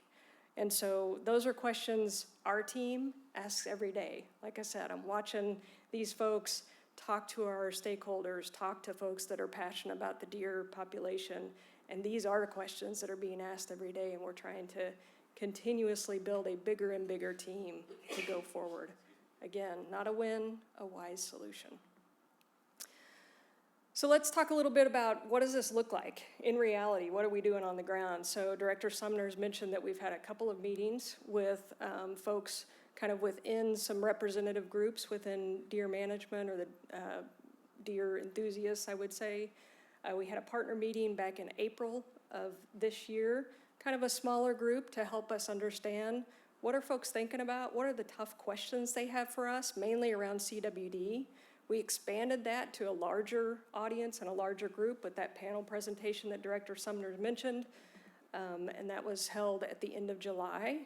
And so those are questions our team asks every day. Like I said, I'm watching these folks talk to our stakeholders, talk to folks that are passionate about the deer population, and these are questions that are being asked every day, and we're trying to continuously build a bigger and bigger team to go forward. Again, not a win, a wise solution. So let's talk a little bit about what does this look like in reality? What are we doing on the ground? So Director Sumner's mentioned that we've had a couple of meetings with folks kind of within some representative groups within deer management or the deer enthusiasts, I would say. We had a partner meeting back in April of this year, kind of a smaller group to help us understand what are folks thinking about, what are the tough questions they have for us, mainly around CWD. We expanded that to a larger audience and a larger group with that panel presentation that Director Sumner mentioned, and that was held at the end of July.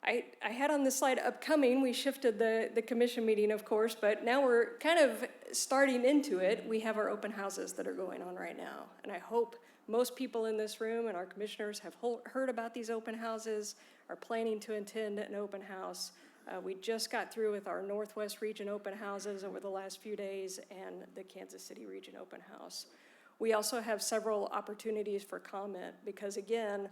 I had on this slide upcoming, we shifted the commission meeting, of course, but now we're kind of starting into it. We have our open houses that are going on right now, and I hope most people in this room and our commissioners have heard about these open houses, are planning to attend an open house. We just got through with our Northwest Region open houses over the last few days and the Kansas City Region open house. We also have several opportunities for comment because, again,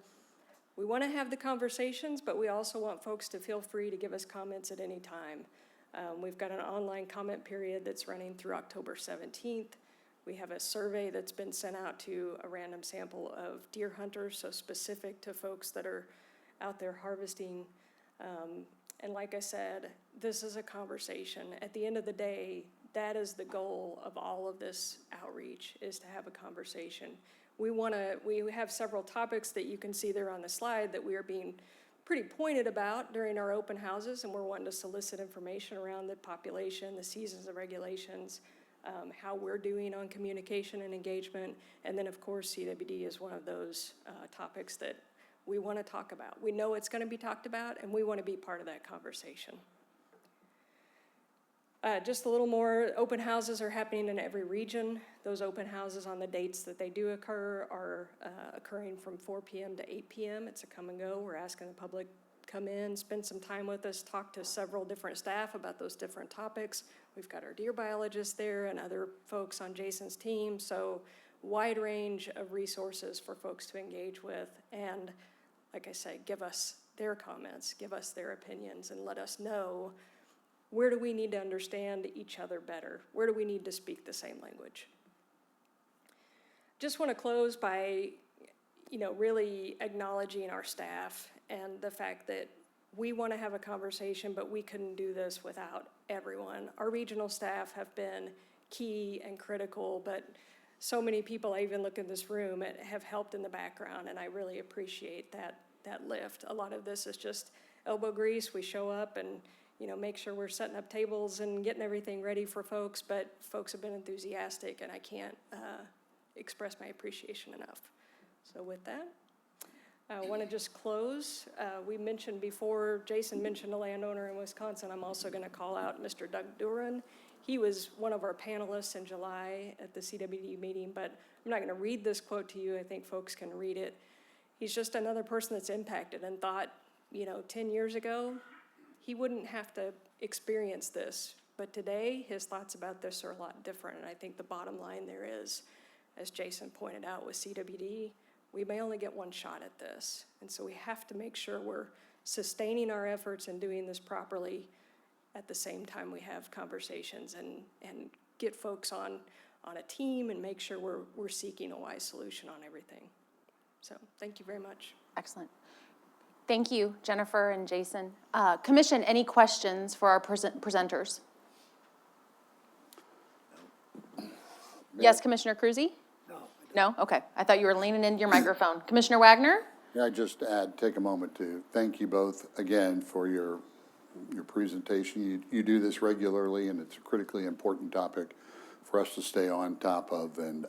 we want to have the conversations, but we also want folks to feel free to give us comments at any time. We've got an online comment period that's running through October 17th. We have a survey that's been sent out to a random sample of deer hunters, so specific to folks that are out there harvesting. And like I said, this is a conversation. At the end of the day, that is the goal of all of this outreach, is to have a conversation. We have several topics that you can see there on the slide that we are being pretty pointed about during our open houses, and we're wanting to solicit information around the population, the seasons of regulations, how we're doing on communication and engagement, and then of course CWD is one of those topics that we want to talk about. We know it's going to be talked about, and we want to be part of that conversation. Just a little more, open houses are happening in every region. Those open houses on the dates that they do occur are occurring from 4 p.m. to 8 p.m. It's a come and go. We're asking the public come in, spend some time with us, talk to several different staff about those different topics. We've got our deer biologists there and other folks on Jason's team, so wide range of resources for folks to engage with, and like I say, give us their comments, give us their opinions, and let us know where do we need to understand each other better? Where do we need to speak the same language? Just want to close by, really acknowledging our staff and the fact that we want to have a conversation, but we couldn't do this without everyone. Our regional staff have been key and critical, but so many people, I even look in this room, have helped in the background, and I really appreciate that lift. A lot of this is just elbow grease. We show up and make sure we're setting up tables and getting everything ready for folks, but folks have been enthusiastic, and I can't express my appreciation enough. So with that, I want to just close. We mentioned before, Jason mentioned a landowner in Wisconsin. I'm also going to call out Mr. Doug Duran. He was one of our panelists in July at the CWD meeting, but I'm not going to read this quote to you. I think folks can read it. He's just another person that's impacted and thought, 10 years ago, he wouldn't have to experience this. But today, his thoughts about this are a lot different. And I think the bottom line there is, as Jason pointed out with CWD, we may only get one shot at this. And so we have to make sure we're sustaining our efforts and doing this properly at the same time we have conversations and get folks on a team and make sure we're seeking a wise solution on everything. So thank you very much. Excellent. Thank you, Jennifer and Jason. Commission, any questions for our presenters? Yes, Commissioner Cruzy? No? Okay. I thought you were leaning into your microphone. Commissioner Wagner? Yeah, I just take a moment to thank you both again for your presentation. You do this regularly, and it's a critically important topic for us to stay on top of. And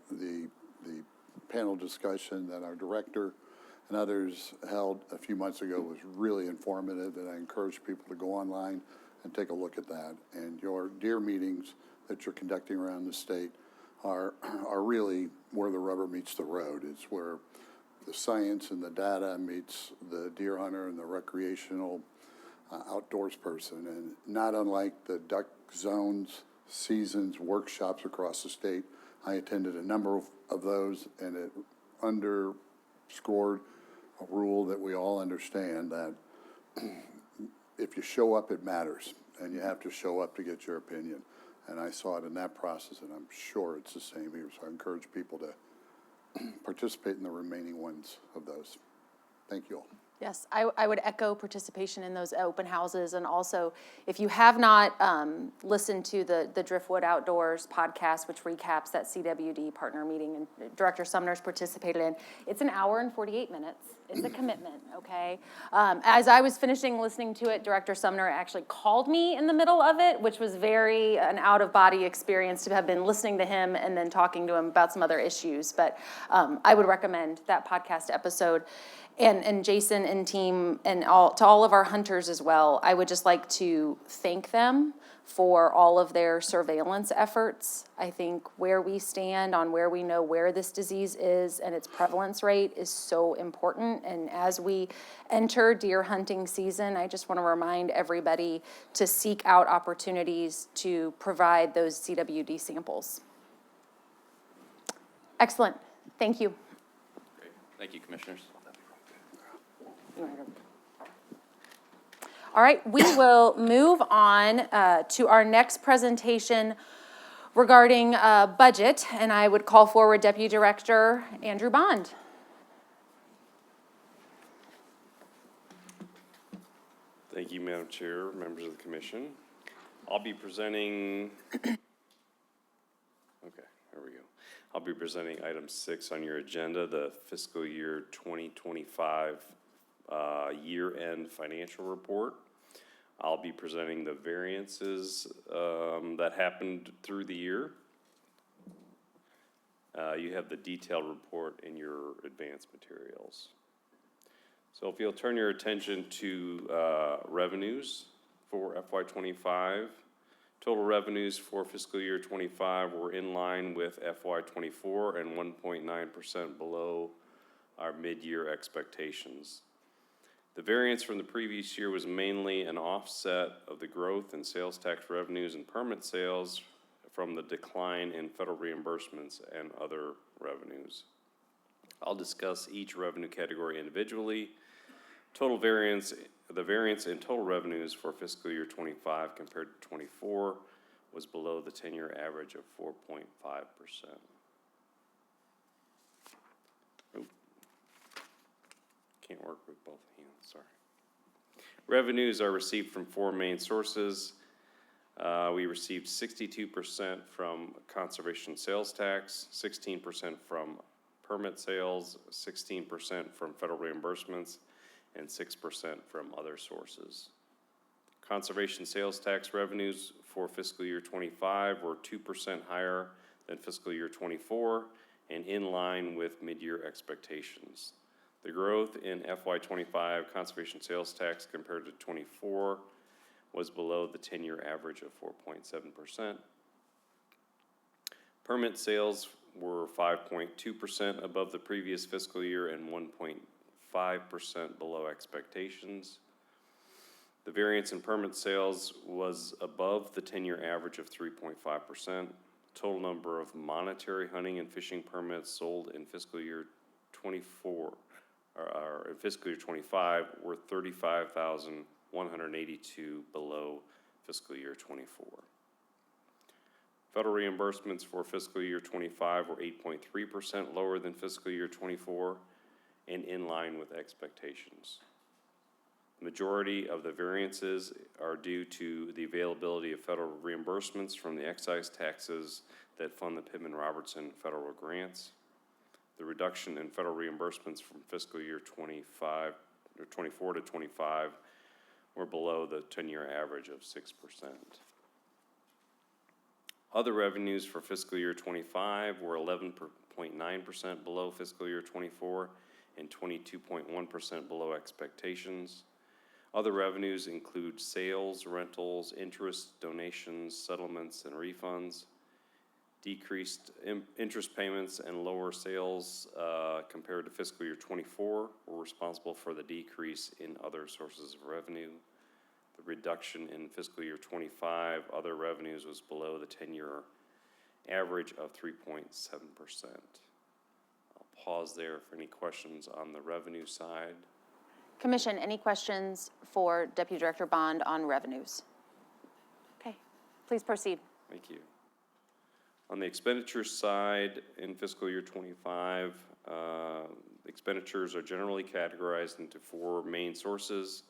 the panel discussion that our director and others held a few months ago was really informative, and I encourage people to go online and take a look at that. And your DEER meetings that you're conducting around the state are really where the rubber meets the road. It's where the science and the data meets the deer hunter and the recreational outdoors person. And not unlike the duck zones, seasons, workshops across the state, I attended a number of those, and it underscored a rule that we all understand, that if you show up, it matters, and you have to show up to get your opinion. And I saw it in that process, and I'm sure it's the same here. So I encourage people to participate in the remaining ones of those. Thank you all. Yes, I would echo participation in those open houses. And also, if you have not listened to the Driftwood Outdoors podcast, which recaps that CWD partner meeting and Director Sumner's participated in, it's an hour and 48 minutes. It's a commitment, okay? As I was finishing listening to it, Director Sumner actually called me in the middle of it, which was very an out-of-body experience to have been listening to him and then talking to him about some other issues. But I would recommend that podcast episode. And Jason and team and to all of our hunters as well, I would just like to thank them for all of their surveillance efforts. I think where we stand on where we know where this disease is and its prevalence rate is so important. And as we enter deer hunting season, I just want to remind everybody to seek out opportunities to provide those CWD samples. Excellent. Thank you. Great. Thank you, commissioners. All right, we will move on to our next presentation regarding budget, and I would call forward Deputy Director Andrew Bond. Thank you, Madam Chair, members of the commission. I'll be presenting, okay, there we go. I'll be presenting item 6 on your agenda, the fiscal year 2025 year-end financial report. I'll be presenting the variances that happened through the year. You have the detailed report in your advanced materials. So if you'll turn your attention to revenues for FY25, total revenues for fiscal year 25 were in line with FY24 and 1.9% below our mid-year expectations. The variance from the previous year was mainly an offset of the growth in sales tax revenues and permit sales from the decline in federal reimbursements and other revenues. I'll discuss each revenue category individually. The variance in total revenues for fiscal year 25 compared to 24 was below the 10-year average of 4.5%. Can't work with both hands, sorry. Revenues are received from 4 main sources. We received 62% from conservation sales tax, 16% from permit sales, 16% from federal reimbursements, and 6% from other sources. Conservation sales tax revenues for fiscal year 25 were 2% higher than fiscal year 24 and in line with mid-year expectations. The growth in FY25 conservation sales tax compared to 24 was below the 10-year average of 4.7%. Permit sales were 5.2% above the previous fiscal year and 1.5% below expectations. The variance in permit sales was above the 10-year average of 3.5%. Total number of monetary hunting and fishing permits sold in fiscal year 24, or in fiscal year 25 were 35,182 below fiscal year 24. Federal reimbursements for fiscal year 25 were 8.3% lower than fiscal year 24 and in line with expectations. The majority of the variances are due to the availability of federal reimbursements from the excise taxes that fund the Pittman-Robertson federal grants. The reduction in federal reimbursements from fiscal year 24 to 25 were below the 10-year average of 6%. Other revenues for fiscal year 25 were 11.9% below fiscal year 24 and 22.1% below expectations. Other revenues include sales, rentals, interest, donations, settlements, and refunds. Decreased interest payments and lower sales compared to fiscal year 24 were responsible for the decrease in other sources of revenue. The reduction in fiscal year 25 other revenues was below the 10-year average of 3.7%. I'll pause there for any questions on the revenue side. Commission, any questions for Deputy Director Bond on revenues? Okay, please proceed. Thank you. On the expenditure side, in fiscal year 25, expenditures are generally categorized into four main sources.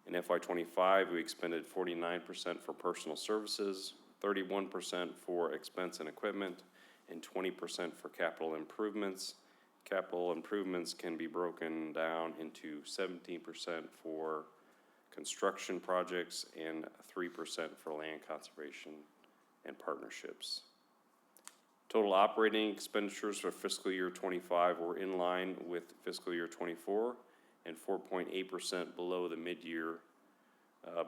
In FY25, we expended 49% for personal services, 31% for expense and equipment, and 20% for capital improvements. Capital improvements can be broken down into 17% for construction projects and 3% for land conservation and partnerships. Total operating expenditures for fiscal year 25 were in line with fiscal year 24 and 4.8% below the mid-year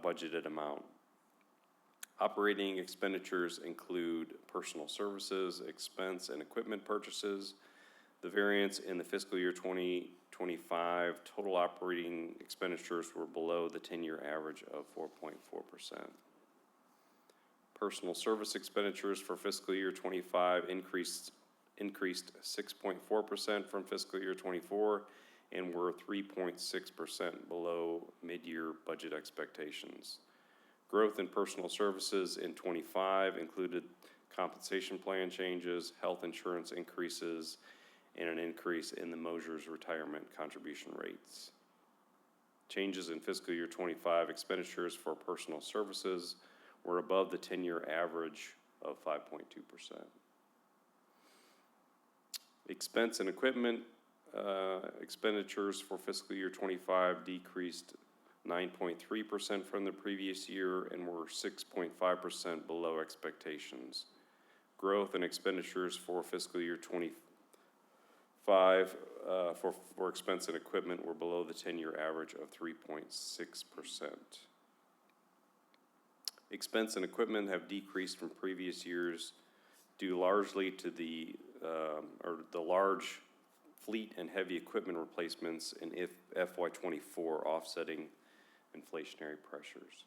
budgeted amount. Operating expenditures include personal services, expense, and equipment purchases. The variance in the fiscal year 2025 total operating expenditures were below the 10-year average of 4.4%. Personal service expenditures for fiscal year 25 increased 6.4% from fiscal year 24 and were 3.6% below mid-year budget expectations. Growth in personal services in 25 included compensation plan changes, health insurance increases, and an increase in the Mosher's retirement contribution rates. Changes in fiscal year 25 expenditures for personal services were above the 10-year average of 5.2%. Expense and equipment expenditures for fiscal year 25 decreased 9.3% from the previous year and were 6.5% below expectations. Growth in expenditures for fiscal year 25 for expense and equipment were below the 10-year average of 3.6%. Expense and equipment have decreased from previous years due largely to the large fleet and heavy equipment replacements in FY24 offsetting inflationary pressures.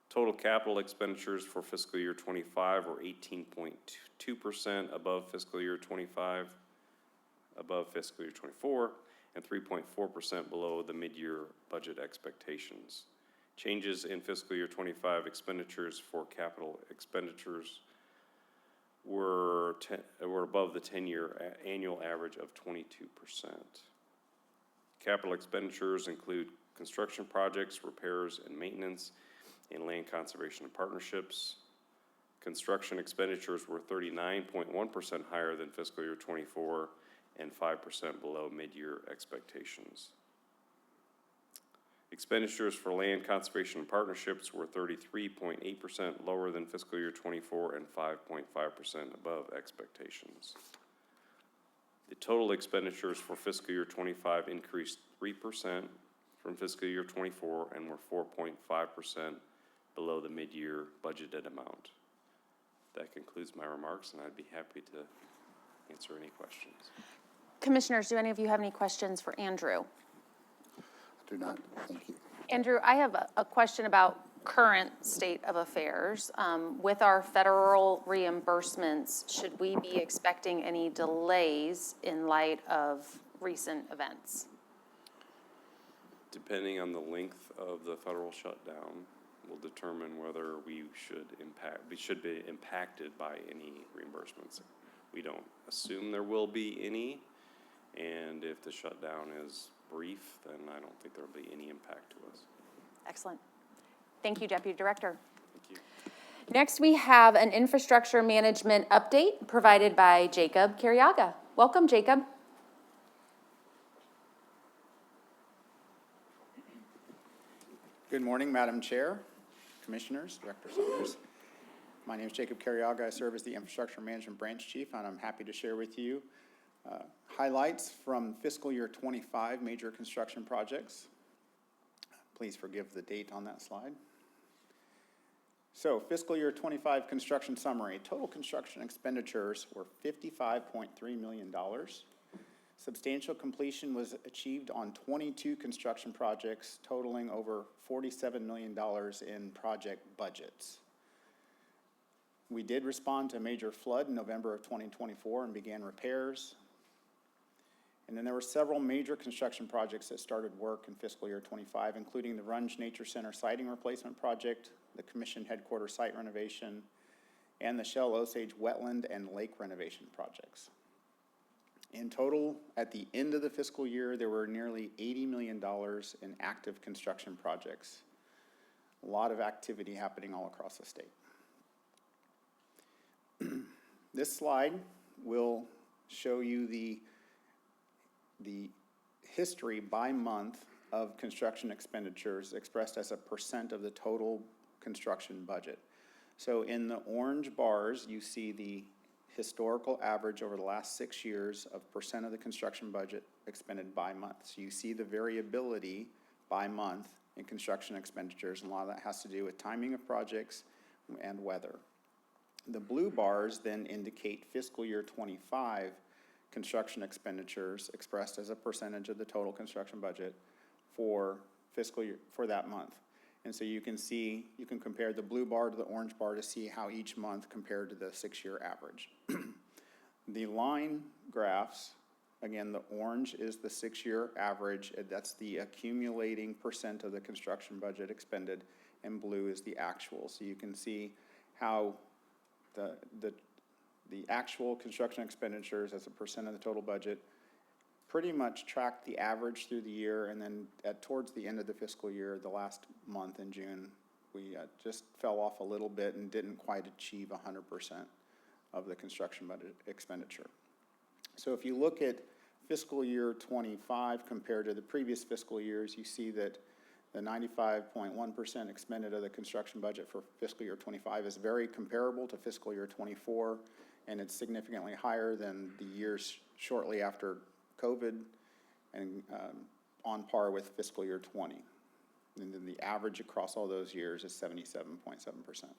Total capital expenditures for fiscal year 25 were 18.2% above fiscal year 25, above fiscal year 24, and 3.4% below the mid-year budget expectations. Changes in fiscal year 25 expenditures for capital expenditures were above the 10-year annual average of 22%. Capital expenditures include construction projects, repairs and maintenance, and land conservation and partnerships. Construction expenditures were 39.1% higher than fiscal year 24 and 5% below mid-year expectations. Expenditures for land conservation and partnerships were 33.8% lower than fiscal year 24 and 5.5% above expectations. The total expenditures for fiscal year 25 increased 3% from fiscal year '24 and were 4.5% below the mid-year budgeted amount. That concludes my remarks, and I'd be happy to answer any questions. Commissioners, do any of you have any questions for Andrew? I do not, thank you. Andrew, I have a question about current state of affairs. With our federal reimbursements, should we be expecting any delays in light of recent events? Depending on the length of the federal shutdown, will determine whether we should be impacted by any reimbursements. We don't assume there will be any, and if the shutdown is brief, then I don't think there'll be any impact to us. Excellent. Thank you, Deputy Director. Thank you. Next, we have an infrastructure management update provided by Jacob Carriaga. Welcome, Jacob. Good morning, Madam Chair, Commissioners, Director Saunders. My name is Jacob Carriaga. I serve as the Infrastructure Management Branch Chief, and I'm happy to share with you highlights from fiscal year '25 major construction projects. Please forgive the date on that slide. So fiscal year '25 construction summary. Total construction expenditures were $55.3 million. Substantial completion was achieved on 22 construction projects totaling over $47 million in project budgets. We did respond to a major flood in November of 2024 and began repairs. And then there were several major construction projects that started work in fiscal year '25, including the Runge Nature Center siding replacement project, the Commission headquarters site renovation, and the Shell Osage wetland and lake renovation projects. In total, at the end of the fiscal year, there were nearly $80 million in active construction projects. A lot of activity happening all across the state. This slide will show you the history by month of construction expenditures expressed as a percent of the total construction budget. So in the orange bars, you see the historical average over the last 6 years of percent of the construction budget expended by month. So you see the variability by month in construction expenditures, and a lot of that has to do with timing of projects and weather. The blue bars then indicate fiscal year '25 construction expenditures expressed as a percentage of the total construction budget for fiscal year, for that month. And so you can see, you can compare the blue bar to the orange bar to see how each month compared to the 6-year average. The line graphs, again, the orange is the 6-year average, that's the accumulating percent of the construction budget expended, and blue is the actual. So you can see how the actual construction expenditures as a percent of the total budget pretty much tracked the average through the year, and then towards the end of the fiscal year, the last month in June, we just fell off a little bit and didn't quite achieve 100% of the construction budget expenditure. So if you look at fiscal year '25 compared to the previous fiscal years, you see that the 95.1% expended of the construction budget for fiscal year '25 is very comparable to fiscal year '24, and it's significantly higher than the years shortly after COVID, and on par with fiscal year '20. And then the average across all those years is 77.7%.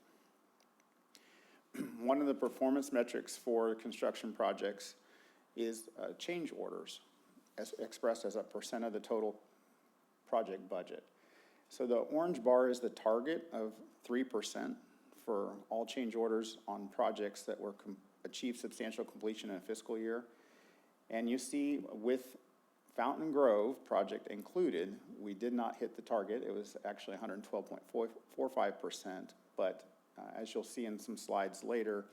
One of the performance metrics for construction projects is change orders, as expressed as a percent of the total project budget. So the orange bar is the target of 3% for all change orders on projects that were achieved substantial completion in a fiscal year. And you see with Fountain Grove project included, we did not hit the target. It was actually 112.45%, but as you'll see in some slides later,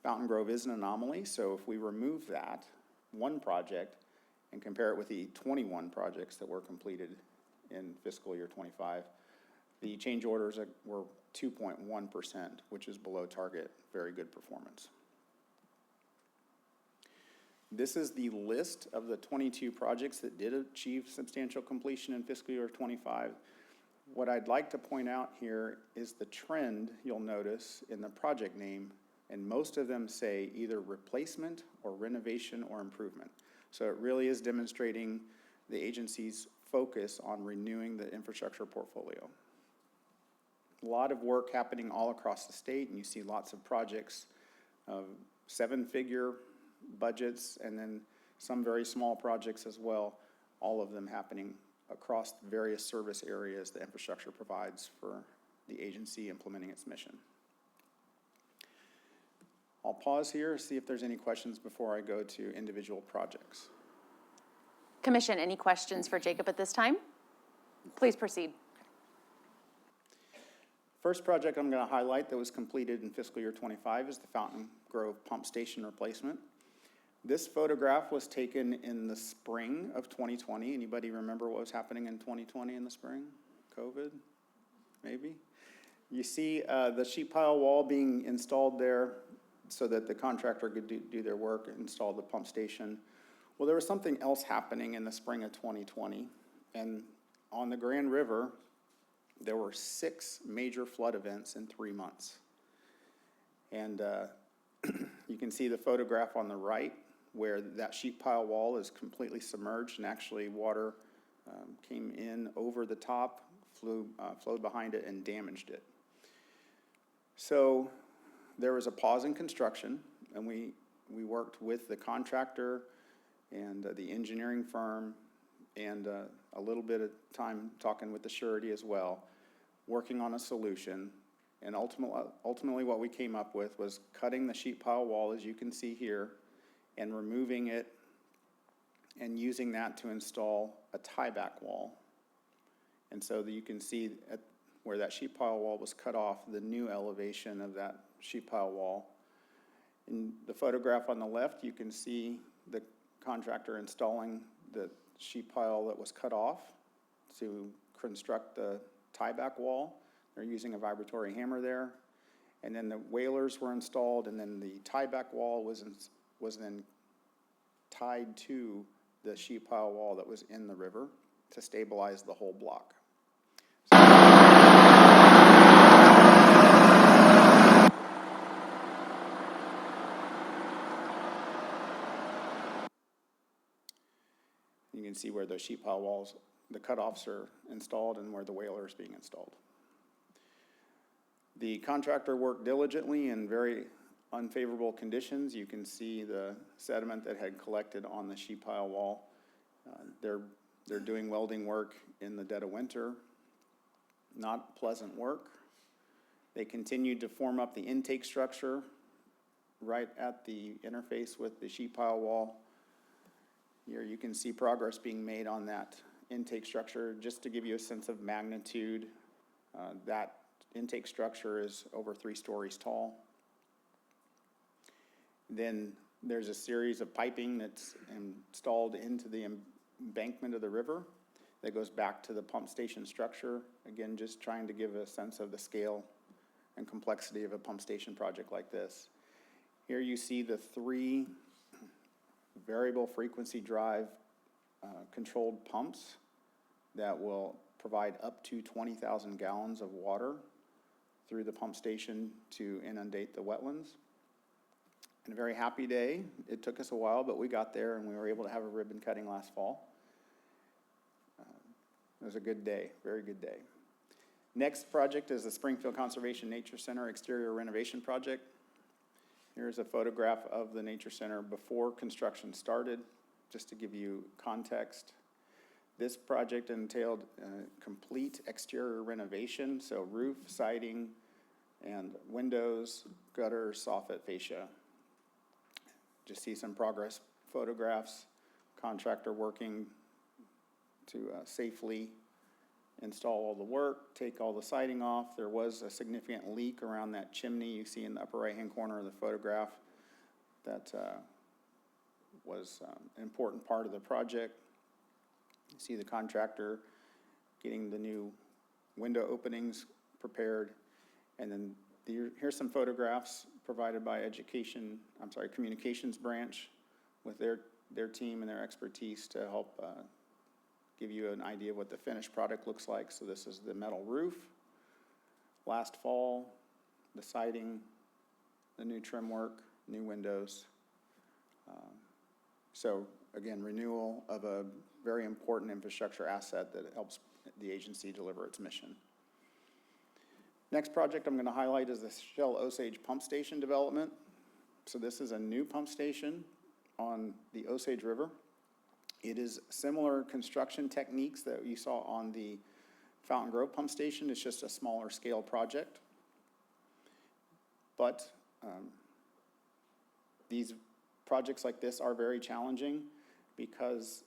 Fountain Grove is an anomaly, so if we remove that one project and compare it with the 21 projects that were completed in fiscal year '25, the change orders were 2.1%, which is below target. Very good performance. This is the list of the 22 projects that did achieve substantial completion in fiscal year '25. What I'd like to point out here is the trend you'll notice in the project name, and most of them say either replacement or renovation or improvement. So it really is demonstrating the agency's focus on renewing the infrastructure portfolio. A lot of work happening all across the state, and you see lots of projects, seven-figure budgets, and then some very small projects as well, all of them happening across various service areas the infrastructure provides for the agency implementing its mission. I'll pause here, see if there's any questions before I go to individual projects. Commission, any questions for Jacob at this time? Please proceed. First project I'm going to highlight that was completed in fiscal year '25 is the Fountain Grove Pump Station replacement. This photograph was taken in the spring of 2020. Anybody remember what was happening in 2020 in the spring? COVID, maybe? You see the sheet pile wall being installed there so that the contractor could do their work, install the pump station. Well, there was something else happening in the spring of 2020, and on the Grand River, there were 6 major flood events in 3 months. And you can see the photograph on the right where that sheet pile wall is completely submerged, and actually water came in over the top, flowed behind it, and damaged it. So there was a pause in construction, and we worked with the contractor and the engineering firm, and a little bit of time talking with the surety as well, working on a solution. And ultimately what we came up with was cutting the sheet pile wall, as you can see here, and removing it and using that to install a tieback wall. And so that you can see where that sheet pile wall was cut off, the new elevation of that sheet pile wall. In the photograph on the left, you can see the contractor installing the sheet pile that was cut off to construct the tieback wall. They're using a vibratory hammer there. And then the whalers were installed, and then the tieback wall was then tied to the sheet pile wall that was in the river to stabilize the whole block. You can see where the sheet pile walls, the cutoffs are installed, and where the whaler is being installed. The contractor worked diligently in very unfavorable conditions. You can see the sediment that had collected on the sheet pile wall. They're doing welding work in the dead of winter. Not pleasant work. They continued to form up the intake structure right at the interface with the sheet pile wall. Here you can see progress being made on that intake structure. Just to give you a sense of magnitude, that intake structure is over 3 stories tall. Then there's a series of piping that's installed into the embankment of the river that goes back to the pump station structure. Again, just trying to give a sense of the scale and complexity of a pump station project like this. Here you see the 3 variable frequency drive controlled pumps that will provide up to 20,000 gallons of water through the pump station to inundate the wetlands. And a very happy day. It took us a while, but we got there, and we were able to have a ribbon cutting last fall. It was a good day, very good day. Next project is the Springfield Conservation Nature Center exterior renovation project. Here's a photograph of the Nature Center before construction started, just to give you context. This project entailed complete exterior renovation, so roof, siding, and windows, gutters, soffit, fascia. Just see some progress photographs, contractor working to safely install all the work, take all the siding off. There was a significant leak around that chimney you see in the upper right-hand corner of the photograph. That was an important part of the project. You see the contractor getting the new window openings prepared. And then here's some photographs provided by Communications Branch with their team and their expertise to help give you an idea of what the finished product looks like. So this is the metal roof. Last fall, the siding, the new trim work, new windows. So again, renewal of a very important infrastructure asset that helps the agency deliver its mission. Next project I'm going to highlight is the Shell Osage Pump Station development. So this is a new pump station on the Osage River. It is similar construction techniques that you saw on the Fountain Grove Pump Station. It's just a smaller scale project. But these projects like this are very challenging because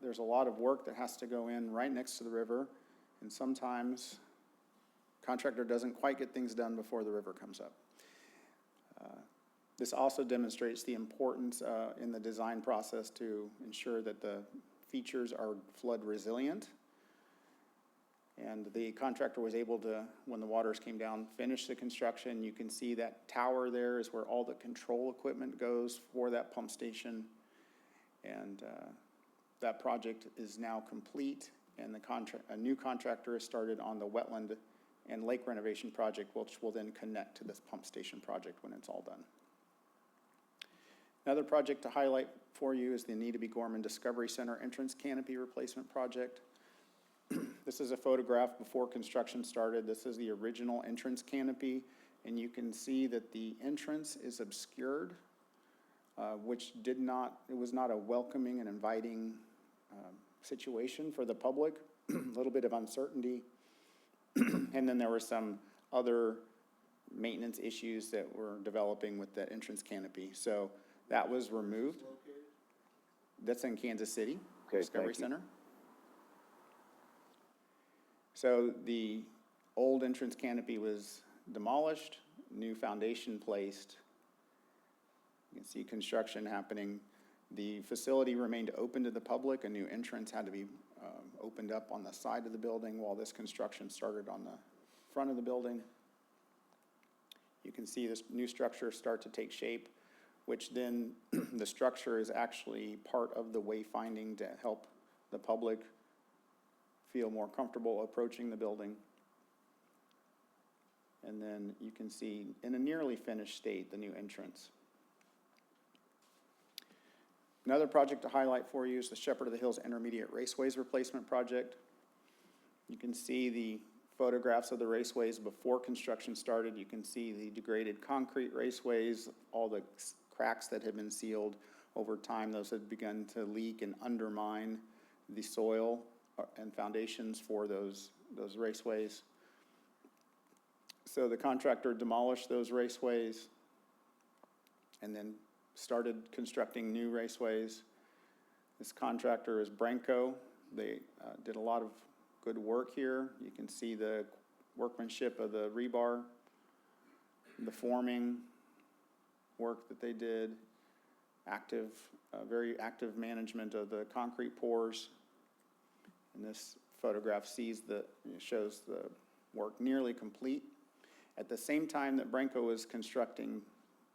there's a lot of work that has to go in right next to the river, and sometimes contractor doesn't quite get things done before the river comes up. This also demonstrates the importance in the design process to ensure that the features are flood resilient. And the contractor was able to, when the waters came down, finish the construction. You can see that tower there is where all the control equipment goes for that pump station. And that project is now complete, and a new contractor has started on the wetland and lake renovation project, which will then connect to this pump station project when it's all done. Another project to highlight for you is the Anita B. Gorman Discovery Center entrance canopy replacement project. This is a photograph before construction started. This is the original entrance canopy, and you can see that the entrance is obscured, which it was not a welcoming and inviting situation for the public, a little bit of uncertainty. And then there were some other maintenance issues that were developing with the entrance canopy. So that was removed. That's in Kansas City, Discovery Center. So the old entrance canopy was demolished, new foundation placed. You can see construction happening. The facility remained open to the public. A new entrance had to be opened up on the side of the building while this construction started on the front of the building. You can see this new structure start to take shape, which then the structure is actually part of the wayfinding to help the public feel more comfortable approaching the building. And then you can see in a nearly finished state the new entrance. Another project to highlight for you is the Shepherd of the Hills Intermediate Raceways Replacement Project. You can see the photographs of the raceways before construction started. You can see the degraded concrete raceways, all the cracks that have been sealed over time. Those had begun to leak and undermine the soil and foundations for those raceways. So the contractor demolished those raceways and then started constructing new raceways. This contractor is Branco. They did a lot of good work here. You can see the workmanship of the rebar, the forming work that they did, very active management of the concrete pours. And this photograph shows the work nearly complete. At the same time that Branco was constructing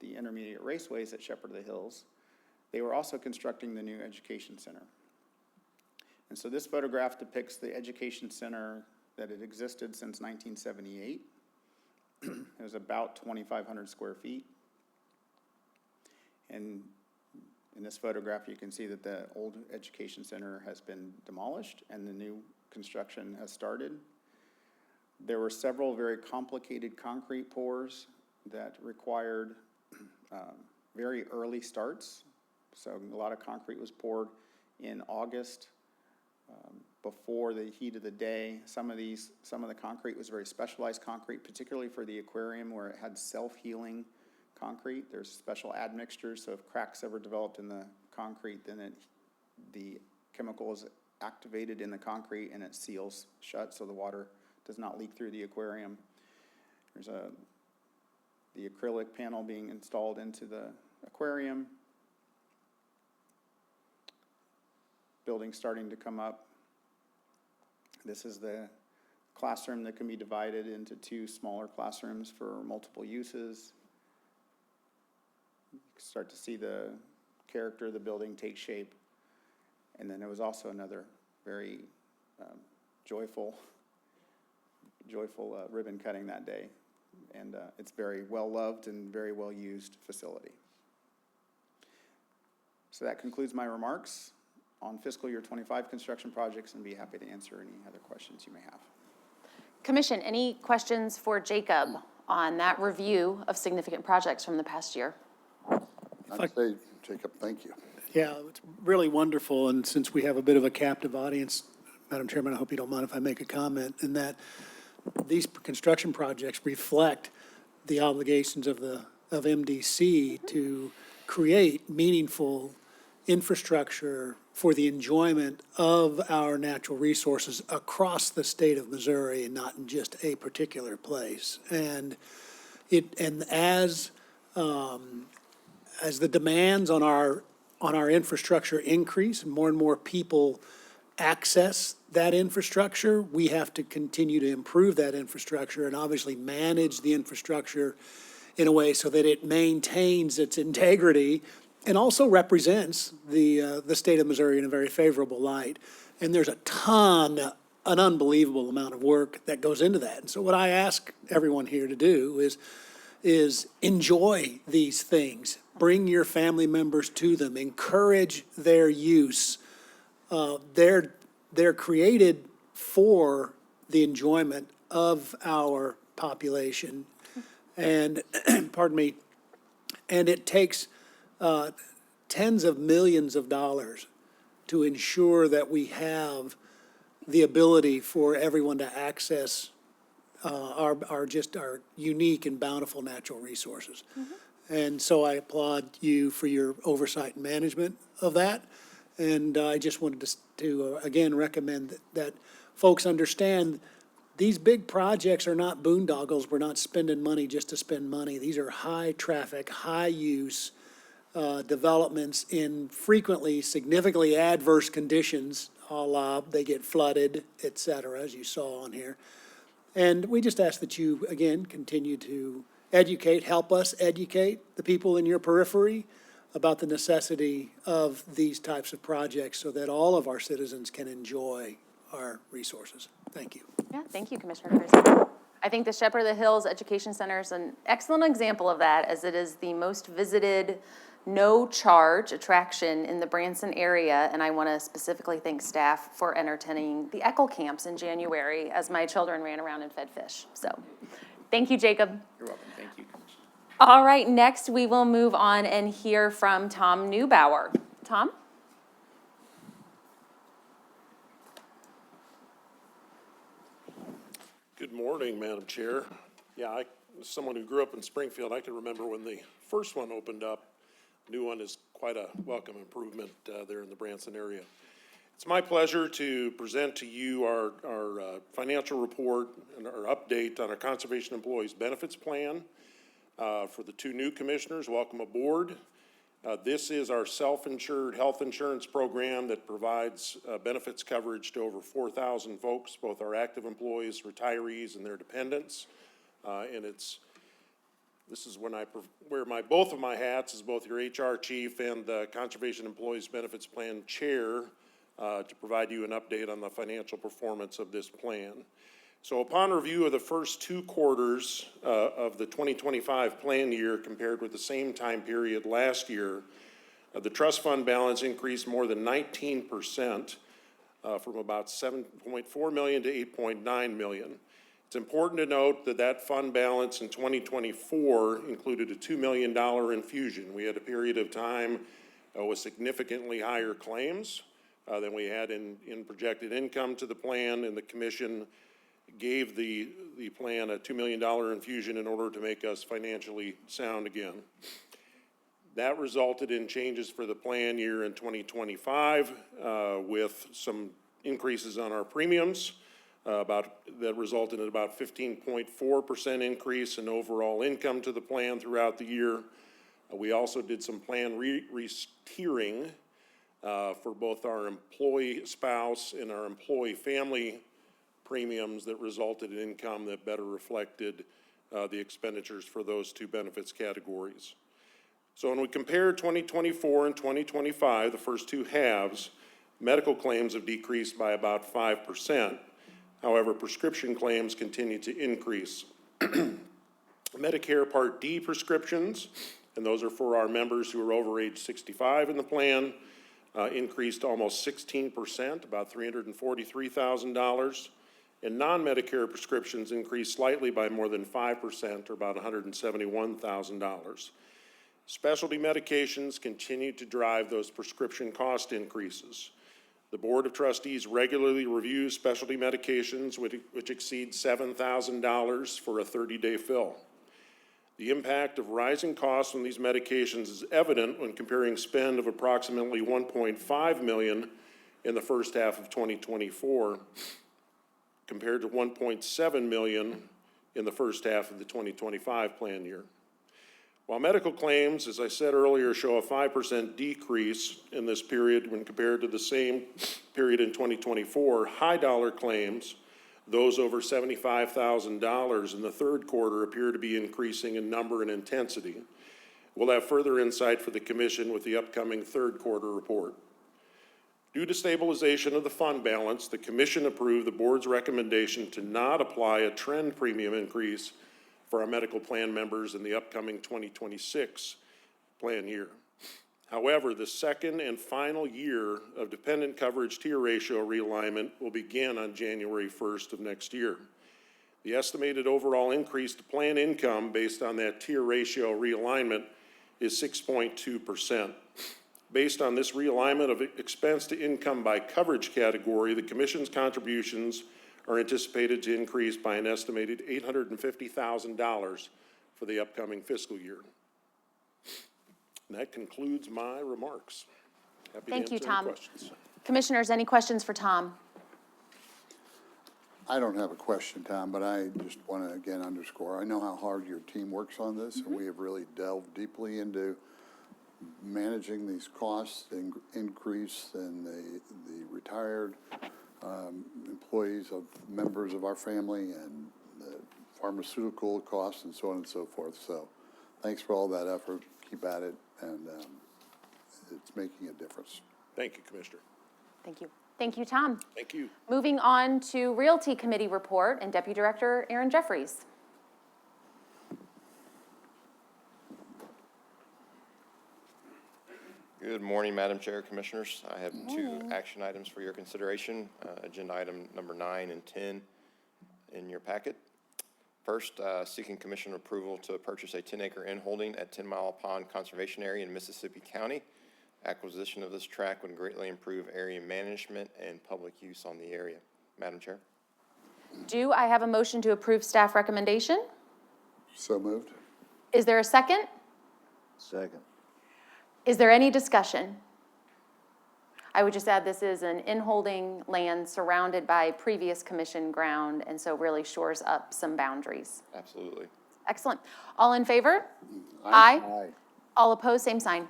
the intermediate raceways at Shepherd of the Hills, they were also constructing the new education center. And so this photograph depicts the education center that had existed since 1978. It was about 2,500 square feet. And in this photograph, you can see that the old education center has been demolished and the new construction has started. There were several very complicated concrete pours that required very early starts. So a lot of concrete was poured in August before the heat of the day. Some of the concrete was very specialized concrete, particularly for the aquarium where it had self-healing concrete. There's special admixtures, so if cracks ever developed in the concrete, then the chemical is activated in the concrete and it seals shut so the water does not leak through the aquarium. There's the acrylic panel being installed into the aquarium. Building starting to come up. This is the classroom that can be divided into two smaller classrooms for multiple uses. You can start to see the character of the building take shape. And then there was also another very joyful ribbon cutting that day. And it's very well-loved and very well-used facility. So that concludes my remarks on fiscal year 25 construction projects and be happy to answer any other questions you may have. Commission, any questions for Jacob on that review of significant projects from the past year? I'd say, Jacob, thank you. Yeah, it's really wonderful, and since we have a bit of a captive audience, Madam Chairman, I hope you don't mind if I make a comment in that these construction projects reflect the obligations of MDC to create meaningful infrastructure for the enjoyment of our natural resources across the state of Missouri and not in just a particular place. And as the demands on our infrastructure increase and more people access that infrastructure, we have to continue to improve that infrastructure and obviously manage the infrastructure in a way so that it maintains its integrity and also represents the state of Missouri in a very favorable light. And there's an unbelievable amount of work that goes into that. And so what I ask everyone here to do is enjoy these things. Bring your family members to them. Encourage their use. They're created for the enjoyment of our population. And, pardon me, and it takes tens of millions of dollars to ensure that we have the ability for everyone to access our unique and bountiful natural resources. And so I applaud you for your oversight and management of that. And I just wanted to again, recommend that folks understand these big projects are not boondoggles. We're not spending money just to spend money. These are high-traffic, high-use developments in frequently significantly adverse conditions, a la they get flooded, et cetera, as you saw on here. And we just ask that you, again, continue to help us educate the people in your periphery about the necessity of these types of projects so that all of our citizens can enjoy our resources. Thank you. Yeah, thank you, Commissioner Cruz. I think the Shepherd of the Hills Education Center is an excellent example of that, as it is the most visited, no-charge attraction in the Branson area. And I want to specifically thank staff for entertaining the Echo Camps in January as my children ran around and fed fish. So, thank you, Jacob. You're welcome. Thank you. All right, next we will move on and hear from Tom Neubauer. Tom? Good morning, Madam Chair. Yeah, as someone who grew up in Springfield, I can remember when the first one opened up. The new one is quite a welcome improvement there in the Branson area. It's my pleasure to present to you our financial report and our update on our Conservation Employees Benefits Plan. For the two new commissioners, welcome aboard. This is our self-insured health insurance program that provides benefits coverage to over 4,000 folks, both our active employees, retirees, and their dependents. And this is when I wear both of my hats as both your HR chief and the Conservation Employees Benefits Plan chair to provide you an update on the financial performance of this plan. So upon review of the first 2 quarters of the 2025 plan year compared with the same time period last year, the trust fund balance increased more than 19% from about $7.4 million to $8.9 million. It's important to note that that fund balance in 2024 included a $2 million infusion. We had a period of time with significantly higher claims than we had in projected income to the plan, and the commission gave the plan a $2 million infusion in order to make us financially sound again. That resulted in changes for the plan year in 2025 with some increases on our premiums. That resulted in about 15.4% increase in overall income to the plan throughout the year. We also did some plan re-tiering for both our employee spouse and our employee family premiums that resulted in income that better reflected the expenditures for those two benefits categories. So when we compare 2024 and 2025, the first 2 halves, medical claims have decreased by about 5%. However, prescription claims continue to increase. Medicare Part D prescriptions, and those are for our members who are over age 65 in the plan, increased almost 16%, about $343,000. And non-Medicare prescriptions increased slightly by more than 5%, or about $171,000. Specialty medications continue to drive those prescription cost increases. The Board of Trustees regularly reviews specialty medications which exceed $7,000 for a 30-day fill. The impact of rising costs on these medications is evident when comparing spend of approximately $1.5 million in the first half of 2024 compared to $1.7 million in the first half of the 2025 plan year. While medical claims, as I said earlier, show a 5% decrease in this period when compared to the same period in 2024, high-dollar claims, those over $75,000 in the third quarter, appear to be increasing in number and intensity. We'll have further insight for the Commission with the upcoming third quarter report. Due to stabilization of the fund balance, the Commission approved the Board's recommendation to not apply a trend premium increase for our medical plan members in the upcoming 2026 plan year. However, the second and final year of dependent coverage tier ratio realignment will begin on January 1st of next year. The estimated overall increase to plan income based on that tier ratio realignment is 6.2%. Based on this realignment of expense to income by coverage category, the Commission's contributions are anticipated to increase by an estimated $850,000 for the upcoming fiscal year. And that concludes my remarks. Happy Thank to you, answer Tom. any questions. Commissioners, any questions for Tom? I don't have a question, Tom, but I just want to again underscore, I know how hard your team works on this, and we have really delved deeply into managing these costs and increase in the retired employees of members of our family and the pharmaceutical costs and so on and so forth. So thanks for all that effort. Keep at it, and it's making a difference. Thank you, Commissioner. Thank you. Thank you, Tom. Thank you. Moving on to Realty Committee report and Deputy Director Aaron Jeffries. Good morning, Madam Chair, Commissioners. I have two action items for your consideration, agenda item number 9 and 10 in your packet. First, seeking Commission approval to purchase a 10-acre in-holding at 10 Mile Pond Conservation Area in Mississippi County. Acquisition of this tract would greatly improve area management and public use on the area. Madam Chair. Do I have a motion to approve staff recommendation? So moved. Is there a second? Second. Is there any discussion? I would just add this is an in-holding land surrounded by previous commission ground, and so really shores up some boundaries. Absolutely. Excellent. All in favor? Aye. All opposed, same sign.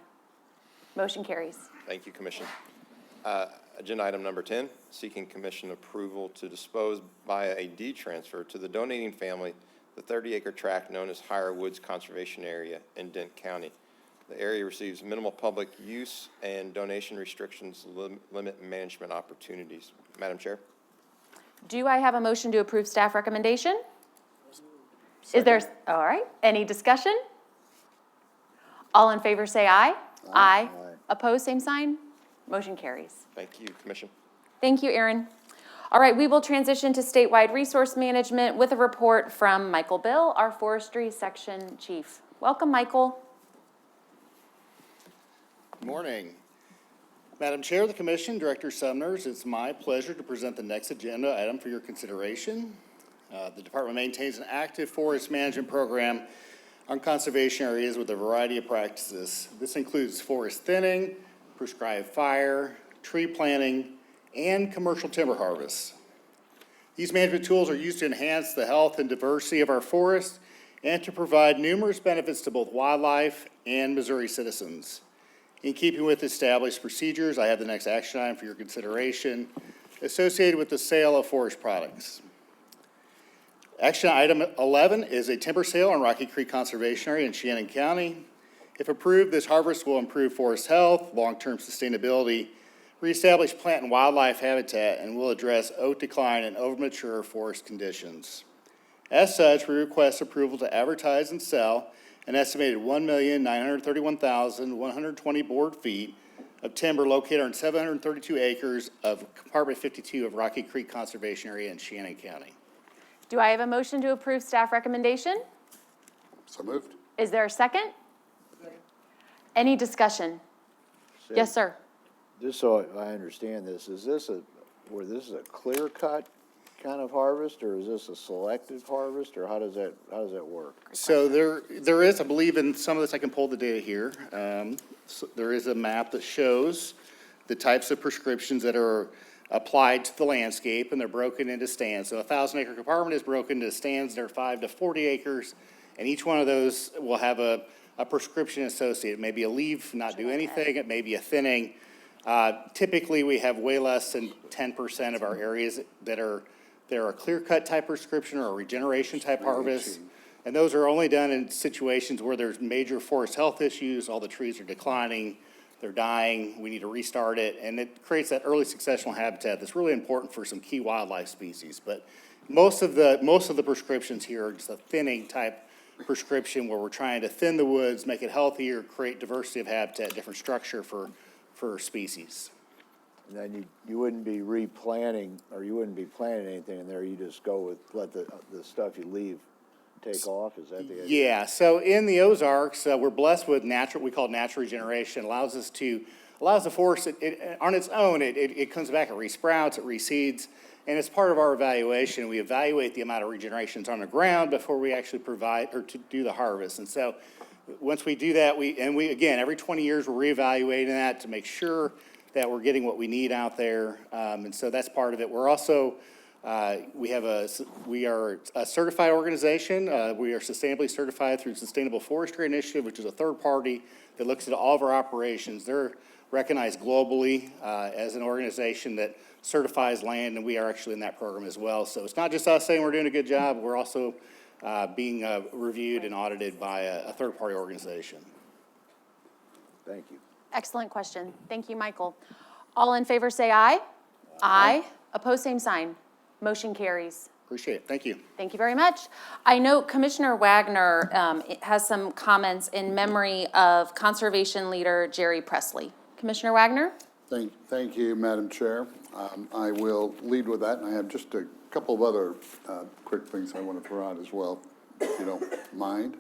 Motion carries. Thank you, Commission. Agenda item number 10, seeking Commission approval to dispose via a deed transfer to the donating family the 30-acre tract known as Higher Woods Conservation Area in Dent County. The area receives minimal public use and donation restrictions limit management opportunities. Madam Chair. Do I have a motion to approve staff recommendation? Is there, all right, any discussion? All in favor say aye. Aye. Opposed, same sign. Motion carries. Thank you, Commission. Thank you, Aaron. All right, we will transition to statewide resource management with a report from Michael Bill, our forestry section chief. Welcome, Michael. Good morning. Madam Chair of the Commission, Director Sumners, it's my pleasure to present the next agenda item for your consideration. The department maintains an active forest management program on conservation areas with a variety of practices. This includes forest thinning, prescribed fire, tree planting, and commercial timber harvest. These management tools are used to enhance the health and diversity of our forests and to provide numerous benefits to both wildlife and Missouri citizens. In keeping with established procedures, I have the next action item for your consideration associated with the sale of forest products. Action item 11 is a timber sale on Rocky Creek Conservation Area in Shannon County. If approved, this harvest will improve forest health, long-term sustainability, reestablish plant and wildlife habitat, and will address oak decline and overmature forest conditions. As such, we request approval to advertise and sell an estimated 1,931,120 board feet of timber located on 732 acres of Compartment 52 of Rocky Creek Conservation Area in Shannon County. Do I have a motion to approve staff recommendation? So moved. Is there a second? Any discussion? Yes, sir. Just so I understand this, is this where this is a clear cut kind of harvest, or is this a selective harvest, or how does that work? So there is, I believe in some of this, I can pull the data here. So there is a map that shows the types of prescriptions that are applied to the landscape, and they're broken into stands. So a 1,000-acre compartment is broken into stands that are 5 to 40 acres, and each one of those will have a prescription associated. It may be a leaf, not do anything, it may be a thinning. Typically, we have way less than 10% of our areas that are a clear-cut type prescription or a regeneration type harvest. And those are only done in situations where there's major forest health issues, all the trees are declining, they're dying, we need to restart it, and it creates that early successional habitat that's really important for some key wildlife species. But most of the prescriptions here are just a thinning type prescription where we're trying to thin the woods, make it healthier, create diversity of habitat, different structure for species. And then you wouldn't be replanting, or you wouldn't be planting anything in there, you just go with, let the stuff you leave take off, is that the idea? Yeah, so in the Ozarks, we're blessed with we call it natural regeneration, allows the forest, on its own, it comes back, it resprouts, it reseeds, and as part of our evaluation, we evaluate the amount of regenerations on the ground before we actually provide, or to do the harvest. And so, once we do that, again, every 20 years, we're reevaluating that to make sure that we're getting what we need out there, and so that's part of it. We're also, we are a certified organization. We are sustainably certified through Sustainable Forestry Initiative, which is a third party that looks at all of our operations. They're recognized globally as an organization that certifies land, and we are actually in that program as well. So it's not just us saying we're doing a good job, we're also being reviewed and audited by a third-party organization. Thank you. Excellent question. Thank you, Michael. All in favor say aye. Aye. Opposed, same sign. Motion carries. Appreciate it. Thank you. Thank you very much. I know Commissioner Wagner has some comments in memory of conservation leader Jerry Presley. Commissioner Wagner? Thank you, Madam Chair. I will lead with that, and I have just a couple of other quick things I want to throw out as well, if you don't mind.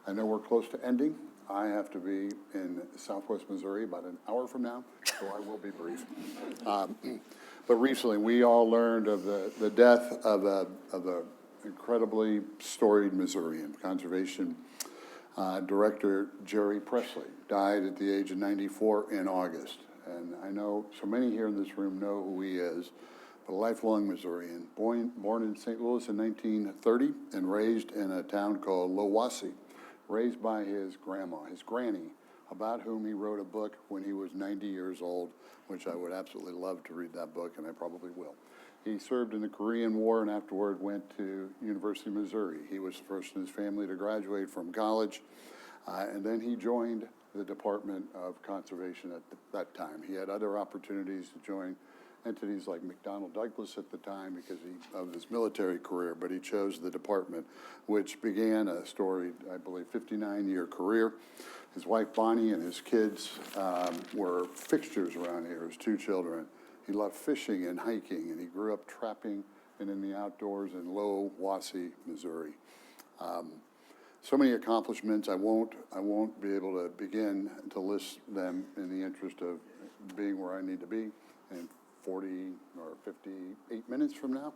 I know we're close to ending. I have to be in Southwest Missouri about an hour from now, so I will be brief. But recently, we all learned of the death of the incredibly storied Missourian conservation director Jerry Presley. Died at the age of 94 in August. And I know so many here in this room know who he is, but a lifelong Missourian, born in St. Louis in 1930 and raised in a town called Lowossie, raised by his grandma, his granny, about whom he wrote a book when he was 90 years old, which I would absolutely love to read that book, and I probably will. He served in the Korean War and afterward went to University of Missouri. He was the first in his family to graduate from college, and then he joined the Department of Conservation at that time. He had other opportunities to join entities like McDonnell Douglas at the time because of his military career, but he chose the department, which began a storied, I believe, 59-year career. His wife Bonnie and his kids were fixtures around here, his 2 children. He loved fishing and hiking, and he grew up trapping and in the outdoors in Lowossie, Missouri. So many accomplishments. I won't be able to begin to list them in the interest of being where I need to be in 40 or 58 minutes from now.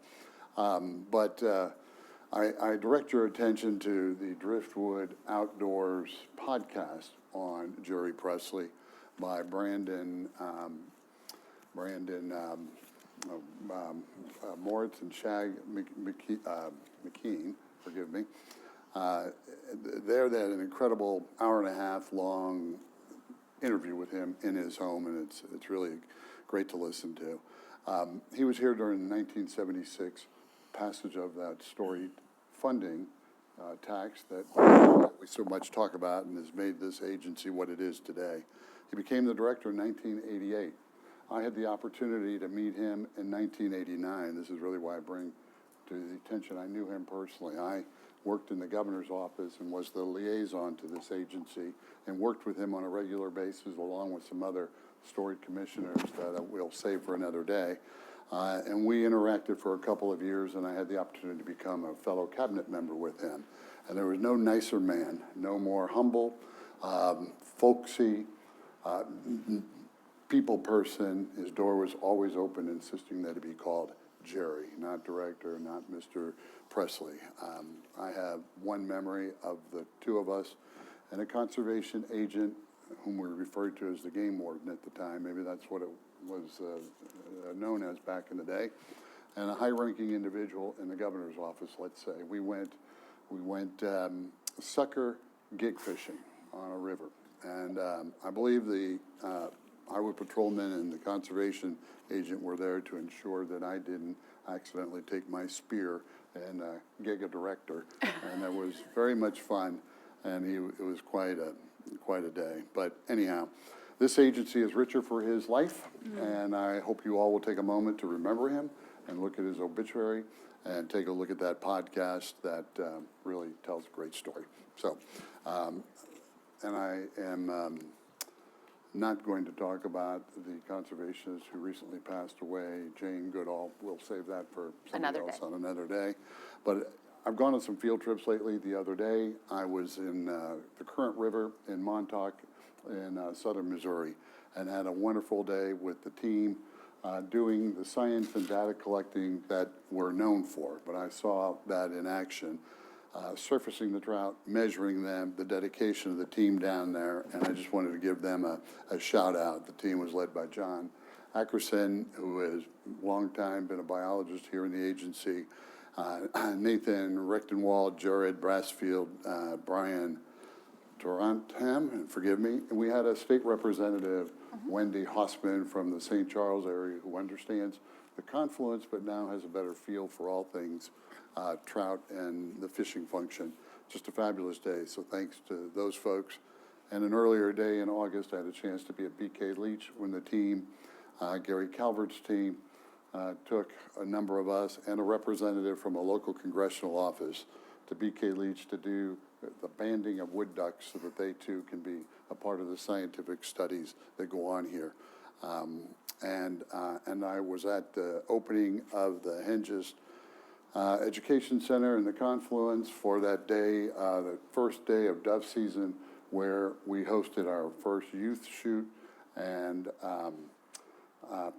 I direct your attention to the Driftwood Outdoors podcast on Jerry Presley by Brandon Moritz and Shag McKean, forgive me. They had an incredible hour-and-a-half long interview with him in his home, and it's really great to listen to. He was here during the 1976 passage of that storied funding tax that we so much talk about and has made this agency what it is today. He became the director in 1988. I had the opportunity to meet him in 1989. This is really why I bring to the attention. I knew him personally. I worked in the governor's office and was the liaison to this agency and worked with him on a regular basis along with some other storied commissioners that we'll save for another day. And we interacted for a couple of years, and I had the opportunity to become a fellow cabinet member with him. And there was no nicer man, no more humble, folksy, people person. His door was always open, insisting that he be called Jerry, not director, not Mr. Presley. I have one memory of the two of us and a conservation agent whom we referred to as the game warden at the time. Maybe that's what it was known as back in the day. And a high-ranking individual in the governor's office, let's say. We went sucker gig fishing on a river. And I believe the highway patrolman and the conservation agent were there to ensure that I didn't accidentally take my spear and gig a director. And that was very much fun, and it was quite a day. But anyhow, this agency is richer for his life, and I hope you all will take a moment to remember him and look at his obituary and take a look at that podcast that really tells a great story. So, and I am not going to talk about the conservationist who recently passed away, Jane Goodall. We'll save that for somebody else on another day. But I've gone on some field trips lately. The other day, I was in the Current River in Montauk in southern Missouri and had a wonderful day with the team doing the science and data collecting that we're known for. But I saw that in action. Surfacing the trout, measuring them, the dedication of the team down there, and I just wanted to give them a shout out. The team was led by John Ackerson, who has long time been a biologist here in the agency, Nathan Rechtenwald, Jared Brassfield, Brian Torantham, forgive me, and we had a state representative, Wendy Hossman from the St. Charles area, who understands the confluence, but now has a better feel for all things trout and the fishing function. Just a fabulous day, so thanks to those folks. And an earlier day in August, I had a chance to be at BK Leach when the team, Gary Calvert's team, took a number of us and a representative from a local congressional office to BK Leach to do the banding of wood ducks so that they too can be a part of the scientific studies that go on here. And I was at the opening of the Hengist Education Center in the Confluence for that day, the first day of dove season, where we hosted our first youth shoot and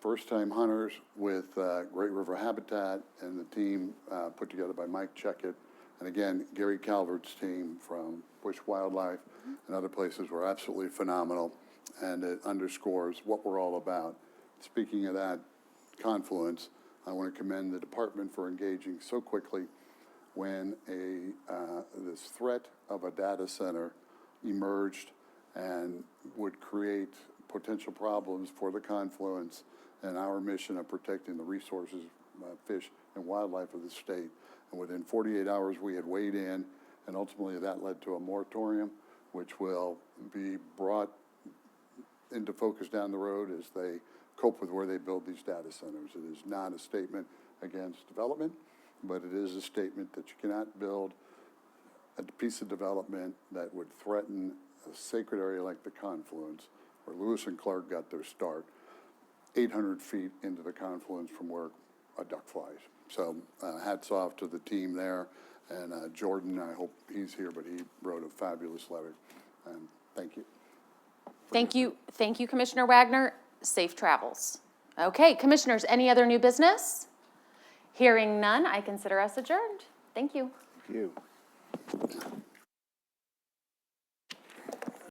first-time hunters with Great River Habitat and the team put together by Mike Checkett. And again, Gary Calvert's team from Bush Wildlife and other places were absolutely phenomenal, and it underscores what we're all about. Speaking of that confluence, I want to commend the department for engaging so quickly when this threat of a data center emerged and would create potential problems for the confluence and our mission of protecting the resources, fish and wildlife of the state. And within 48 hours, we had weighed in, and ultimately that led to a moratorium, which will be brought into focus down the road as they cope with where they build these data centers. It is not a statement against development, but it is a statement that you cannot build a piece of development that would threaten a sacred area like the confluence, where Lewis and Clark got their start, 800 feet into the confluence from where a duck flies. So hats off to the team there. And Jordan, I hope he's here, but he wrote a fabulous letter. And thank you. Thank you, Commissioner Wagner. Safe travels. Okay, commissioners, any other new business? Hearing none, I consider us adjourned. Thank you. Thank you.